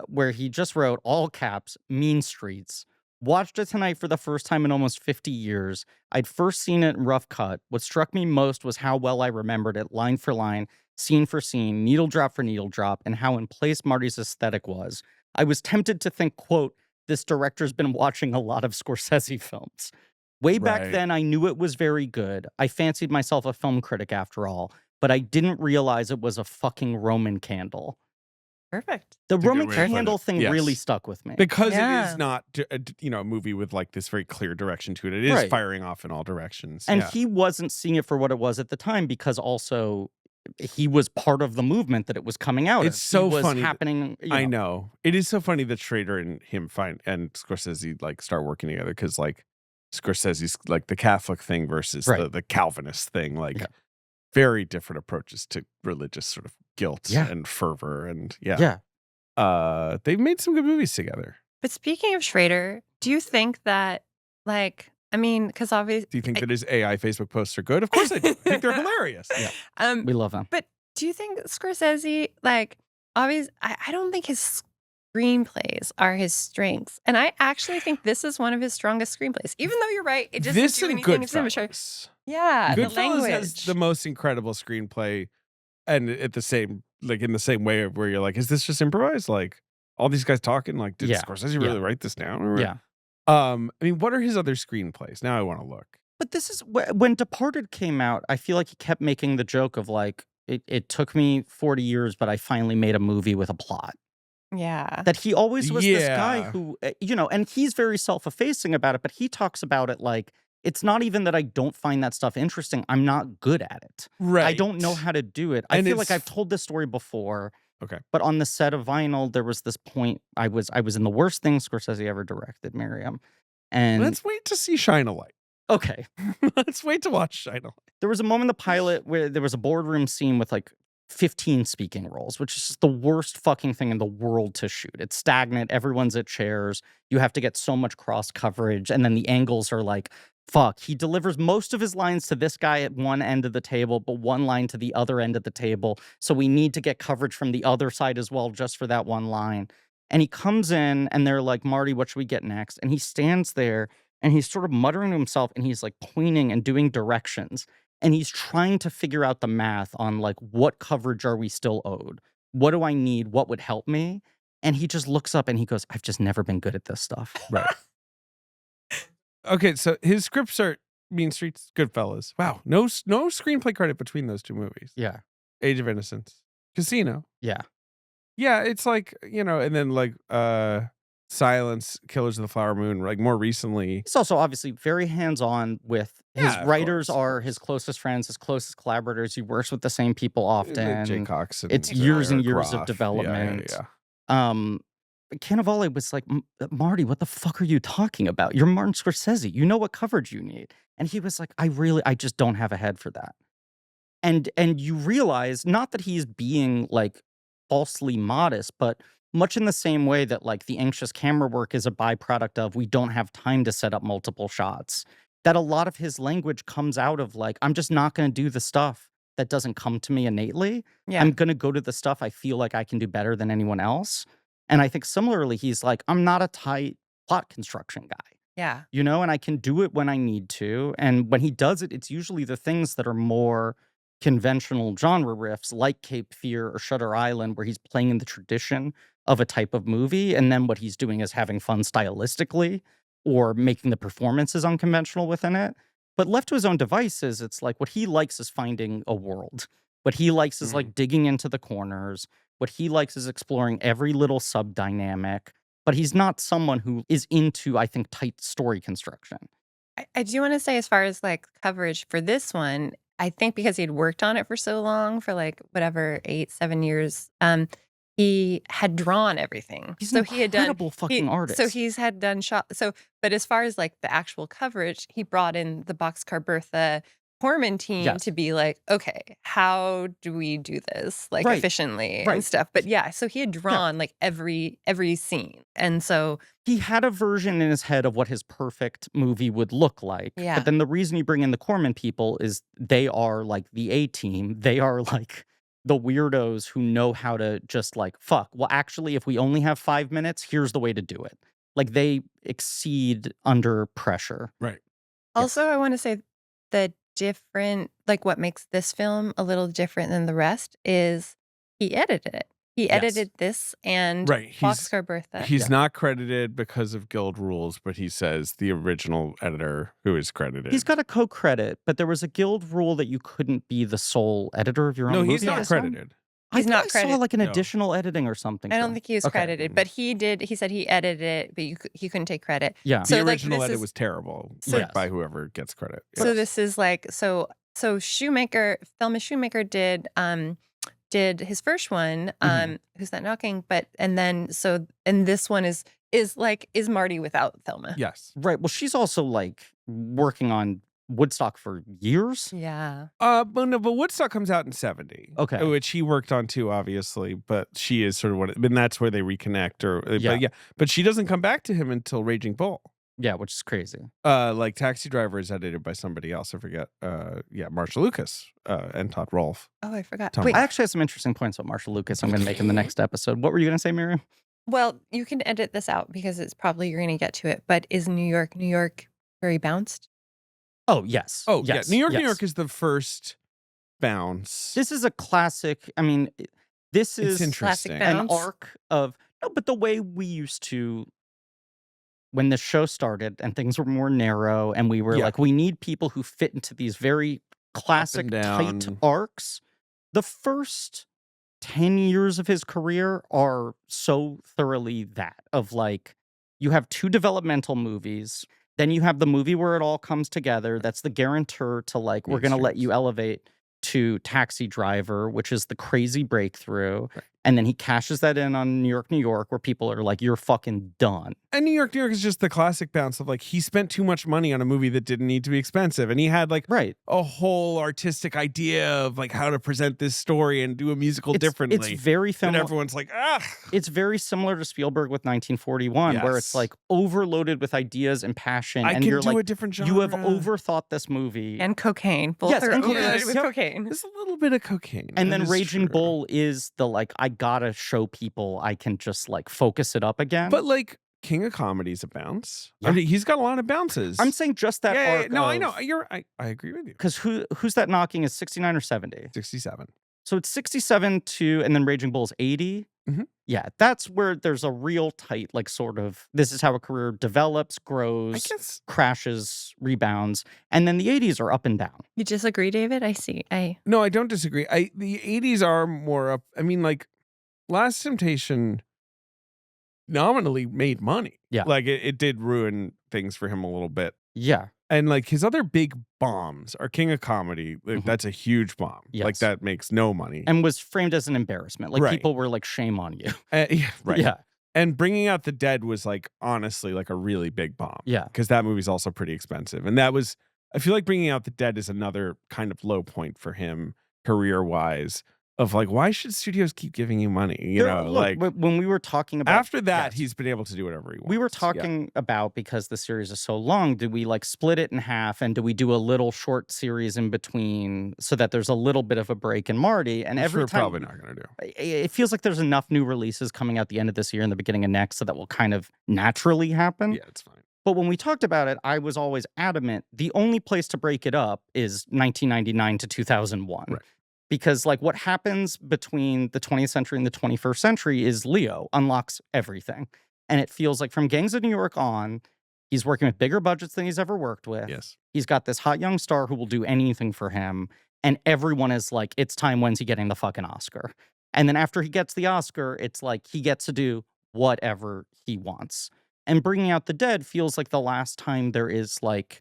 where he just wrote all caps Mean Streets. Watched it tonight for the first time in almost 50 years. I'd first seen it in rough cut. What struck me most was how well I remembered it, line for line, scene for scene, needle drop for needle drop, and how in place Marty's aesthetic was. I was tempted to think, quote, this director's been watching a lot of Scorsese films. Way back Right. then, I knew it was very good. I fancied myself a film critic after all, but I didn't realize it was a fucking Roman candle. Perfect. The That's a good Roman way to put candle it. thing Yes. really stuck with me. Because it Yeah. is not, a movie with like this very clear direction to it. It is Right. firing off in all directions. And yeah. he wasn't seeing it for what it was at the time, because also he was part of the movement that it was coming out It's of. so He was funny that- happening. I know. It is so funny that Schrader and him and Scorsese like start working together, because like Scorsese's like the Catholic thing versus Right. the Calvinist thing, like Yeah. very different approaches to religious sort of guilt Yeah. and fervor. And Yeah. they've made some good movies together. But speaking of Schrader, do you think that, like, I mean, because obviously, Do you think that his AI Facebook posts are good? Of course I do. I think they're hilarious. Yeah. We love them. But do you think Scorsese, like, obviously, I don't think his screenplays are his strengths, and I actually think this is one of his strongest screenplays. Even though you're right, it just This doesn't do and anything. It's immature. Goodfellas. Yeah, the Goodfellas language. has the most incredible screenplay, and at the same, like in the same way of where you're like, is this just improvised? Like all these guys talking, like, did Yeah. Scorsese really write this down? Or, Yeah. I mean, what are his other screenplays? Now I want to look. But this is when Departed came out, I feel like he kept making the joke of like, it took me 40 years, but I finally made a movie with a plot. Yeah. That he always was this guy Yeah. who, and he's very self-effacing about it, but he talks about it like, it's not even that I don't find that stuff interesting. I'm not good at it. Right. I don't know how to do it. I And feel like it's- I've told this story before. Okay. But on the set of Vinyl, there was this point I was in the worst thing Scorsese ever directed, Miriam. And Let's wait to see Shine a Light. okay. Let's wait to watch Shine a Light. There was a moment in the pilot where there was a boardroom scene with like 15 speaking roles, which is just the worst fucking thing in the world to shoot. It's stagnant. Everyone's at chairs. You have to get so much cross coverage. And then the angles are like, fuck. He delivers most of his lines to this guy at one end of the table, but one line to the other end of the table. So we need to get coverage from the other side as well, just for that one line. And he comes in and they're like, Marty, what should we get next? And he stands there and he's sort of muttering to himself and he's like pointing and doing directions. And he's trying to figure out the math on like, what coverage are we still owed? What do I need? What would help me? And he just looks up and he goes, I've just never been good at this stuff. Right. Okay, so his scripts are Mean Streets, Goodfellas. Wow, no screenplay credit between those two movies. Yeah. Age of Innocence, Casino. Yeah. Yeah, it's like, and then like Silence, Killers of the Flower Moon, like more recently. He's also obviously very hands-on with his Yeah, of writers course, of are his closest friends, his closest collaborators. He works with the same people often. Jay Cox and It's years and Eric years of Roth. development. Yeah. Cannavale was like, Marty, what the fuck are you talking about? You're Martin Scorsese. You know what coverage you need. And he was like, I just don't have a head for that. And you realize, not that he's being like falsely modest, but much in the same way that like the anxious camera work is a byproduct of we don't have time to set up multiple shots. That a lot of his language comes out of like, I'm just not going to do the stuff that doesn't come to me innately. Yeah. I'm going to go to the stuff I feel like I can do better than anyone else. And I think similarly, he's like, I'm not a tight plot construction guy, Yeah. and I can do it when I need to. And when he does it, it's usually the things that are more conventional genre riffs like Cape Fear or Shutter Island, where he's playing in the tradition of a type of movie. And then what he's doing is having fun stylistically or making the performances unconventional within it. But left to his own devices, it's like what he likes is finding a world. What he likes is like digging into the corners. What he likes is exploring every little sub dynamic. But he's not someone who is into, I think, tight story construction. I do want to say, as far as like coverage for this one, I think because he'd worked on it for so long, for like whatever, 8-7 years, he had drawn everything. He's so an he had done incredible fucking artist. So he's had done shot. So, but as far as like the actual coverage, he brought in the Boxcar Bertha Corman team Yes. to be like, okay, how do we do this like Right. efficiently Right. and stuff? But yeah, so he had drawn like every scene, and so He had a version in his head of what his perfect movie would look like. Yeah. But then the reason you bring in the Corman people is they are like the A team. They are like the weirdos who know how to just like, fuck, well, actually, if we only have 5 minutes, here's the way to do it. Like they exceed under pressure. Right. also I want to say the different, like what makes this film a little different than the rest is he edited it. He edited this and Right. Boxcar Bertha. He's not credited because of guild rules, but he says the original editor who is credited. He's got a co-credit, but there was a guild rule that you couldn't be the sole editor of your own No, movie. he's not this one? credited. I He's thought not I credited. saw like an No. additional editing or something. I for don't him. think he was Okay. credited, but he did. He said he edited it, but he couldn't take credit. Yeah. So The like original this edit is was terrible, So- like by whoever gets credit. so this is like so Shoemaker, Thelma Shoemaker did his first one, Who's That Knocking, and this one is Marty without Thelma. Yes. Right. Well, she's also like working on Woodstock for years. Yeah. But Woodstock comes out in 70. Okay. Which he worked on too, obviously, but she is sort of and that's where they reconnect. Yeah. But she doesn't come back to him until Raging Bull. Yeah, which is crazy. Like Taxi Driver is edited by somebody else. I forget. Marshall Lucas and Todd Rolfe. Oh, I forgot. Tom Wait, I actually have some interesting points about Marshall Lucas I'm going to make in the next episode. What were you going to say, Miriam? well, you can edit this out because it's probably you're going to get to it. But is New York very bounced? Oh, yes. Oh, yes, yeah. New yes. York is the first bounce. This is a classic. I mean, this It's is interesting. an bounce. arc of no, but the way we used to when the show started and things were more narrow and we were Yeah. like, we need people who fit into these very classic tight down. arcs. The first 10 years of his career are so thoroughly that of like, you have two developmental movies, then you have the movie where it all comes together. That's the guarantor to like, we're going to let you elevate to Taxi Driver, which is the crazy breakthrough. Right. And then he cashes that in on New York, where people are like, you're fucking done. And New York is just the classic bounce of like, he spent too much money on a movie that didn't need to be expensive. And he had like Right. a whole artistic idea of like how to present this story and do a musical differently. It's very and similar. everyone's like, ah. It's very similar to Spielberg with 1941, where it's Yes. like overloaded with ideas and passion. I and can you're do like, a different genre. you have overthought this movie. And cocaine. Both Yes, are and cocaine. overloaded with Yep. cocaine. There's a little bit of cocaine. And That then is Raging true. Bull is the like, I gotta show people I can just like focus it up again. But like King of Comedy's a bounce. Yeah. I mean, he's got a lot of bounces. I'm saying just that yeah, arc. no, I know. I agree with you. Because who's that knocking is 69 or 70? 67. So it's 67 to, and then Raging Bull's 80. Mhm. Yeah, that's where there's a real tight, like sort of, this is how a career develops, I grows, guess. crashes, rebounds. And then the 80s are up and down. You disagree, David? I see. No, I don't disagree. The 80s are more up. I mean, like Last Temptation nominally made money. Yeah. Like it did ruin things for him a little bit. Yeah. And like his other big bombs are King of Comedy. Like, Mhm. that's a huge bomb. Like Yes. that makes no money. And was framed as an embarrassment. Like Right. people were like, shame on you. Yeah, right. Yeah. And Bringing Out the Dead was like honestly like a really big bomb. Yeah. Because that movie's also pretty expensive. And that was, I feel like Bringing Out the Dead is another kind of low point for him career wise of like, why should studios keep giving you money? You There- know, look, like when we were talking about after that, yes. he's been able to do whatever he wants. We were Yeah. talking about, because the series is so long, do we like split it in half and do we do a little short series in between so that there's a little bit of a break in Marty? And Which every we're time probably not going to do. it feels like there's enough new releases coming out the end of this year and the beginning of next, so that will kind of naturally happen. Yeah, it's fine. But when we talked about it, I was always adamant the only place to break it up is 1999 to 2001. Right. Because like what happens between the 20th century and the 21st century is Leo unlocks everything. And it feels like from Gangs of New York on, he's working with bigger budgets than he's ever worked with. Yes. He's got this hot young star who will do anything for him. And everyone is like, it's time, when's he getting the fucking Oscar? And then after he gets the Oscar, it's like he gets to do whatever he wants. And Bringing Out the Dead feels like the last time there is like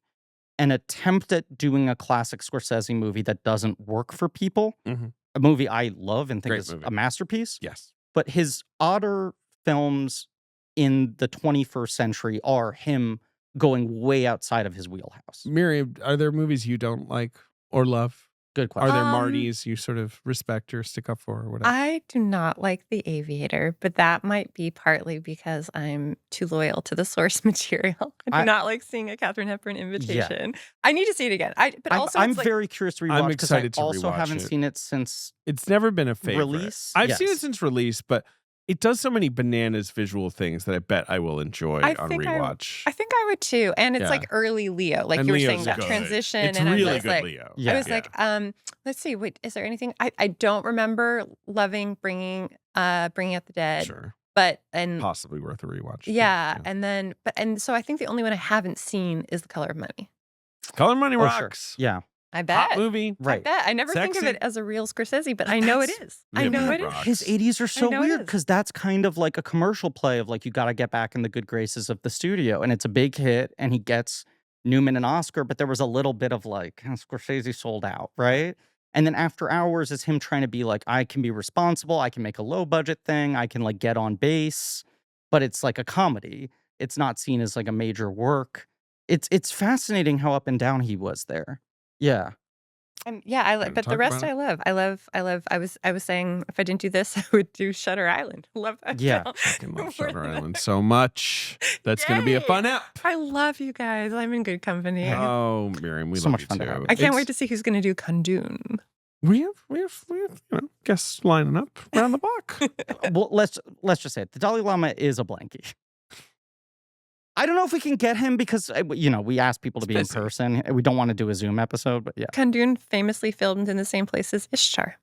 an attempt at doing a classic Scorsese movie that doesn't work for people. Mhm. A movie I love and think Great is movie. a masterpiece. Yes. But his odder films in the 21st century are him going way outside of his wheelhouse. Miriam, are there movies you don't like or love? Good Are question. there Um, Martys you sort of respect or stick up for or whatever? I do not like The Aviator, but that might be partly because I'm too loyal to the source material. I I- do not like seeing a Katharine Hepburn invitation. I need to see it again. But also, I'm it's like, very curious to I'm rewatch because I excited to also rewatch haven't it. seen it since It's never been a favorite. release. I've seen it Yes. since release, but it does so many bananas visual things that I bet I will enjoy I on think rewatch. I think I would too. And it's Yeah. like early Leo, like And you were Leo's saying, that good. transition. It's and really I was good, like, Leo. Yeah. I was like, let's see. Wait, is there anything? I don't remember loving Bringing Out the Dead, Sure. but and Possibly worth a rewatch. yeah, and so I think the only one I haven't seen is The Color of Money. Color Money Oh, sure. rocks. Yeah. I bet. Hot movie. I Right. bet. I never think of Sexy. it as a real Scorsese, but But I know it that's- is. I know Yeah, it is. rocks. His 80s are so know it weird is. because that's kind of like a commercial play of like, you got to get back in the good graces of the studio. And it's a big hit and he gets Newman an Oscar, but there was a little bit of like, Scorsese sold out, right? And then After Hours is him trying to be like, I can be responsible. I can make a low budget thing. I can like get on base, but it's like a comedy. It's not seen as like a major work. It's fascinating how up and down he was there. Yeah. Yeah, I Wanna but talk the rest about it? I love. I was saying if I didn't do this, I would do Shutter Island. Love that Yeah. film. Fucking love More Shutter than- Island so much. That's going to be a Yay! fun app. I love you guys. I'm in good company. Yeah. Oh, Miriam, we So love much you fun to too. have. I can't wait to see who's going to do Kundun. We have guests lining up around the block. Well, let's just say it. The Dalai Lama is a blankie. I don't know if we can get him because we ask people to It's be busy. in person. We don't want to do a Zoom episode, but yeah. Kundun famously filmed in the same place as Ishtar.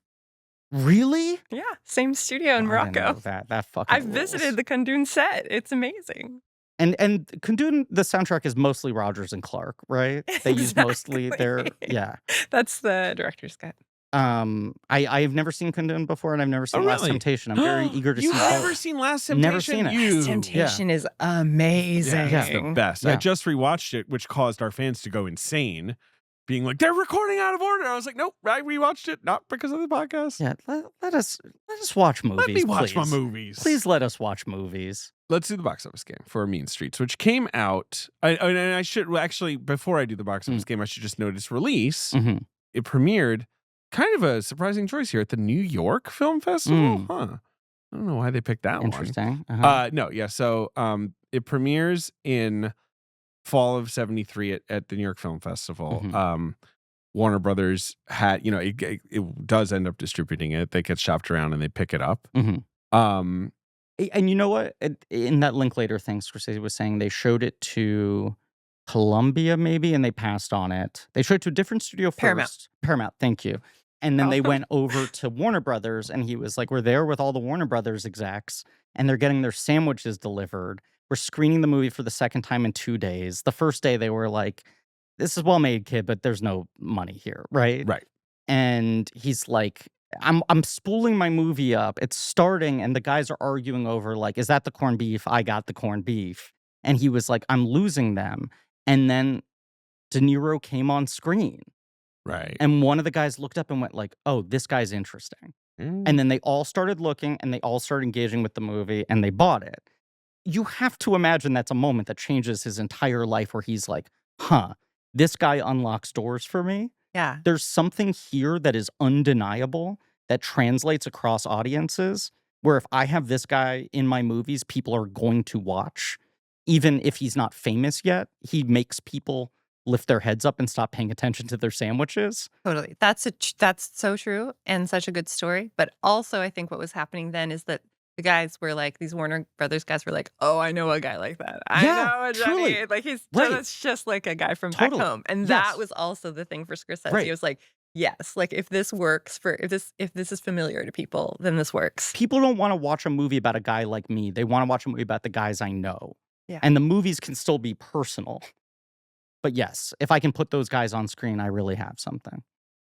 Really? Yeah, same studio in I didn't know Morocco. that fucking I've visited the Kundun set. It's amazing. And Kundun, the soundtrack is mostly Rogers and Clark, right? They use mostly their Exactly. That's the director's cut. I've never seen Kundun before, and I've never seen Oh, Last really? Temptation. I'm very eager to see You've both. never seen Last Temptation? Never seen it. You. Temptation is amazing. Yeah, it's the best. I Yeah. just rewatched it, which caused our fans to go insane, being like, they're recording out of order. I was like, nope, I rewatched it, not because of the podcast. Yeah, let us watch movies. Let me watch my please. movies. Please let us watch movies. Let's do the box office game for Mean Streets, which came out. And I should actually, before I do the box office game, I should just note its release. Mm-hmm. It premiered, kind of a surprising choice here at the New York Film Festival. Huh. I don't know why they picked that one. Interesting. Uh-huh. So it premieres in fall of 73 at the New York Film Festival. Mhm. Warner Brothers had, it does end up distributing it. They get shopped around and they pick it up. Mhm. And you know what? In that Linklater thing, Scorsese was saying they showed it to Columbia, maybe, and they passed on it. They showed it to a different studio first. Paramount, thank you. And then they went over to Warner Brothers, and he was like, we're there with all the Warner Brothers execs, and they're getting their sandwiches delivered. We're screening the movie for the second time in 2 days. The first day, they were like, this is well made, kid, but there's no money here, right? Right. And he's like, I'm spooling my movie up. It's starting, and the guys are arguing over, like, is that the corned beef? I got the corned beef. And he was like, I'm losing them. And then DeNiro came on screen. Right. And one of the guys looked up and went like, oh, this guy's interesting. And then they all started looking, and they all started engaging with the movie, and they bought it. You have to imagine that's a moment that changes his entire life, where he's like, huh, this guy unlocks doors for me. Yeah. There's something here that is undeniable that translates across audiences, where if I have this guy in my movies, people are going to watch. Even if he's not famous yet, he makes people lift their heads up and stop paying attention to their sandwiches. Totally. That's so true and such a good story. But also, I think what was happening then is that the guys were like, these Warner Brothers guys were like, oh, I know a guy like that. I Yeah, know a Johnny. truly. Like he's Right. that's just like a guy from Totally. back home. And Yes. that was also the thing for Scorsese. Right. He was like, yes, like if this works if this is familiar to people, then this works. People don't want to watch a movie about a guy like me. They want to watch a movie about the guys I know. Yeah. And the movies can still be personal. But yes, if I can put those guys on screen, I really have something.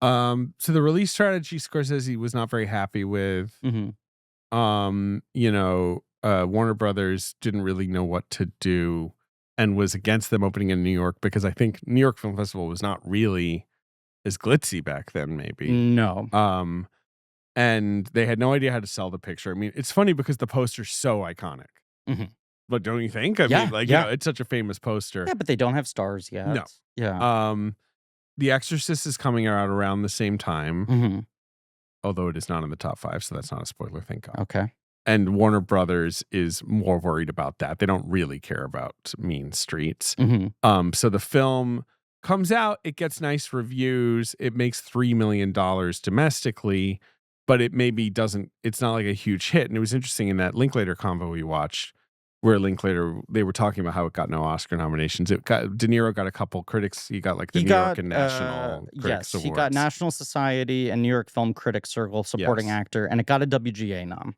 So the release strategy Scorsese was not very happy with. Mm-hmm. Warner Brothers didn't really know what to do and was against them opening in New York because I think New York Film Festival was not really as glitzy back then, maybe. No. And they had no idea how to sell the picture. I mean, it's funny because the poster's so iconic. Mhm. But don't you think? I Yeah, mean, yeah. it's such a famous poster. Yeah, but they don't have stars yet. No. Yeah. The Exorcist is coming out around the same time, Mm-hmm. although it is not in the top 5, so that's not a spoiler, thank God. Okay. And Warner Brothers is more worried about that. They don't really care about Mean Streets. Mm-hmm. So the film comes out, it gets nice reviews, it makes $3 million domestically, but it maybe doesn't, it's not like a huge hit. And it was interesting in that Linklater convo we watched, where Linklater, they were talking about how it got no Oscar nominations. DeNiro got a couple critics. He got like the New York and National Critics yes, Awards. he got National Society and New York Film Critics Circle supporting Yes. actor, and it got a WGA nom.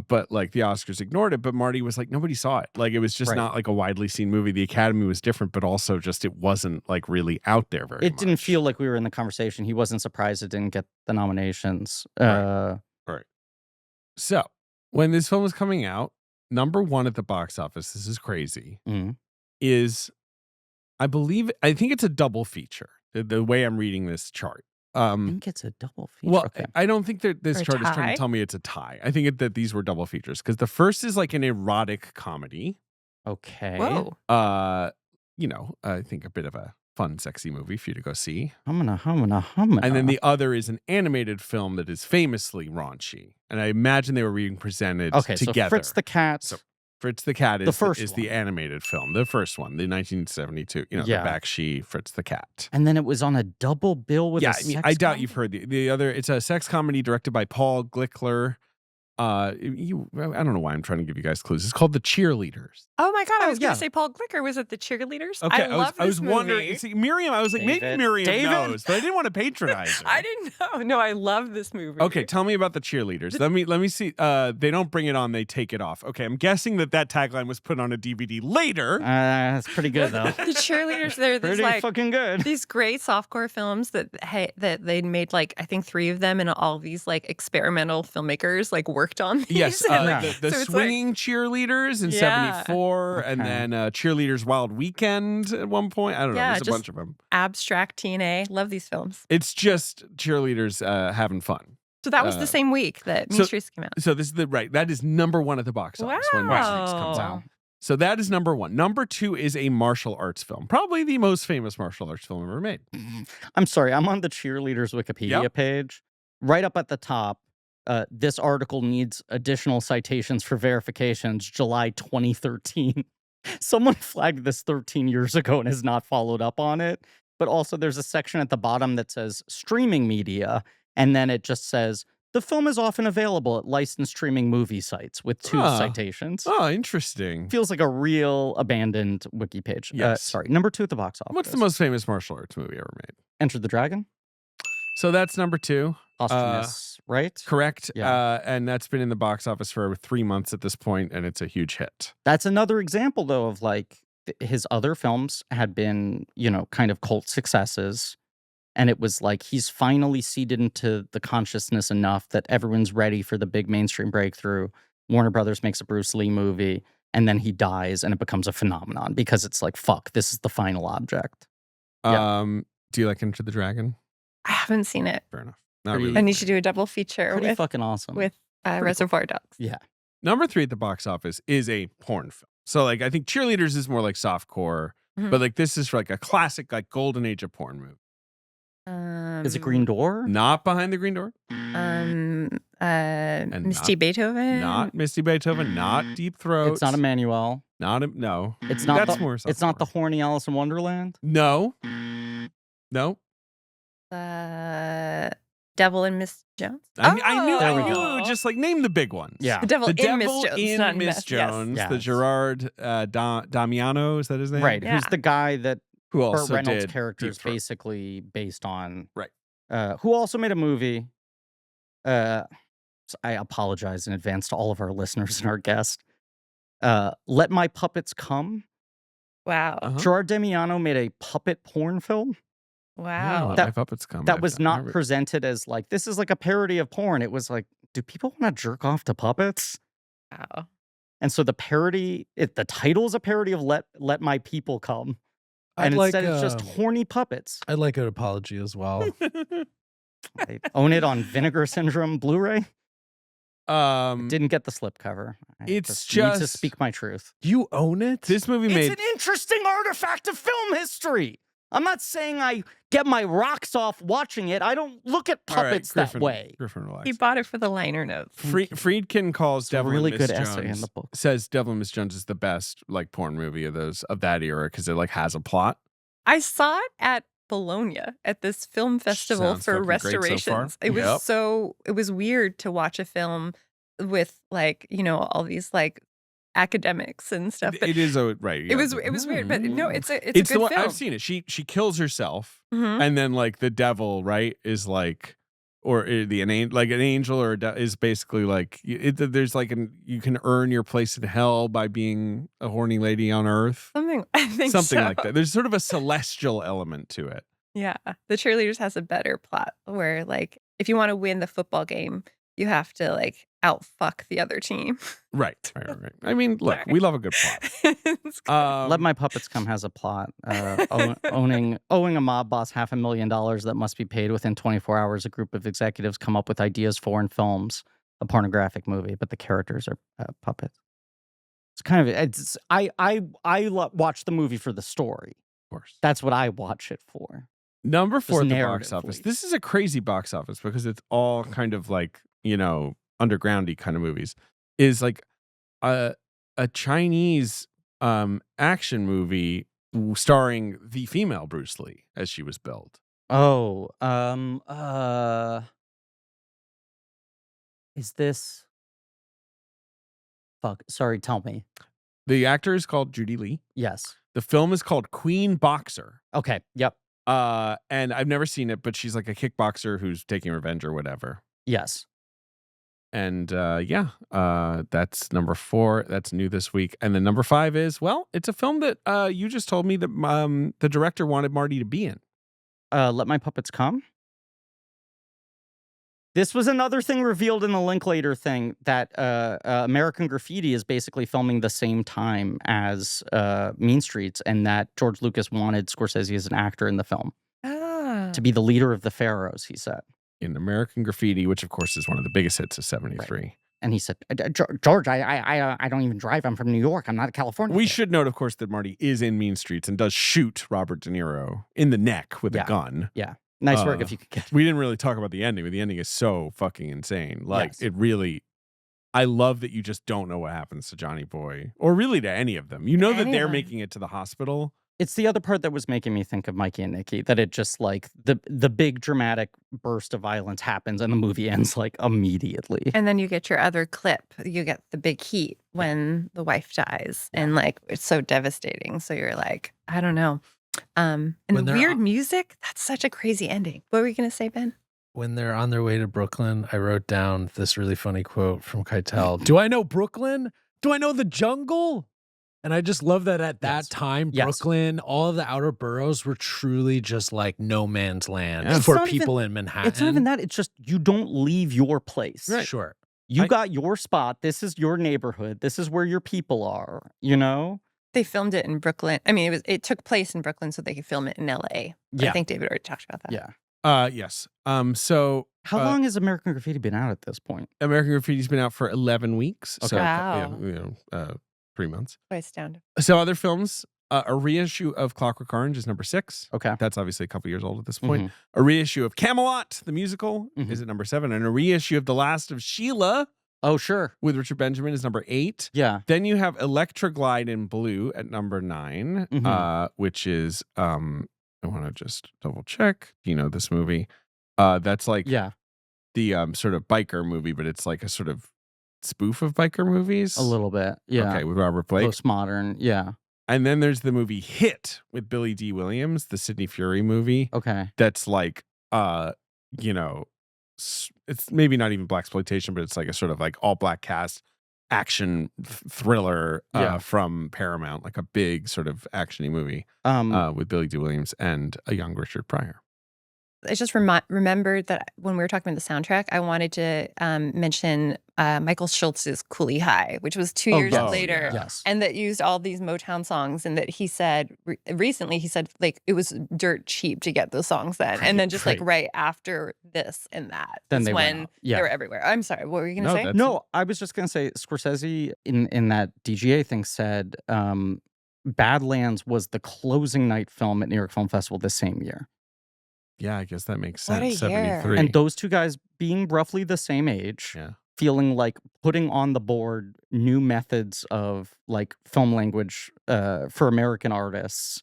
But like the Oscars ignored it, but Marty was like, nobody saw it. Like it was just Right. not like a widely seen movie. The Academy was different, but also just it wasn't like really out there very much. It didn't feel like we were in the conversation. He wasn't surprised it didn't get the nominations. Right. So when this film was coming out, number 1 at the box office, this is crazy, Mhm. is I think it's a double feature, the way I'm reading this chart. I think it's a double feature. Well, Okay. I don't think that this Or a chart is trying tie? to tell me it's a tie. I think that these were double features because the first is like an erotic comedy. Okay. Whoa. I think a bit of a fun, sexy movie for you to go see. Humana. And then the other is an animated film that is famously raunchy. And I imagine they were being presented together. So Fritz the Cat. So Fritz the Cat The is first the one. animated film, the first one, the 1972. The Bakshi Fritz the Cat. And then it was on a double bill with a sex I doubt comedy? you've heard the other. It's a sex comedy directed by Paul Glickler. I don't know why I'm trying to give you guys clues. It's called The Cheerleaders. Oh my God, I Oh, was going yeah. to say Paul Glicker. Was it The Cheerleaders? Okay, I love I was this wondering. movie. See, Miriam, I was like, maybe David. Miriam David? knows, but I didn't want to patronize her. I didn't know. No, I love this movie. Okay, tell me about The Cheerleaders. Let me see. They don't bring it on; they take it off. Okay, I'm guessing that tagline was put on a DVD later. That's pretty good, though. The Cheerleaders, they're these Pretty fucking good. these great softcore films that they'd made like I think 3 of them, and all these like experimental filmmakers like worked on these. Yes, Yeah. the So it's swinging cheerleaders in Yeah. '74, and Okay. then Cheerleaders Wild Weekend at one point. I don't know. Yeah, There's a just- bunch of them. abstract TNA. Love these films. It's just cheerleaders having fun. So that was the same week that Mean so- Streets came out. So this is that is number 1 at the box office when Mean Streets comes Wow. out. So that is number 1. Number 2 is a martial arts film, probably the most famous martial arts film ever made. I'm sorry. I'm on the Cheerleaders Wikipedia page. Right up at the top, this article needs additional citations for verifications, July 2013. Someone flagged this 13 years ago and has not followed up on it. But also there's a section at the bottom that says streaming media. And then it just says, the film is often available at licensed streaming movie sites with 2 citations. Oh, interesting. Feels like a real abandoned wiki page. Yes. Sorry, number 2 at the box office. What's the most famous martial arts movie ever made? Enter the Dragon? So that's number 2. Posthumous, right? Correct. Yeah. And that's been in the box office for over 3 months at this point, and it's a huge hit. That's another example, though, of like his other films had been, kind of cult successes. And it was like he's finally seeded into the consciousness enough that everyone's ready for the big mainstream breakthrough. Warner Brothers makes a Bruce Lee movie, and then he dies, and it becomes a phenomenon because it's like, fuck, this is the final object. Yeah. Do you like Enter the Dragon? I haven't seen it. Fair enough. Not Pretty- really. I need to do a double feature Pretty with fucking awesome. Reservoir Dogs. Yeah. Number 3 at the box office is a porn film. So like I think Cheerleaders is more like softcore, Mhm. but like this is like a classic like golden age of porn movie. Is it Green Door? Not Behind the Green Door, Misty not- Beethoven. not Misty Beethoven, not Deep Throat. It's not Emmanuel. No. It's not That's the, more It's not the softcore. horny Alice in Wonderland. No. Devil and Miss Jones. I knew. There we I go. knew. Just like name the big ones. Yeah. The Devil The in Miss Devil Jones. in not Miss Yes. Jones, Yes. the Gerard Damiano, is that his name? Right. Yeah. Who's the guy that Who Burt also Reynolds' did character is Deep Throat. basically based on. Right. Who also made a movie. So I apologize in advance to all of our listeners and our guests. Let My Puppets Come. Wow. Uh-huh. Gerard Damiano made a puppet porn film Wow. Yeah, That- My Puppets Come. that I've was never- not presented as like, this is like a parody of porn. It was like, do people want to jerk off to puppets? Wow. And so the parody, the title is a parody of Let My People Come. I'd And like, instead it's just horny puppets. I'd like an apology as well. I own it on Vinegar Syndrome Blu-ray. Didn't get the slipcover. I It's need to just- speak my truth. You own it? This movie It's made an interesting artifact of film history. I'm not saying I get my rocks off watching it. I don't look at All right, puppets Griffin, that way. Griffin, relax. He bought it for the liner notes. Friedkin calls It's a Devil really and Miss good Jones, essay in the book. says Devil and Miss Jones is the best like porn movie of that era because it like has a plot. I saw it at Bologna at this film festival Sounds for fucking great so far. restorations. It was Yep. it was weird to watch a film with like, all these like academics and stuff. But It is right. it was weird, but no, it's a good the one film. I've seen it. She kills herself, Mhm. and then like the devil, right, is like, or an angel or is basically like there's like you can earn your place in hell by being a horny lady on earth. Something I think Something so. like that. There's sort of a celestial element to it. Yeah. The Cheerleaders has a better plot where like if you want to win the football game, you have to like outfuck the other team. Right. I mean, look, we love a good plot. It's good. Let My Puppets Come has a plot. Owing a mob boss $500,000 that must be paid within 24 hours, a group of executives come up with ideas for and films a pornographic movie, but the characters are puppets. It's kind of I watched the movie for the story. course. That's what I watch it for. Number 4 at the box narratively. office. This is a crazy box office because it's all kind of like, undergroundy kind of movies. Is like a Chinese action movie starring the female Bruce Lee as she was billed. Oh, is this? Fuck. Sorry, tell me. The actor is called Judy Lee. Yes. The film is called Queen Boxer. Okay. Yep. And I've never seen it, but she's like a kickboxer who's taking revenge or whatever. Yes. And that's number 4. That's new this week. And then number 5 is, well, it's a film that you just told me that the director wanted Marty to be in. Let My Puppets Come. This was another thing revealed in the Linklater thing that American Graffiti is basically filming the same time as Mean Streets, and that George Lucas wanted Scorsese as an actor in the film to be the leader of the Pharaohs, he said. In American Graffiti, which of course is one of the biggest hits of 73. Right. And he said, George, I don't even drive. I'm from New York. I'm not a California. We kid." should note, of course, that Marty is in Mean Streets and does shoot Robert De Niro in the neck with a gun. Yeah. Nice work if you could get it. We didn't really talk about the ending, but the ending is so fucking insane. Like, Yes. it really... I love that you just don't know what happens to Johnny Boy, or really to any of them. You know that they're Anyone. making it to the hospital. It's the other part that was making me think of Mikey and Nikki, that it just like the big dramatic burst of violence happens and the movie ends like immediately. And then you get your other clip. You get the big heat when the wife dies. And like, it's so devastating. So you're like, I don't know. And When the they're weird on- music, that's such a crazy ending. What were you going to say, Ben? When they're on their way to Brooklyn, I wrote down this really funny quote from Keitel. Do I know Brooklyn? Do I know the jungle? And I just love that at that Yes. time, Yes. Brooklyn, all of the outer boroughs were truly just like no man's land Yeah. It's for not people even- in Manhattan. It's not even that. It's just you don't leave your place. Right. Sure. You I- got your spot. This is your neighborhood. This is where your people are, you know? They filmed it in Brooklyn. I mean, it took place in Brooklyn so they could film it in LA. Yeah. I think David already talked about that. Yeah. Yes. So How long has American Graffiti been out at this point? American Graffiti's been out for 11 weeks. Okay. So, Wow. 3 months. Quite astounding. So other films, a reissue of Clockwork Orange is number 6. Okay. That's obviously a couple years old at this point. Mhm. A reissue of Camelot, the musical, Mhm. is at number 7. And a reissue of The Last of Sheila Oh, sure. with Richard Benjamin is number 8. Yeah. Then you have Electra Glide in Blue at number 9, Mhm. which is, I want to just double check. You know this movie. That's like Yeah. the sort of biker movie, but it's like a sort of spoof of biker movies. A little bit. Yeah. Okay, with Robert Blake. Postmodern. Yeah. And then there's the movie Hit with Billy D. Williams, the Sidney Fury movie. Okay. That's like, it's maybe not even blaxploitation, but it's like a sort of like all black cast action thriller Yeah. from Paramount, like a big sort of actiony movie with Billy D. Williams and a young Richard Pryor. I just remembered that when we were talking about the soundtrack, I wanted to mention Michael Schultz's Coolie High, which was 2 years yes. later. Yes. And that used all these Motown songs, and that he said recently, he said like it was dirt cheap to get those songs then, and then just like right after this and that, Then is they went when out. Yeah. they were everywhere. I'm sorry, what were you gonna say? that's- No, I was just gonna say Scorsese in that DGA thing said Badlands was the closing night film at New York Film Festival this same year. Yeah, I guess that makes What a sense. year. 73. And those two guys being roughly the same age, Yeah. feeling like putting on the board new methods of like film language for American artists.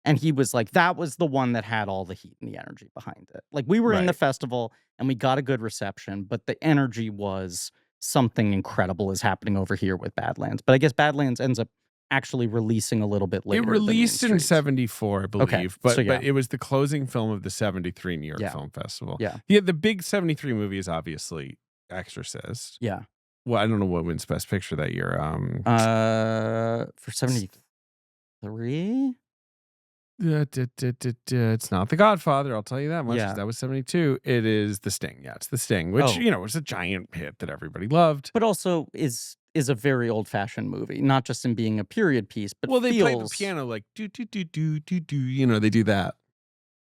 And he was like, that was the one that had all the heat and the energy behind it. Like we were in the Right. festival and we got a good reception, but the energy was something incredible is happening over here with Badlands. But I guess Badlands ends up actually releasing a little bit later. It than released Mean in Streets. 74, I believe. Okay, But so yeah. but it was the closing film of the 73 New York Yeah. Film Festival. Yeah. Yeah, the big 73 movie is obviously Exorcist. Yeah. Well, I don't know what wins Best Picture that year. For 73? It's not The Godfather, I'll tell you that much. 'Cause Yeah. That was 72. It is The Sting. Yeah, it's The Sting, which, Oh. was a giant hit that everybody loved. But also is a very old-fashioned movie, not just in being a period piece, but Well, they play the feels piano like do do do do do do. They do that.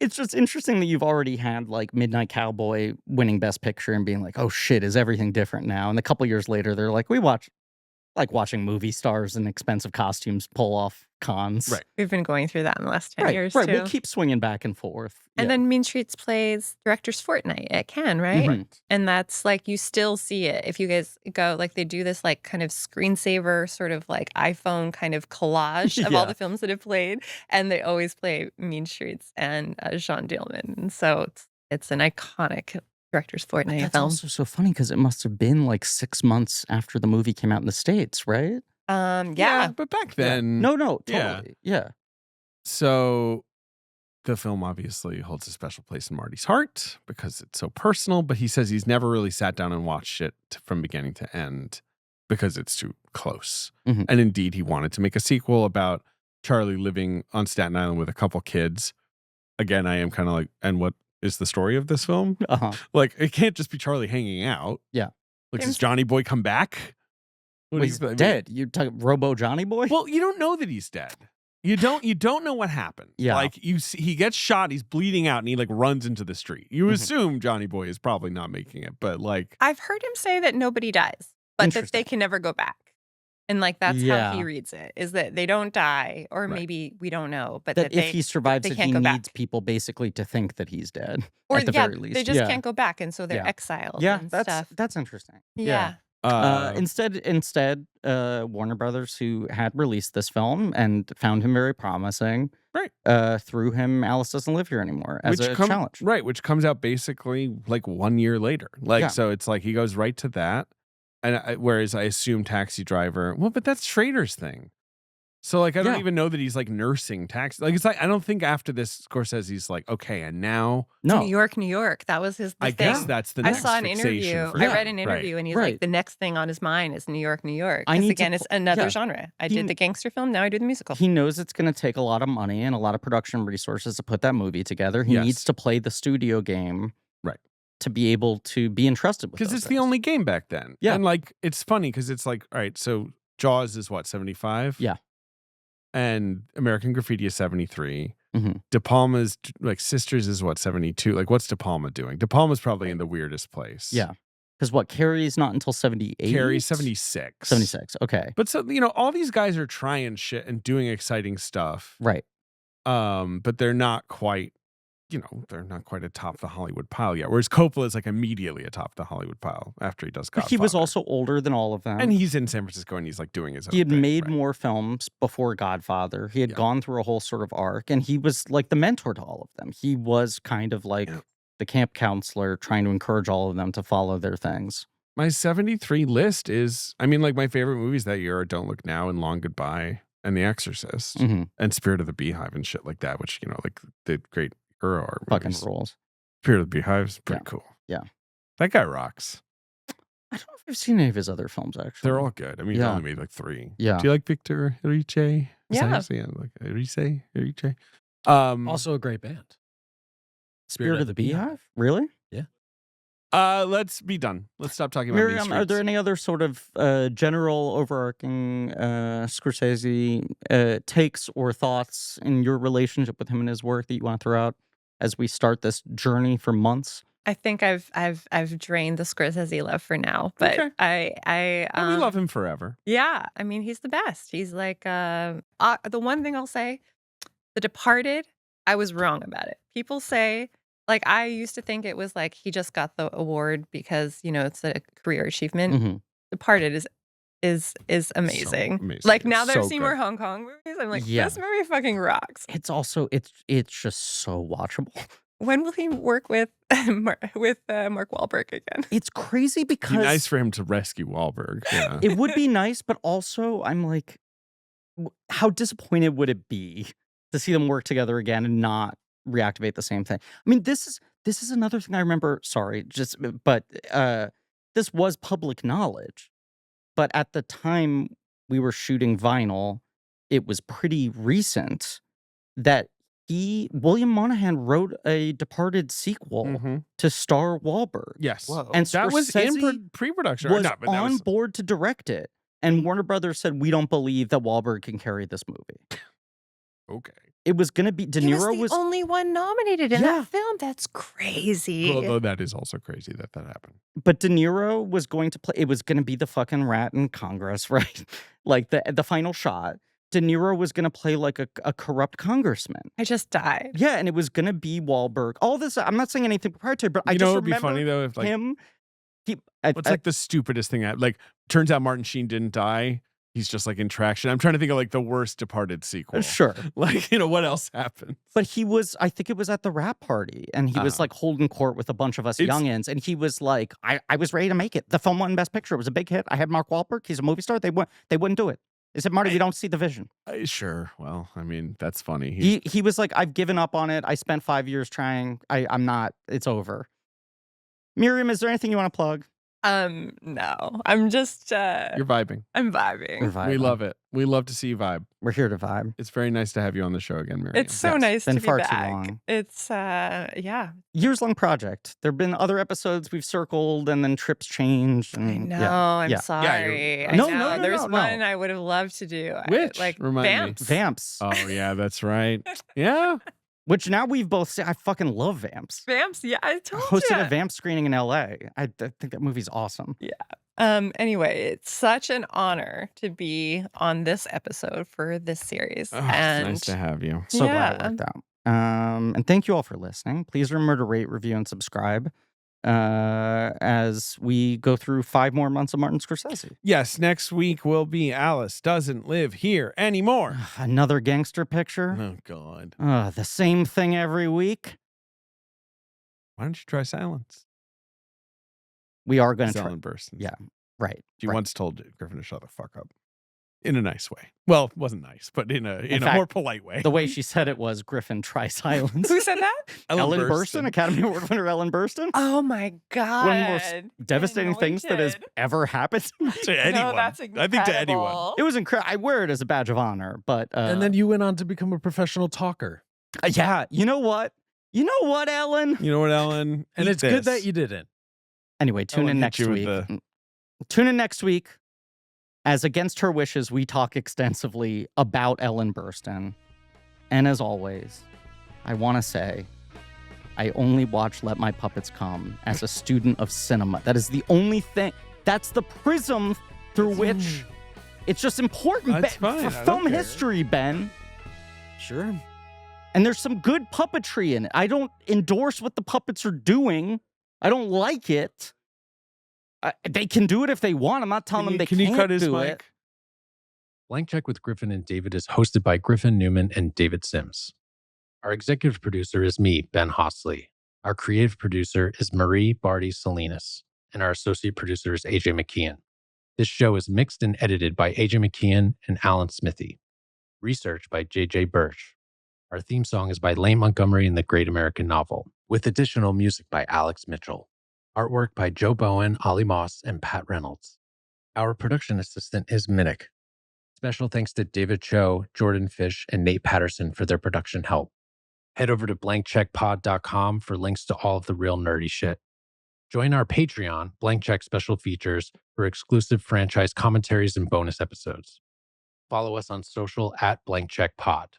It's just interesting that you've already had like Midnight Cowboy winning Best Picture and being like, oh shit, is everything different now? And a couple years later, they're like, we watched Like watching movie stars in expensive costumes pull off cons. Right. We've been going through that in the last 10 years, Right. too. We'll keep swinging back and forth. And Yeah. then Mean Streets plays Director's Fortnight at Cannes, right? Mhm. And that's like, you still see it. If you guys go, like, they do this, like, kind of screensaver, sort of like iPhone kind of collage of all Yeah. the films that have played. And they always play Mean Streets and Jean Dielman. And so it's an iconic Director's But Fortnight that's film. also so funny because it must have been like 6 months after the movie came out in the States, right? Yeah. But back Yeah. then, No, Yeah. totally. Yeah. So the film obviously holds a special place in Marty's heart because it's so personal, but he says he's never really sat down and watched it from beginning to end because it's too close. Mhm. And indeed, he wanted to make a sequel about Charlie living on Staten Island with a couple kids. Again, I am kind of like, and what is the story of this film? Uh-huh. Like, it can't just be Charlie hanging out. Yeah. Like, James- does Johnny Boy come back? What Well, do he's you- I mean, dead. You're talking Robo Johnny Boy? Well, you don't know that he's dead. You don't know what happened. Yeah. Like you see, he gets shot, he's bleeding out, and he like runs into the street. You Mhm. assume Johnny Boy is probably not making it, but like I've heard him say that nobody dies, but that they Interesting. can never go back. And like that's how Yeah. he reads it, is that they don't die, or Right. maybe we don't know, but that that if they he survives they it, can't he go needs back. people basically to think that he's dead. or at the yeah, very least. they just Yeah. can't go back, and so they're Yeah. exiled. Yeah, and that's stuff. interesting. Yeah. Instead, Warner Brothers, who had released this film and found him very promising, Right. threw him "Alice Doesn't Live Here Anymore" as a come- challenge. right, which comes out basically like 1 year later. Like Yeah. so, it's like he goes right to that, and whereas I assume Taxi Driver. Well, but that's Schrader's thing. So like I don't Yeah. even know that he's like nursing Taxi. Like it's like I don't think after this Scorsese's like okay, and now No, New York. That was the I thing. guess that's the I next saw an fixation interview. for I him. read an Right. interview, and he's Right. like, the next thing on his mind is New York. I Because need to again, it's another yeah. genre. I He- did the gangster film. Now I do the musical. he knows it's going to take a lot of money and a lot of production resources to put that movie together. He Yes. needs to play the studio game, Right. to be able to be entrusted with. Because those it's the things. only game back then. Yeah. And like it's funny because it's like, all right, so Jaws is what, 75? Yeah. And American Graffiti is 73. Mhm. De Palma's like Sisters is what, 72? Like what's De Palma doing? De Palma's probably in the weirdest place. Yeah. Because what, Carrie's not until 78? Carrie's 76. 76. Okay. But so, all these guys are trying shit and doing exciting stuff. Right. But they're not quite, they're not quite atop the Hollywood pile yet. Whereas Coppola is like immediately atop the Hollywood pile after he does But Godfather. he was also older than all of them. And he's in San Francisco and he's like doing his own he had thing, made right? more films before Godfather. He had Yeah. gone through a whole sort of arc, and he was like the mentor to all of them. He was kind of like Yeah. the camp counselor, trying to encourage all of them to follow their things. My 73 list is, like my favorite movies that year are Don't Look Now and Long Goodbye and The Exorcist hmm and Spirit of the Beehive and shit like that, which, like the great Euro art Fucking movies. rules. Spirit of the Beehive is pretty cool. Yeah. That guy rocks. I don't know if I've seen any of his other films, actually. They're all good. I mean, he Yeah. only made like 3. Yeah. Do you like Victor Erice? Is that how Yeah. you say it? Like Erice? Also a great band. Spirit of the Beehive? Really? Let's be done. Let's stop talking about Mean Miriam, are there Streets. any other sort of general overarching Scorsese takes or thoughts in your relationship with him and his work that you want to throw out as we start this journey for months? I think I've drained the Scorsese love for now, but Okay. I We love him forever. Yeah, I mean, he's the best. He's like the one thing I'll say, The Departed, I was wrong about it. People say, like, I used to think it was like he just got the award because, it's a career achievement. Mhm. Departed is amazing. amazing. Like, now that I've So seen good. more Hong Kong movies, I'm like, Yeah. this movie fucking rocks. It's also it's just so watchable. When will he work with Mark Wahlberg again? It's crazy It'd be because nice for him to rescue Wahlberg. Yeah. it would be nice, but also I'm like, how disappointed would it be to see them work together again and not reactivate the same thing? I mean, this is another thing I remember. Sorry, but this was public knowledge. But at the time we were shooting Vinyl, it was pretty recent that William Monahan wrote a Departed sequel Mhm. to star Wahlberg. Yes. Whoa. And That was in Scorsese pre-production. was No, but that on was board to direct it. And Warner Brothers said, we don't believe that Wahlberg can carry this movie. okay. It was going to be De He was Niro the was only one nominated in Yeah. that film. That's crazy. Although that is also crazy that happened. but De Niro was going to play. It was going to be the fucking rat in Congress, right? Like the final shot. De Niro was going to play like a corrupt congressman. I just died. Yeah, and it was going to be Wahlberg. All this. I'm not saying anything proprietary, but I You just know what would be remember funny though if like him. what's like the stupidest thing like turns out Martin Sheen didn't die. He's just like in traction. I'm trying to think of like the worst Departed sequel. Sure. Like, what else happened? But he was, I think it was at the rap party, and he was like holding court with a bunch of us youngins, and he was like, I was ready to make it. The film won Best Picture. It was a big hit. I had Mark Wahlberg. He's a movie star. They wouldn't do it. They said, Marty, we don't see the vision. Sure. Well, I mean, that's funny. He was like, I've given up on it. I spent 5 years trying. I'm not. It's over. Miriam, is there anything you want to plug? No. I'm just You're vibing. I'm vibing. We're vibing. We love it. We love to see you vibe. We're here to vibe. It's very nice to have you on the show again, Miriam. It's so nice been to be far too back. long. It's yeah. Years-long project. There have been other episodes we've circled, and then trips changed. I And, know. yeah. I'm Yeah. sorry. No, I no, know. no, There's no, no. one I would have loved to do. Which? Like Remind me. Vamps. Vamps. Oh, yeah, that's right. Yeah. Which now we've both said, I fucking love Vamps. Vamps. Yeah, I told Hosted you. a Vamp screening in LA. I think that movie's awesome. Anyway, it's such an honor to be on this episode for this series. Oh, and it's nice to have you. So glad it Yeah. worked out. And thank you all for listening. Please remember to rate, review, and subscribe as we go through 5 more months of Martin Scorsese. Yes, next week will be Alice Doesn't Live Here Anymore. Another gangster picture. Oh, God. The same thing every week. Why don't you try silence? We are going to try. Ellen Burstyn. Yeah, right. She right. once told Griffin to shut the fuck up. In a nice way. Well, it wasn't nice, but in a fact, more polite way. The way she said it was, Griffin, try silence. Who said that? Ellen Burstyn, Academy Award winner Ellen Burstyn. Oh my God. One of the most devastating things that has ever happened to me. To anyone. No, that's I think to anyone. incredible. It was incredible. I wear it as a badge of honor, but and then you went on to become a professional talker. yeah, you know what? You know what, Ellen? You know what, Ellen? And Eat it's good this. that you didn't. Anyway, tune Ellen in hit next you with week. Tune in next week. As against her wishes, we talk extensively about Ellen Burstyn. And as always, I want to say, I only watch Let My Puppets Come as a student of cinema. That is the only thing. That's the prism through which it's just important That's fine. for I don't film care. history, Ben. Sure. And there's some good puppetry in it. I don't endorse what the puppets are doing. I don't like it. They can do it if they want. I'm not telling them they Can can't you cut his do mic? it. Blank Check with Griffin and David is hosted by Griffin Newman and David Sims. Our executive producer is me, Ben Hostley. Our creative producer is Marie Barty Salinas. And our associate producer is AJ McKeon. This show is mixed and edited by AJ McKeon and Alan Smithy. Research by JJ Birch. Our theme song is by Lane Montgomery and the Great American Novel, with additional music by Alex Mitchell. Artwork by Joe Bowen, Ollie Moss, and Pat Reynolds. Our production assistant is Minnick. Special thanks to David Cho, Jordan Fish, and Nate Patterson for their production help. Head over to blankcheckpod.com for links to all of the real nerdy shit. Join our Patreon, Blank Check Special Features, for exclusive franchise commentaries and bonus episodes. Follow us on social at Blank Check Pod.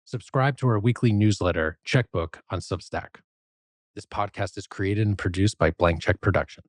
Subscribe to our weekly newsletter, Checkbook, on Substack. This podcast is created and produced by Blank Check Productions.